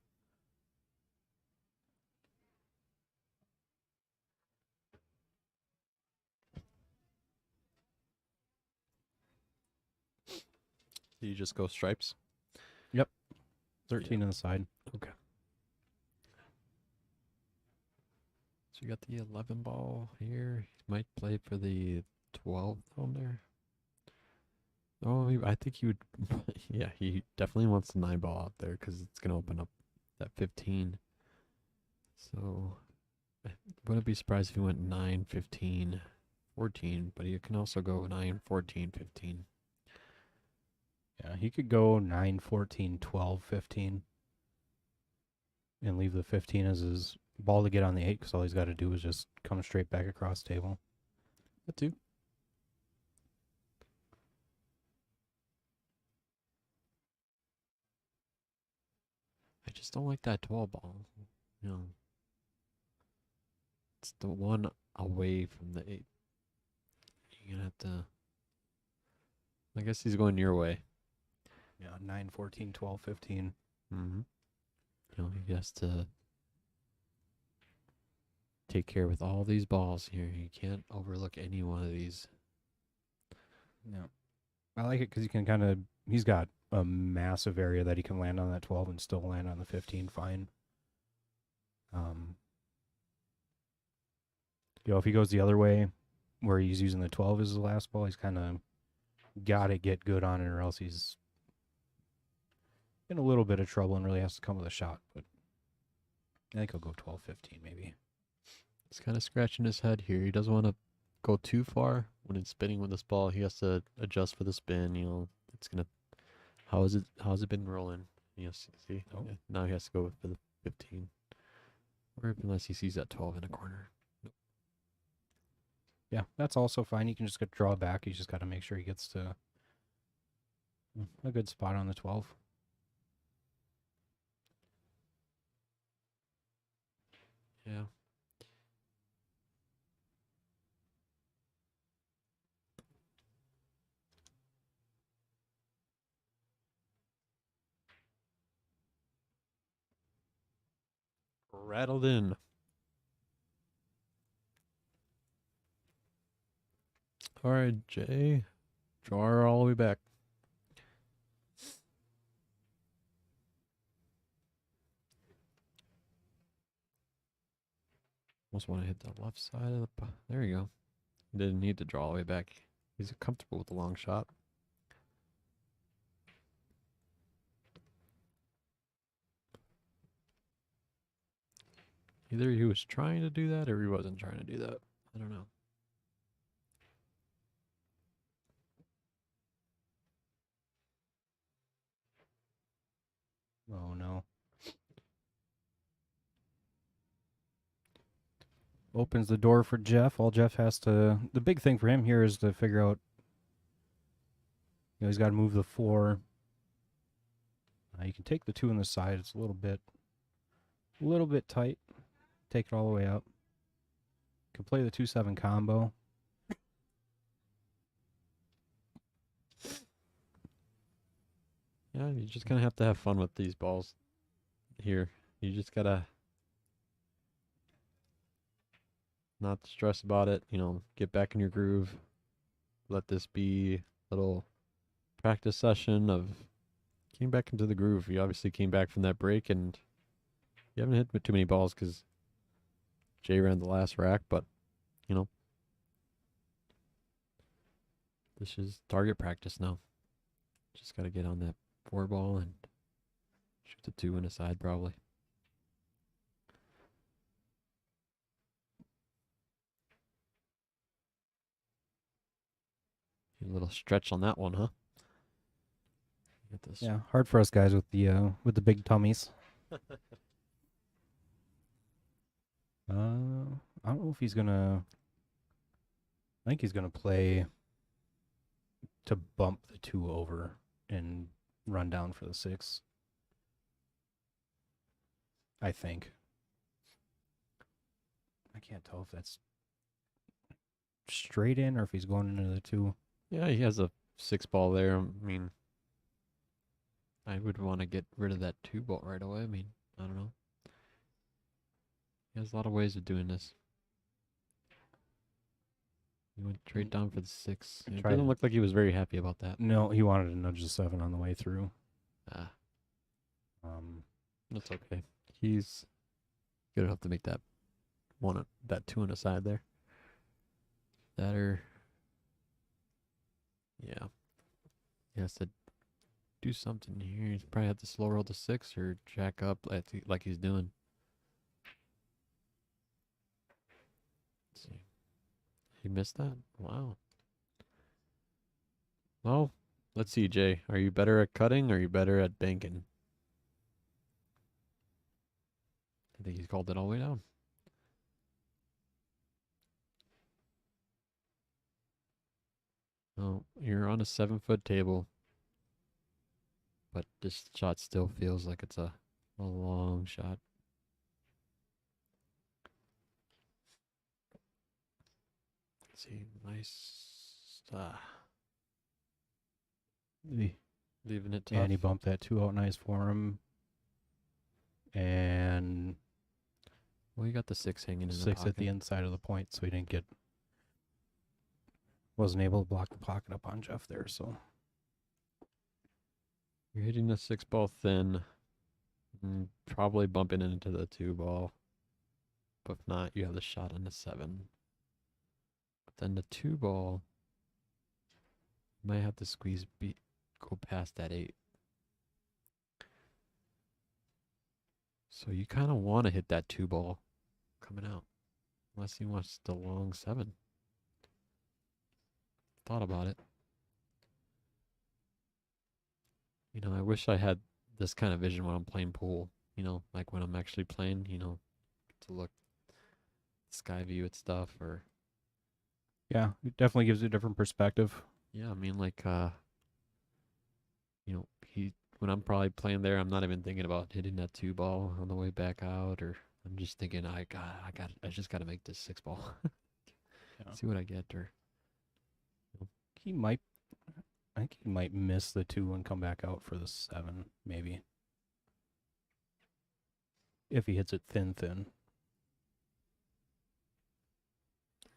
Do you just go stripes? 13 on the side. Okay. So you got the 11 ball here. He might play for the 12 down there. Oh, I think he would. Yeah, he definitely wants the 9 ball out there because it's going to open up that 15. So I wouldn't be surprised if he went 9, 15, 14, but he can also go 9, 14, 15. Yeah, he could go 9, 14, 12, 15. And leave the 15 as his ball to get on the 8 because all he's got to do is just come straight back across table. That too. I just don't like that 12 ball. It's the one away from the 8. You're going to have to. I guess he's going your way. Yeah, 9, 14, 12, 15. Mm-hmm. He has to take care with all these balls here. You can't overlook any one of these. Yeah. I like it because he's got a massive area that he can land on that 12 and still land on the 15 fine. If he goes the other way where he's using the 12 as his last ball, he's kind of got to get good on it or else he's in a little bit of trouble and really has to come with a shot. But I think he'll go 12, 15 maybe. He's kind of scratching his head here. He doesn't want to go too far when it's spinning with this ball. He has to adjust for the spin. It's gonna. How's it been rolling? See. Oh. Yeah, now he has to go for the 15. Or unless he sees that 12 in a corner. Yeah, that's also fine. You can just get draw back. You just got to make sure he gets to a good spot on the 12. Yeah. Rattled in. All right, Jay. Draw her all the way back. Almost want to hit the left side of the... There you go. Didn't need to draw all the way back. He's comfortable with the long shot. Either he was trying to do that or he wasn't trying to do that. I don't know. Oh, no. Opens the door for Jeff. All Jeff has to... The big thing for him here is to figure out... he's got to move the 4. You can take the 2 on the side. It's a little bit tight. Take it all the way up. Can play the 2-7 combo. Yeah, you're just going to have fun with these balls here. You just got to not stress about it. Get back in your groove. Let this be a little practice session of getting back into the groove. You obviously came back from that break and you haven't hit too many balls because Jay ran the last rack, but, this is target practice now. Just got to get on that 4 ball and shoot the 2 in a side probably. A little stretch on that one, huh? Get this. Yeah, hard for us guys with the big tummies. I don't know if he's gonna... I think he's gonna play to bump the 2 over and run down for the 6. I think. I can't tell if that's straight in or if he's going into the 2. Yeah, he has a 6 ball there. I mean, I would want to get rid of that 2 ball right away. I mean, I don't know. He has a lot of ways of doing this. He went straight down for the 6. It doesn't look like he was very happy about that. No, he wanted to nudge the 7 on the way through. That's okay. He's good enough to make that 2 on a side there. That or yeah. He has to do something here. He's probably have to slow roll the 6 or jack up like he's doing. Let's see. He missed that? Wow. Well, let's see, Jay. Are you better at cutting or are you better at banking? I think he's called it all the way down. Oh, you're on a 7-foot table. But this shot still feels like it's a long shot. Let's see. Nice. Leaving it tough. And he bumped that 2 out nice for him. And Well, you got the 6 hanging in the 6 pocket. at the inside of the point, so he wasn't able to block the pocket up on Jeff there, so. You're hitting the 6 ball thin. Probably bumping into the 2 ball. But if not, you have the shot on the 7. But then the 2 ball, you might have to go past that 8. So you kind of want to hit that 2 ball coming out. Unless he wants the long 7. Thought about it. I wish I had this kind of vision when I'm playing pool. like when I'm actually playing, to look sky view at stuff or Yeah, it definitely gives you a different perspective. yeah, I mean like he when I'm probably playing there, I'm not even thinking about hitting that 2 ball on the way back out or I'm just thinking I just got to make this 6 ball. Yeah. See what I get or He might, I think he might miss the 2 and come back out for the 7, maybe. If he hits it thin. there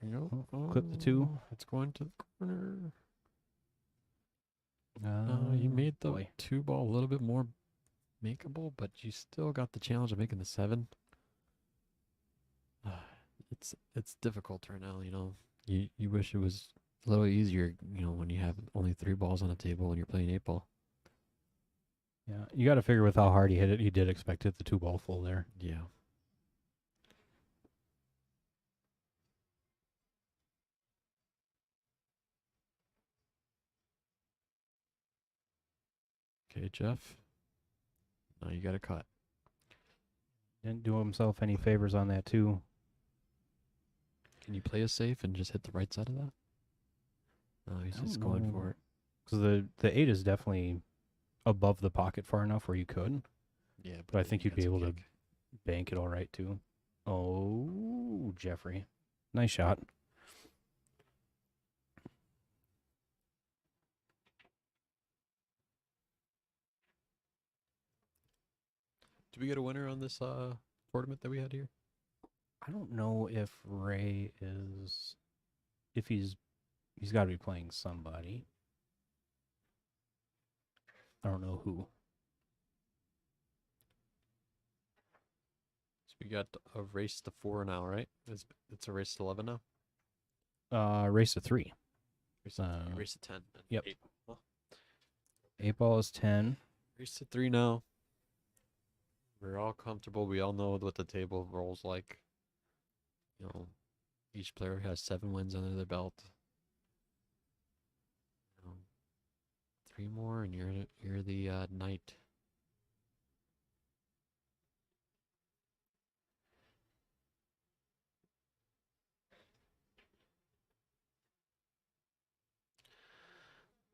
you go. Clip the 2. Oh, it's going to the corner. Oh, You made the boy. 2 ball a little bit more makeable, but you still got the challenge of making the 7. It's difficult right now, You wish it was a little easier, when you have only 3 balls on the table and you're playing 8 ball. Yeah, you got to figure with how hard he hit it, he did expect to hit the 2 ball full there. Yeah. Okay, Jeff. Now you got to cut. Didn't do himself any favors on that, too. Can you play it safe and just hit the right side of that? No, he's I just don't going know. for it. Because the 8 is definitely above the pocket far enough where you could. Yeah, But I then think you you'd be got some able to kick. bank it all right, too. Oh, Jeffrey. Nice shot. Did we get a winner on this tournament that we had here? I don't know if Ray is... If he's got to be playing somebody. I don't know who. So we got a race to 4 now, right? It's a race to 11 now? Race to 3. Race to 10. And yep. 8. Well, 8 ball is 10. race to 3 now. We're all comfortable. We all know what the table rolls like. Each player has 7 wins under their belt. 3 more, and you're the knight.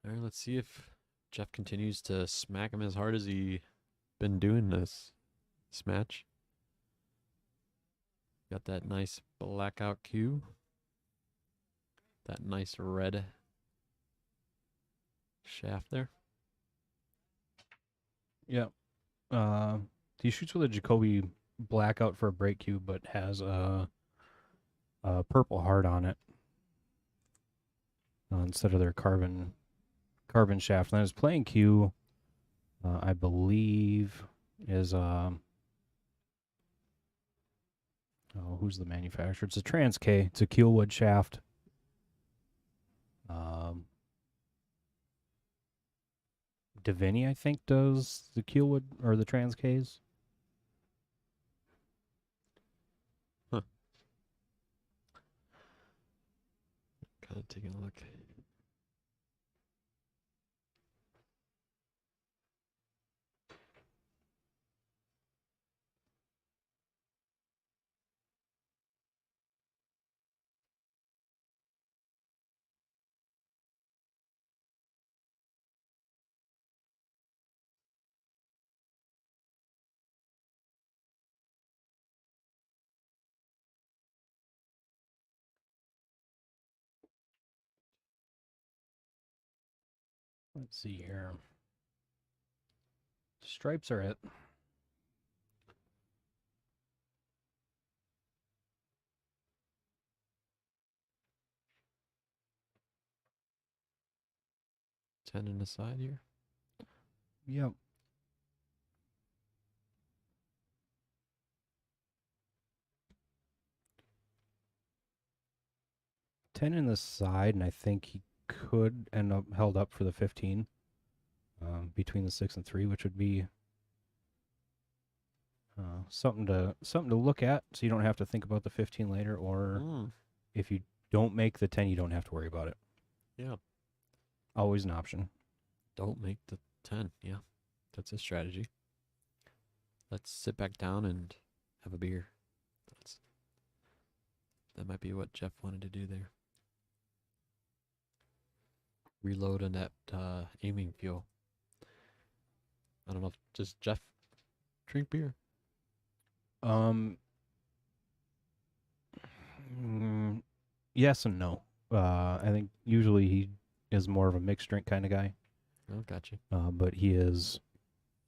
All right, let's see if Jeff continues to smack him as hard as he been doing this match. Got that nice blackout cue. That nice red shaft there. Yeah. He shoots with a Jacoby blackout for a break cube, but has a purple heart on it instead of their carbon shaft. And his playing cue, I believe, is who's the manufacturer? It's a Trans K. It's a Keelwood shaft. Davini, I think, does the Keelwood or the Trans Ks. Huh. Kind of taking a look. Let's see here. Stripes are it. Ten in the side here. Yep. Ten in the side, and I think he could end up held up for the 15 between the 6 and 3, which would be something to look at, so you don't have to think about the 15 later. Or if you don't make the 10, you don't have to worry about it. Yeah. Always an option. Don't make the 10. Yeah. That's a strategy. let's sit back down and have a beer. That might be what Jeff wanted to do there. Reload on that aiming fuel. I don't know if does Jeff drink beer? Mm, yes and no. I think usually he is more of a mixed drink kind of guy. Oh, gotcha. But he is.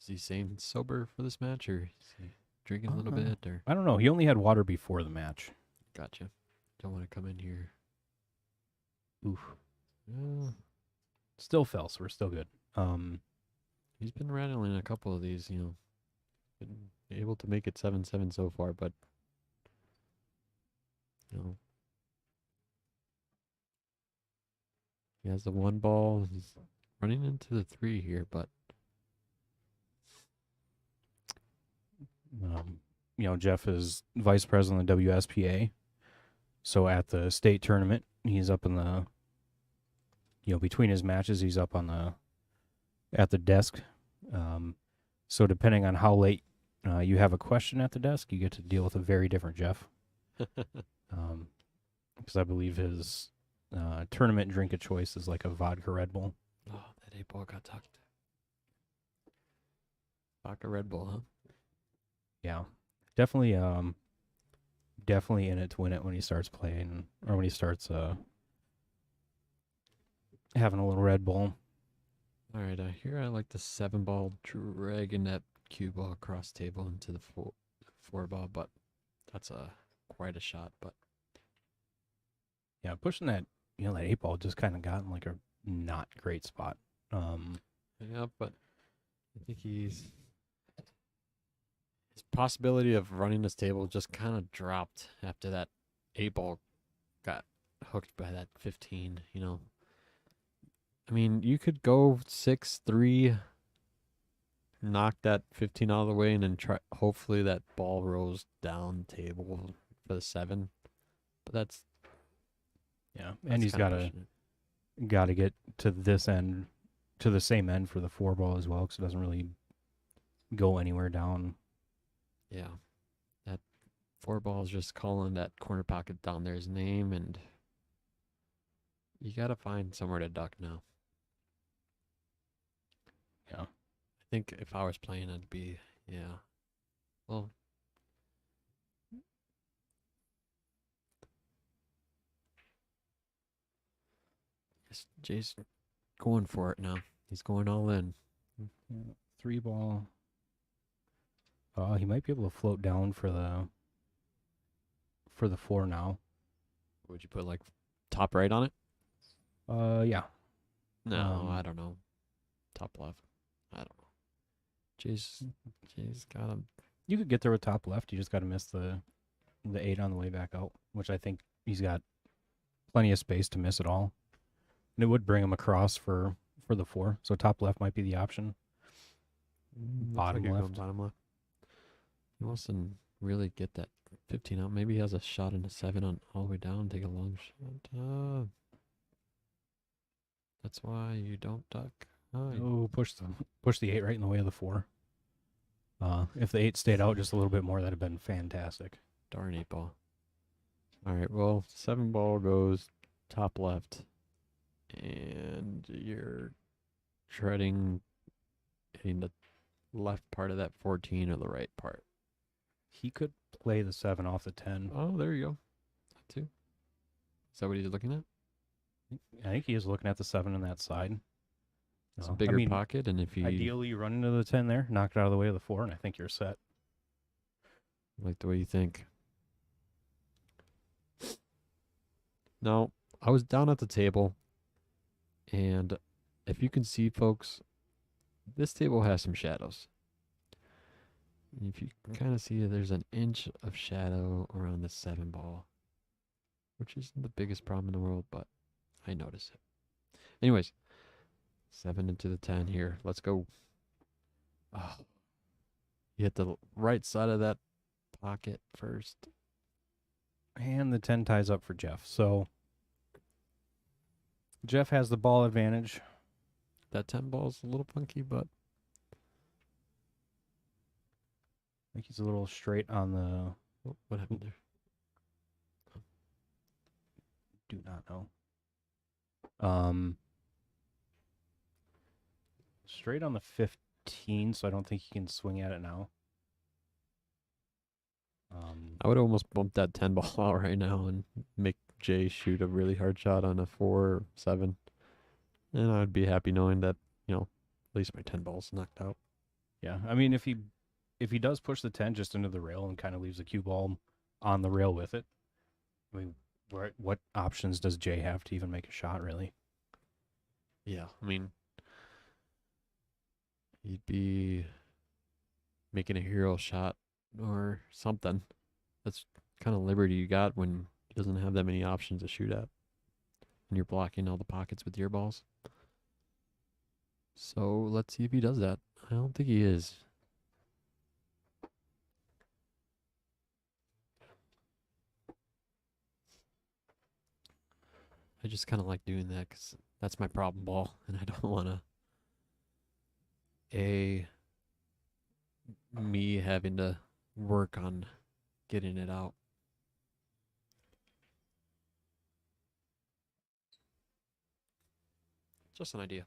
Is he staying sober for this match, or is he drinking a little bit? Or I don't know. He only had water before the match. gotcha. Don't want to come in here. Oof. Uh, Still fell, so we're still good. he's been rattling a couple of these, been able to make it 7-7 so far, but he has the one ball. He's running into the 3 here, but Jeff is vice president of the WSPA. So at the state tournament, he's up in the, between his matches, he's up at the desk. So depending on how late you have a question at the desk, you get to deal with a very different Jeff. Because I believe his tournament drink of choice is like a vodka Red Bull. oh, that 8-ball got tucked. Vodka Red Bull, huh? Yeah, definitely definitely in it to win it when he starts playing, or when he starts having a little Red Bull. All right, here I like the 7-ball dragging that cue ball across table into the 4-ball, but that's quite a shot. But Yeah, pushing that, that 8-ball just kind of got in like a not great spot. yeah, but I think his possibility of running this table just kind of dropped after that 8-ball got hooked by that 15. I mean, you could go 6-3, knock that 15 out of the way, and then try. Hopefully, that ball rolls down table for the 7. But that's and he's got to get to this end, to the same end for the 4-ball as well, because it doesn't really go anywhere down. Yeah, that 4-ball is just calling that corner pocket down there's name, and you got to find somewhere to duck now. Yeah. I think if I was playing, I'd be, well, guess Jay's going for it now. He's going all in. Yeah, 3-ball. He might be able to float down for the 4 now. Would you put like top right on it? Yeah. No, I don't know. Top left. I don't know. Jay's got him. You could get there with top left. You just got to miss the 8 on the way back out, which I think he's got plenty of space to miss it all. And it would bring him across for the 4. So top left might be the option. Bottom left. Bottom left. He wants to really get that 15 out. Maybe he has a shot in a 7 on all the way down. Take a long shot. That's why you don't duck. Oh, push the 8 right in the way of the 4. If the 8 stayed out just a little bit more, that'd have been fantastic. Darn 8-ball. All right, well, 7-ball goes top left, and you're hitting the left part of that 14 or the right part. He could play the 7 off the 10. Oh, there you go. That too. Is that what he's looking at? I think he is looking at the 7 on that side. It's a bigger pocket, and if you ideally you run into the 10 there, knock it out of the way of the 4, and I think you're set. like the way you think. Now, I was down at the table, and if you can see, folks, this table has some shadows. And if you can kind of see, there's an inch of shadow around the 7-ball, which isn't the biggest problem in the world, but I notice it. Anyways, 7 into the 10 here. Let's go. Oh, you hit the right side of that pocket first. And the 10 ties up for Jeff. So Jeff has the ball advantage. That 10 ball's a little funky, but think he's a little straight on the. Oh, what happened there? Do not know. Straight on the 15, so I don't think he can swing at it now. I would almost bump that 10 ball out right now and make Jay shoot a really hard shot on a 4-7. And I'd be happy knowing that, at least my 10 ball's knocked out. Yeah, I mean, if he does push the 10 just into the rail and kind of leaves the cue ball on the rail with it, I mean, what options does Jay have to even make a shot, really? Yeah, I mean, he'd be making a hero shot or something. That's kind of liberty you got when he doesn't have that many options to shoot at. And you're blocking all the pockets with your balls. So let's see if he does that. I don't think he is. I just kind of like doing that because that's my problem ball, and I don't want to me having to work on getting it out. Just an idea.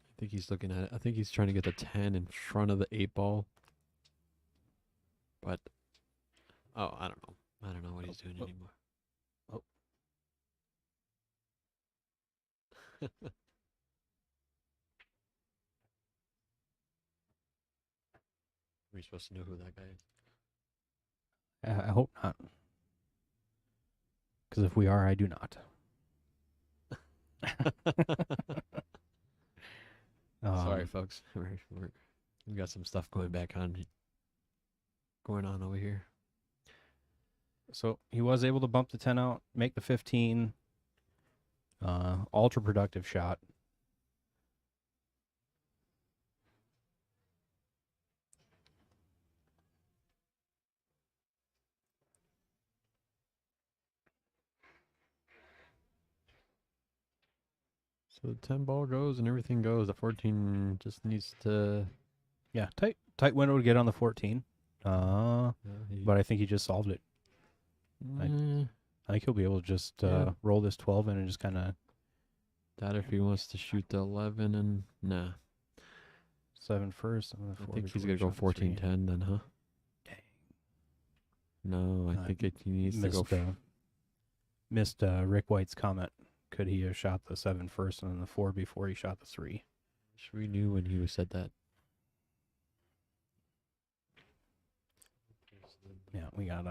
I think he's looking at it. I think he's trying to get the 10 in front of the 8 ball. But, I don't know. I don't know what he's doing anymore. Oh. We're supposed to know who that guy is. I hope not. Because if we are, I do not. Sorry, folks. We got some stuff going on over here. So he was able to bump the 10 out, make the 15. Ultra productive shot. So the 10 ball goes and everything goes. The 14 just needs to. Yeah, tight window to get on the 14. But I think he just solved it. I think he'll be able to just roll this 12 in and just kind of. That if he wants to shoot the 11 and nah. 7 first. I think he's going to go 14-10 then, huh? Dang. No, I think he needs to go. Missed Rick White's comment. Could he have shot the 7 first and then the 4 before he shot the 3? Wish we knew when he said that. Yeah, we got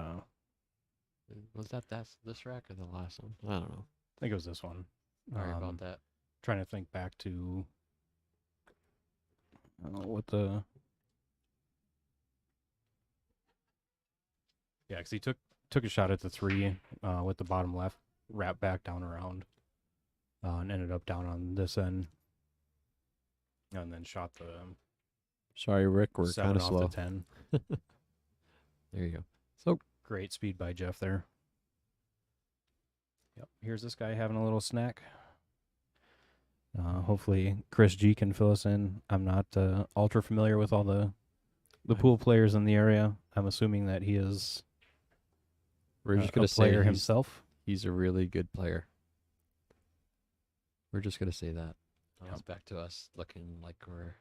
Was that's this rack or the last one? I don't know. I think it was this one. Sorry about that. Trying to think back to what the. Yeah, because he took a shot at the 3 with the bottom left, wrapped back down around, and ended up down on this end, and then shot the. Sorry, Rick. We're 7 kind of off slow. the 10. There you go. So Great speed by Jeff there. Yep. Here's this guy having a little snack. Hopefully Chris G can fill us in. I'm not ultra familiar with all the pool players in the area. I'm assuming that he is we're just going a to say player himself. he's a really good player. We're just going to say that. Now Yep. it's back to us looking like we're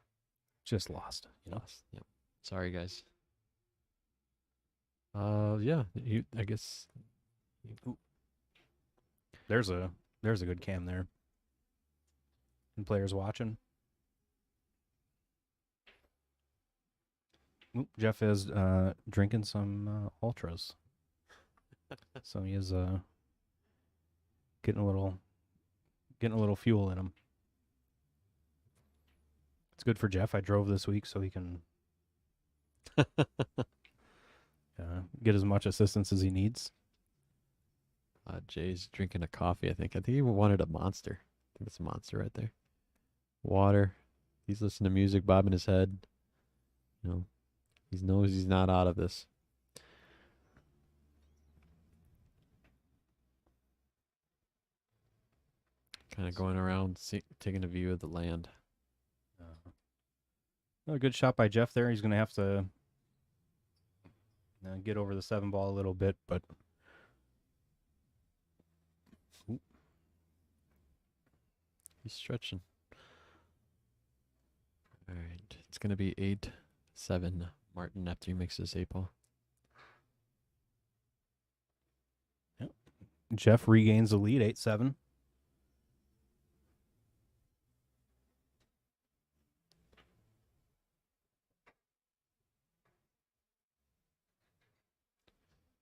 Just lost. lost. Yep. Sorry, guys. Yeah. I guess. There's a good cam there. And players watching. Oop, Jeff is drinking some ultras. So he is getting a little fuel in him. It's good for Jeff. I drove this week so he can get as much assistance as he needs. Jay's drinking a coffee. I think he wanted a Monster. I think it's a Monster right there. Water. He's listening to music, bobbing his head. He knows he's not out of this. Kind of going around, taking a view of the land. Another good shot by Jeff there. He's going to have to get over the 7 ball a little bit, but He's stretching. All right. It's going to be 8-7 Martin after he makes this 8 ball. Jeff regains the lead, 8-7.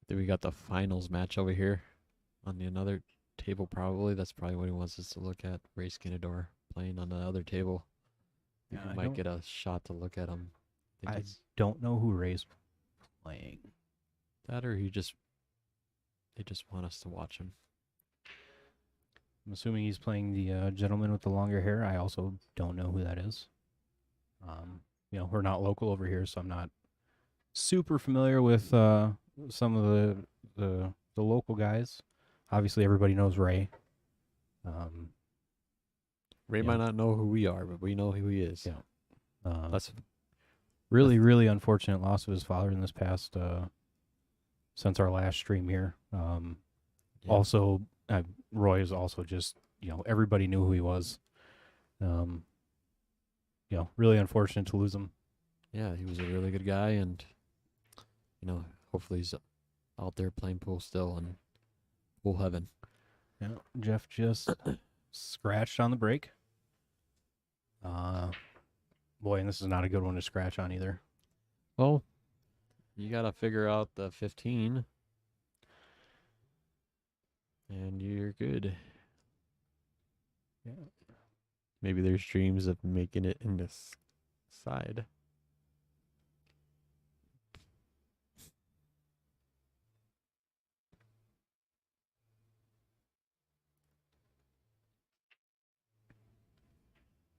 Then we got the finals match over here on the another table probably. That's probably what he wants us to look at. Ray Skinador playing on the other table. Yeah, We I might don't- get a shot to look at him. I It's don't know who Ray's playing. that or they just want us to watch him. I'm assuming he's playing the gentleman with the longer hair. I also don't know who that is. We're not local over here, so I'm not super familiar with some of the local guys. Obviously, everybody knows Ray. Ray Yeah. might not know who we are, but we know who he is. Yeah. That's Really, really unfortunate loss of his father in this past since our last stream here. yeah. Also, Roy is also just everybody knew who he was. Really unfortunate to lose him. Yeah, he was a really good guy, and hopefully he's out there playing pool still in pool heaven. Yeah, Jeff just scratched on the break. Boy, and this is not a good one to scratch on either. Well, you got to figure out the 15, and you're good. Yeah. Maybe there's dreams of making it in this side.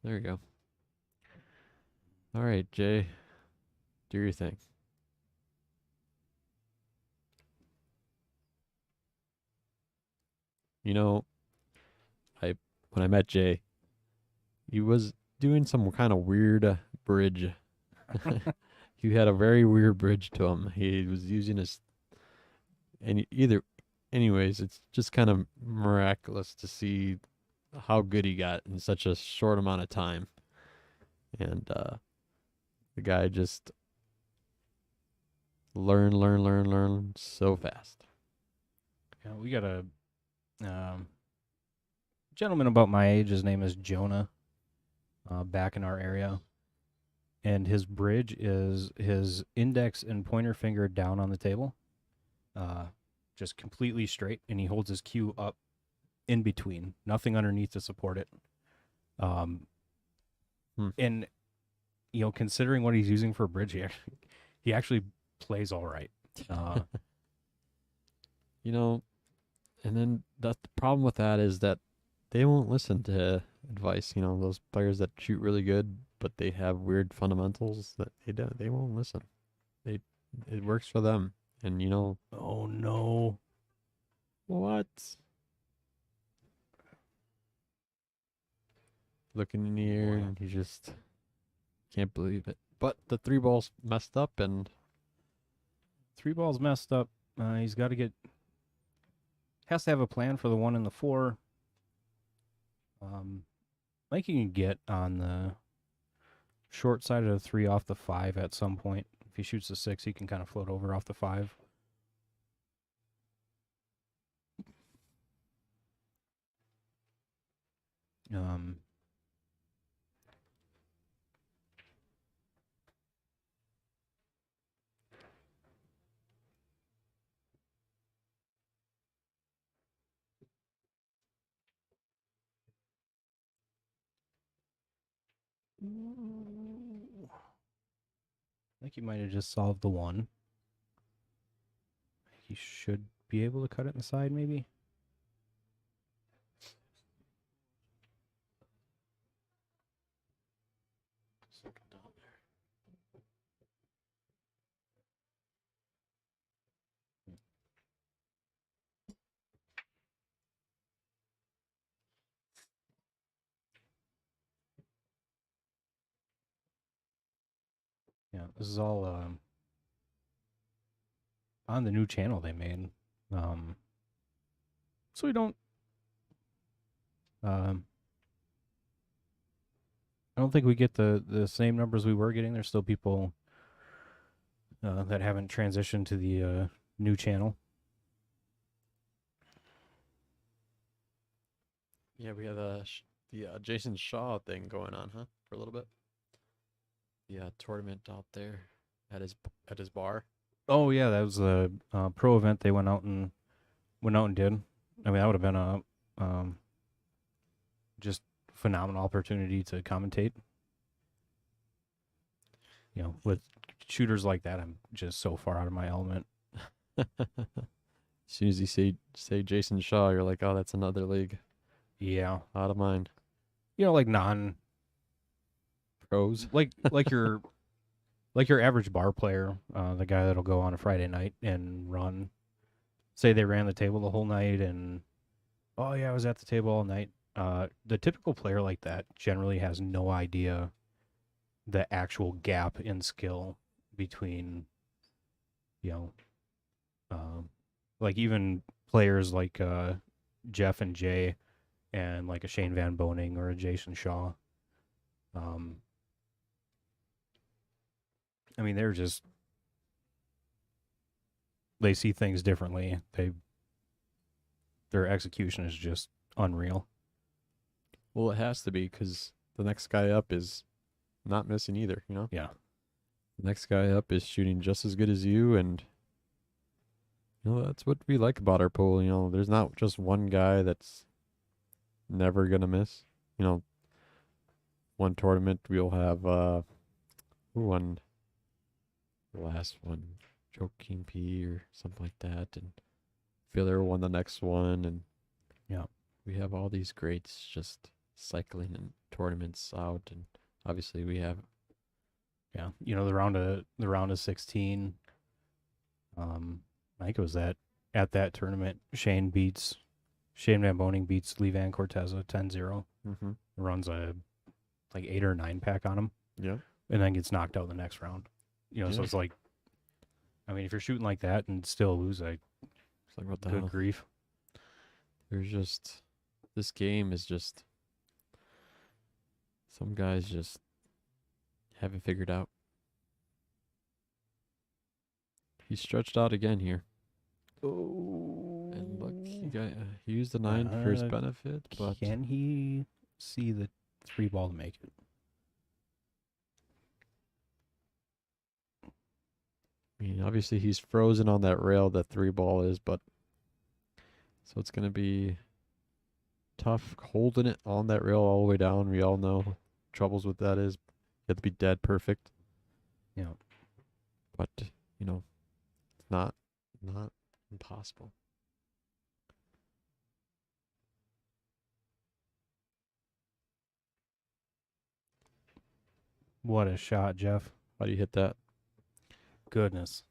There you go. All right, Jay. Do your thing. When I met Jay, he was doing some kind of weird bridge. He had a very weird bridge to him. He was using anyways, it's just kind of miraculous to see how good he got in such a short amount of time. And the guy just learn so fast. Yeah, we got a gentleman about my age. His name is Jonah. Back in our area, and his bridge is his index and pointer finger down on the table, just completely straight, and he holds his cue up in between, nothing underneath to support it. And considering what he's using for a bridge, he actually plays all right. And then the problem with that is that they won't listen to advice. Those players that shoot really good, but they have weird fundamentals that they won't listen. It works for them, and Oh no! what? Looking in the air, and he just can't believe it. But the 3 balls messed up, and 3 balls messed up. He's got to has to have a plan for the 1 and the 4. Like you can get on the short side of the 3 off the 5 at some point. If he shoots the 6, he can kind of float over off the 5. I think he might have just solved the 1. He should be able to cut it in the side, maybe. This is all on the new channel they made. So we don't. I don't think we get the same numbers we were getting. There's still people that haven't transitioned to the new channel. Yeah, we have the Jason Shaw thing going on, huh? For a little bit. The tournament out there at his bar. Oh yeah, that was a pro event they went out and did. I mean, that would have been a just phenomenal opportunity to commentate. You know, with shooters like that, I'm just so far out of my element. As soon as you say Jason Shaw, you're like, oh, that's another league. Yeah, Out of mine. you know, like non Pros. like your average bar player, the guy that'll go on a Friday night and run. Say they ran the table the whole night, and oh yeah, I was at the table all night. The typical player like that generally has no idea the actual gap in skill between, you know, like even players like Jeff and Jay, and like a Shane Van Boning or a Jason Shaw. I mean, they see things differently. Their execution is just unreal. Well, it has to be because the next guy up is not missing either, you know? Yeah. The next guy up is shooting just as good as you, and you know, that's what we like about our pool. You know, there's not just one guy that's never gonna miss. You know, one tournament we'll have who won the last one? Joaquin P or something like that, and Filler won the next one, and Yeah. we have all these greats just cycling in tournaments out, and obviously we have Yeah. You know, the round of 16. I think it was at that tournament, Shane Van Boning beats Lee Van Corteza 10-0. Runs a like 8 or 9 pack on him. Yeah. And then gets knocked out in the next round. You know, so Yeah. it's like, I mean, if you're shooting like that and still lose, It's like, what the good hell? grief. There's just, this game is just, some guys just haven't figured out. He stretched out again here. Oh. And look, he used the 9 for his benefit, but Can he see the 3 ball to make it? I mean, obviously he's frozen on that rail that 3 ball is, but so it's going to be tough holding it on that rail all the way down. We all know troubles with that is you have to be dead perfect. Yeah. But, you know, it's not impossible. What a shot, Jeff. How do you hit that? Goodness.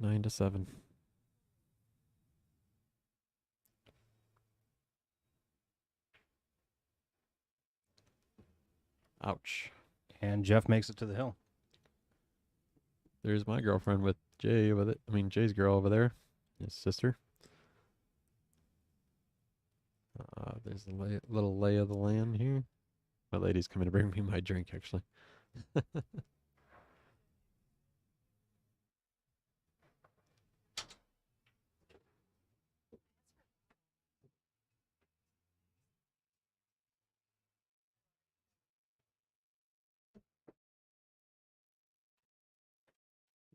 9-7. Ouch. And Jeff makes it to the hill. There's my girlfriend with Jay with it. I mean, Jay's girl over there. His sister. There's a little lay of the land here. My lady's coming to bring me my drink, actually. All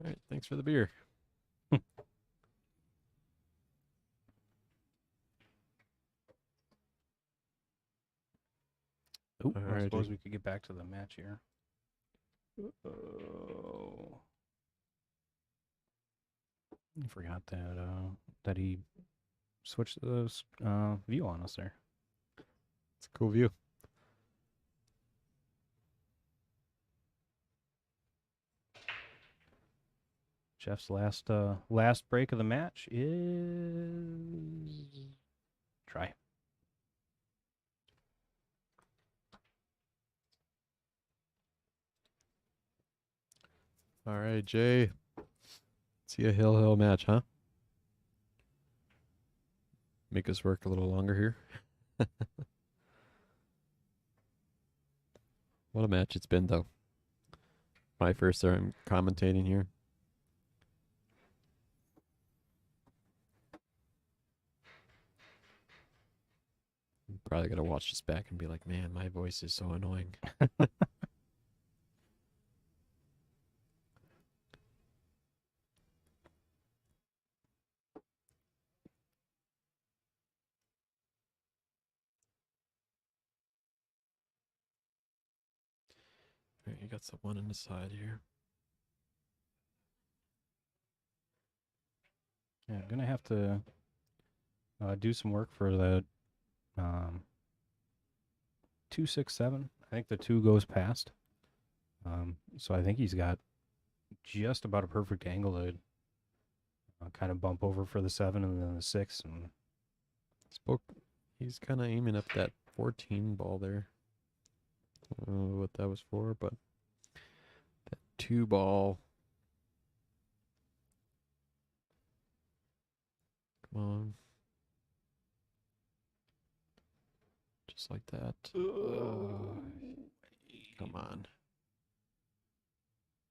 right, thanks for the beer. Ooh, I suppose Alrighty. we could get back to the match here. Oh. I forgot that he switched the view on us there. It's a cool view. Jeff's last break of the match is try. All right, Jay. See a hill match, huh? Make us work a little longer here. What a match it's been, though. My first time commentating here. I'm probably gonna watch this back and be like, man, my voice is so annoying. All right, you got someone on the side here. Yeah, I'm gonna have to do some work for the 267. I think the 2 goes past. So I think he's got just about a perfect angle to kind of bump over for the 7 and then the 6. And He's kind of aiming up that 14 ball there. I don't know what that was for, but that 2 ball. Come on. Just like that. Come on.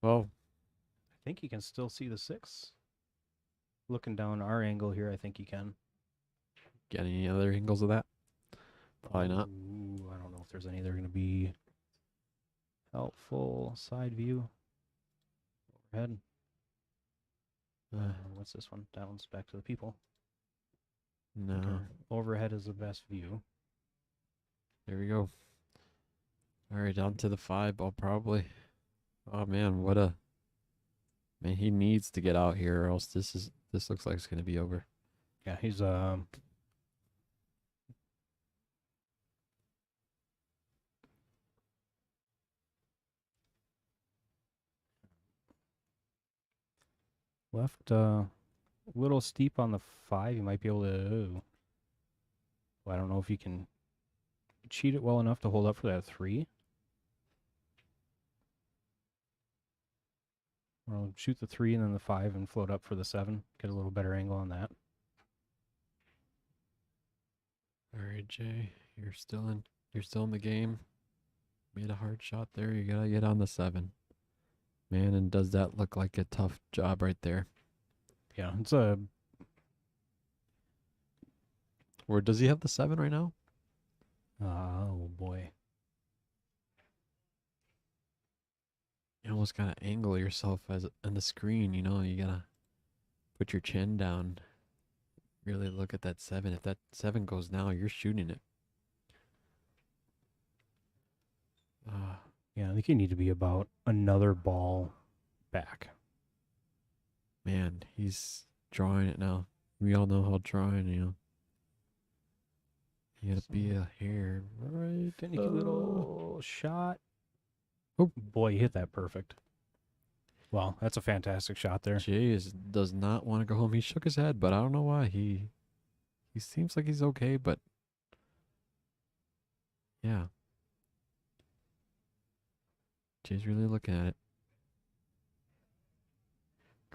Well, I think you can still see the 6. Looking down our angle here, I think you can. get any other angles of that? Probably not. Ooh, I don't know if there's any that are going to be helpful. Side view. Overhead. What's this one? That one's back to the people. No. Okay. Overhead is the best view. There we go. All right, on to the 5 ball probably. Oh man, man, he needs to get out here or else this looks like it's gonna be over. Yeah, he's left a little steep on the 5. You might be able to. Well, I don't know if you can cheat it well enough to hold up for that 3. Or shoot the 3 and then the 5 and float up for the 7. Get a little better angle on that. All right, Jay, you're still in the game. Made a hard shot there. You gotta get on the 7. Man, and does that look like a tough job right there? Yeah, it's a. Or does he have the 7 right now? Oh boy. You almost gotta angle yourself as on the screen. You know, you gotta put your chin down. Really look at that 7. If that 7 goes now, you're shooting it. Yeah, I think you need to be about another ball back. Man, he's drawing it now. We all know how drawing, you know. You gotta be a hair right. Finicky little shot. Oh boy, you hit that perfect. Well, that's a fantastic shot there. Jay does not want to go home. He shook his head, but I don't know why. He seems like he's okay, but yeah. Jay's really looking at it.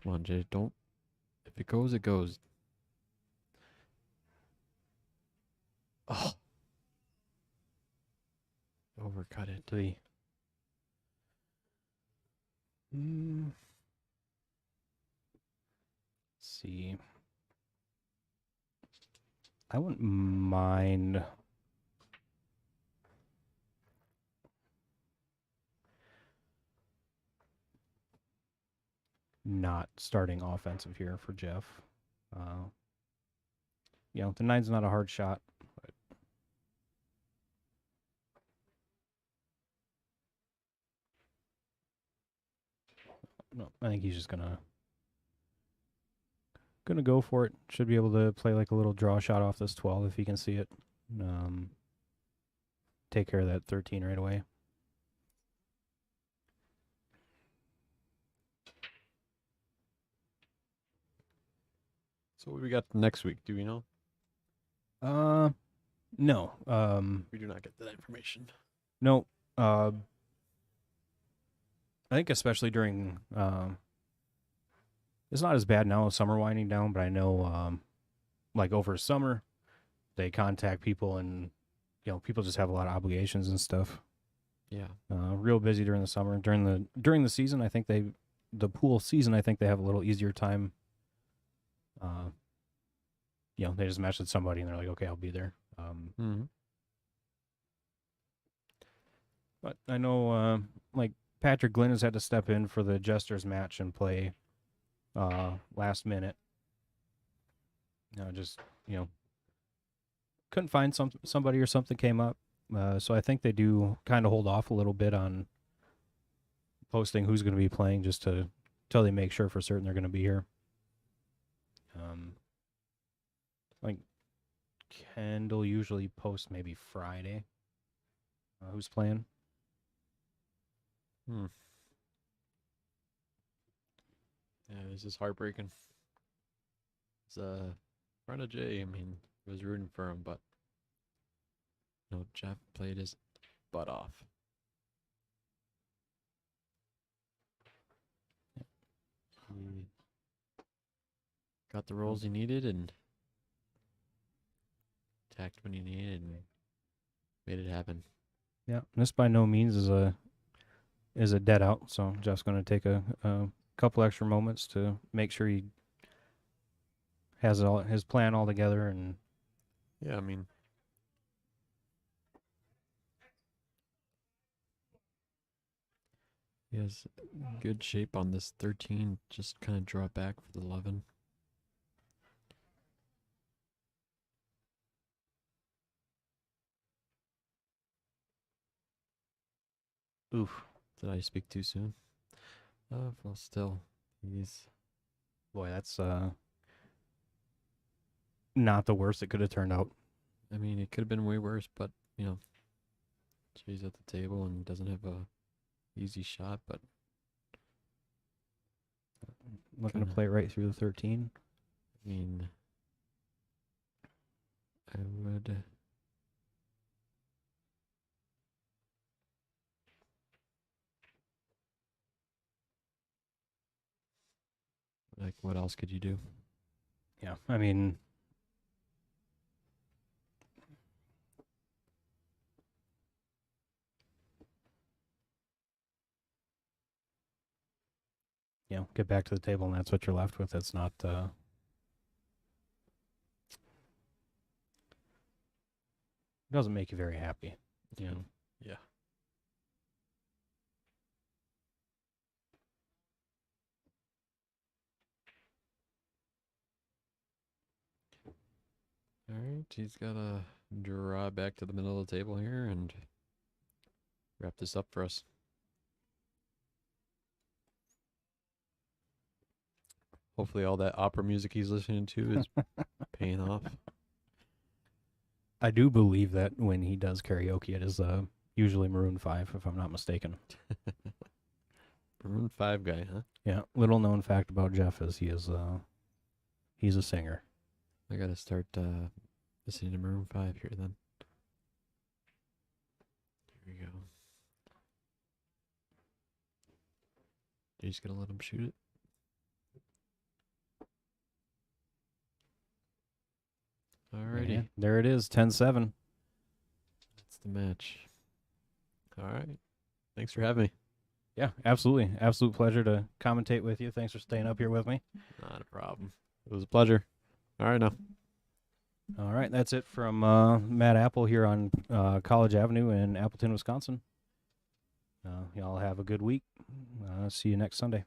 Come on, Jay. Don't. If it goes, it goes. Oh. Overcut it. 3. See. I wouldn't mind not starting offensive here for Jeff. You know, the 9's not a hard shot. But no, I think he's just gonna go for it. Should be able to play like a little draw shot off this 12 if he can see it. Take care of that 13 right away. So what we got next week? Do we know? No. We do not get that information. No. I think especially during it's not as bad now, summer winding down, but I know like over summer they contact people and people just have a lot of obligations and stuff. Yeah. Real busy during the summer. During the season, I think the pool season, I think they have a little easier time. They just message somebody and they're like, okay, I'll be there. Mm-hmm. But I know like Patrick Glynn has had to step in for the Jesters match and play last minute. Just couldn't find somebody or something came up. So I think they do kind of hold off a little bit on posting who's going to be playing just till they make sure for certain they're going to be here. Like Kendall usually posts maybe Friday who's playing. Yeah, this is heartbreaking. It's front of Jay. I mean, I was rooting for him, but Jeff played his butt off. He got the roles he needed and attacked when he needed and made it happen. Yeah, this by no means is a dead out. So Jeff's going to take a couple extra moments to make sure he has his plan all together. And yeah, I mean, he has good shape on this 13. Just kind of draw back for the 11. oof, Did I speak too soon? Well, still, he's boy, that's not the worst it could have turned out. I mean, it could have been way worse, but Jay's at the table and doesn't have a easy shot, but Looking to Kinda. play right through the 13. I mean, I would. Like, what else could you do? Yeah, I mean, get back to the table, and that's what you're left with. It's not. Doesn't make you very happy. Yeah. All right, he's got to draw back to the middle of the table here and wrap this up for us. Hopefully, all that opera music he's listening to is paying off. I do believe that when he does karaoke, it is usually Maroon 5, if I'm not mistaken. Maroon 5 guy, huh? Yeah, little known fact about Jeff is he's a singer. I gotta start listening to Maroon 5 here then. Here we go. You're just gonna let him shoot it? Alrighty. Yeah, there it is, 10-7. That's the match. All right. Thanks for having me. Yeah, absolutely. Absolute pleasure to commentate with you. Thanks for staying up here with me. Not a problem. It was a pleasure. All right, now. All right, that's it from Matt Apple here on College Avenue in Appleton, Wisconsin. Y'all have a good week. See you next Sunday.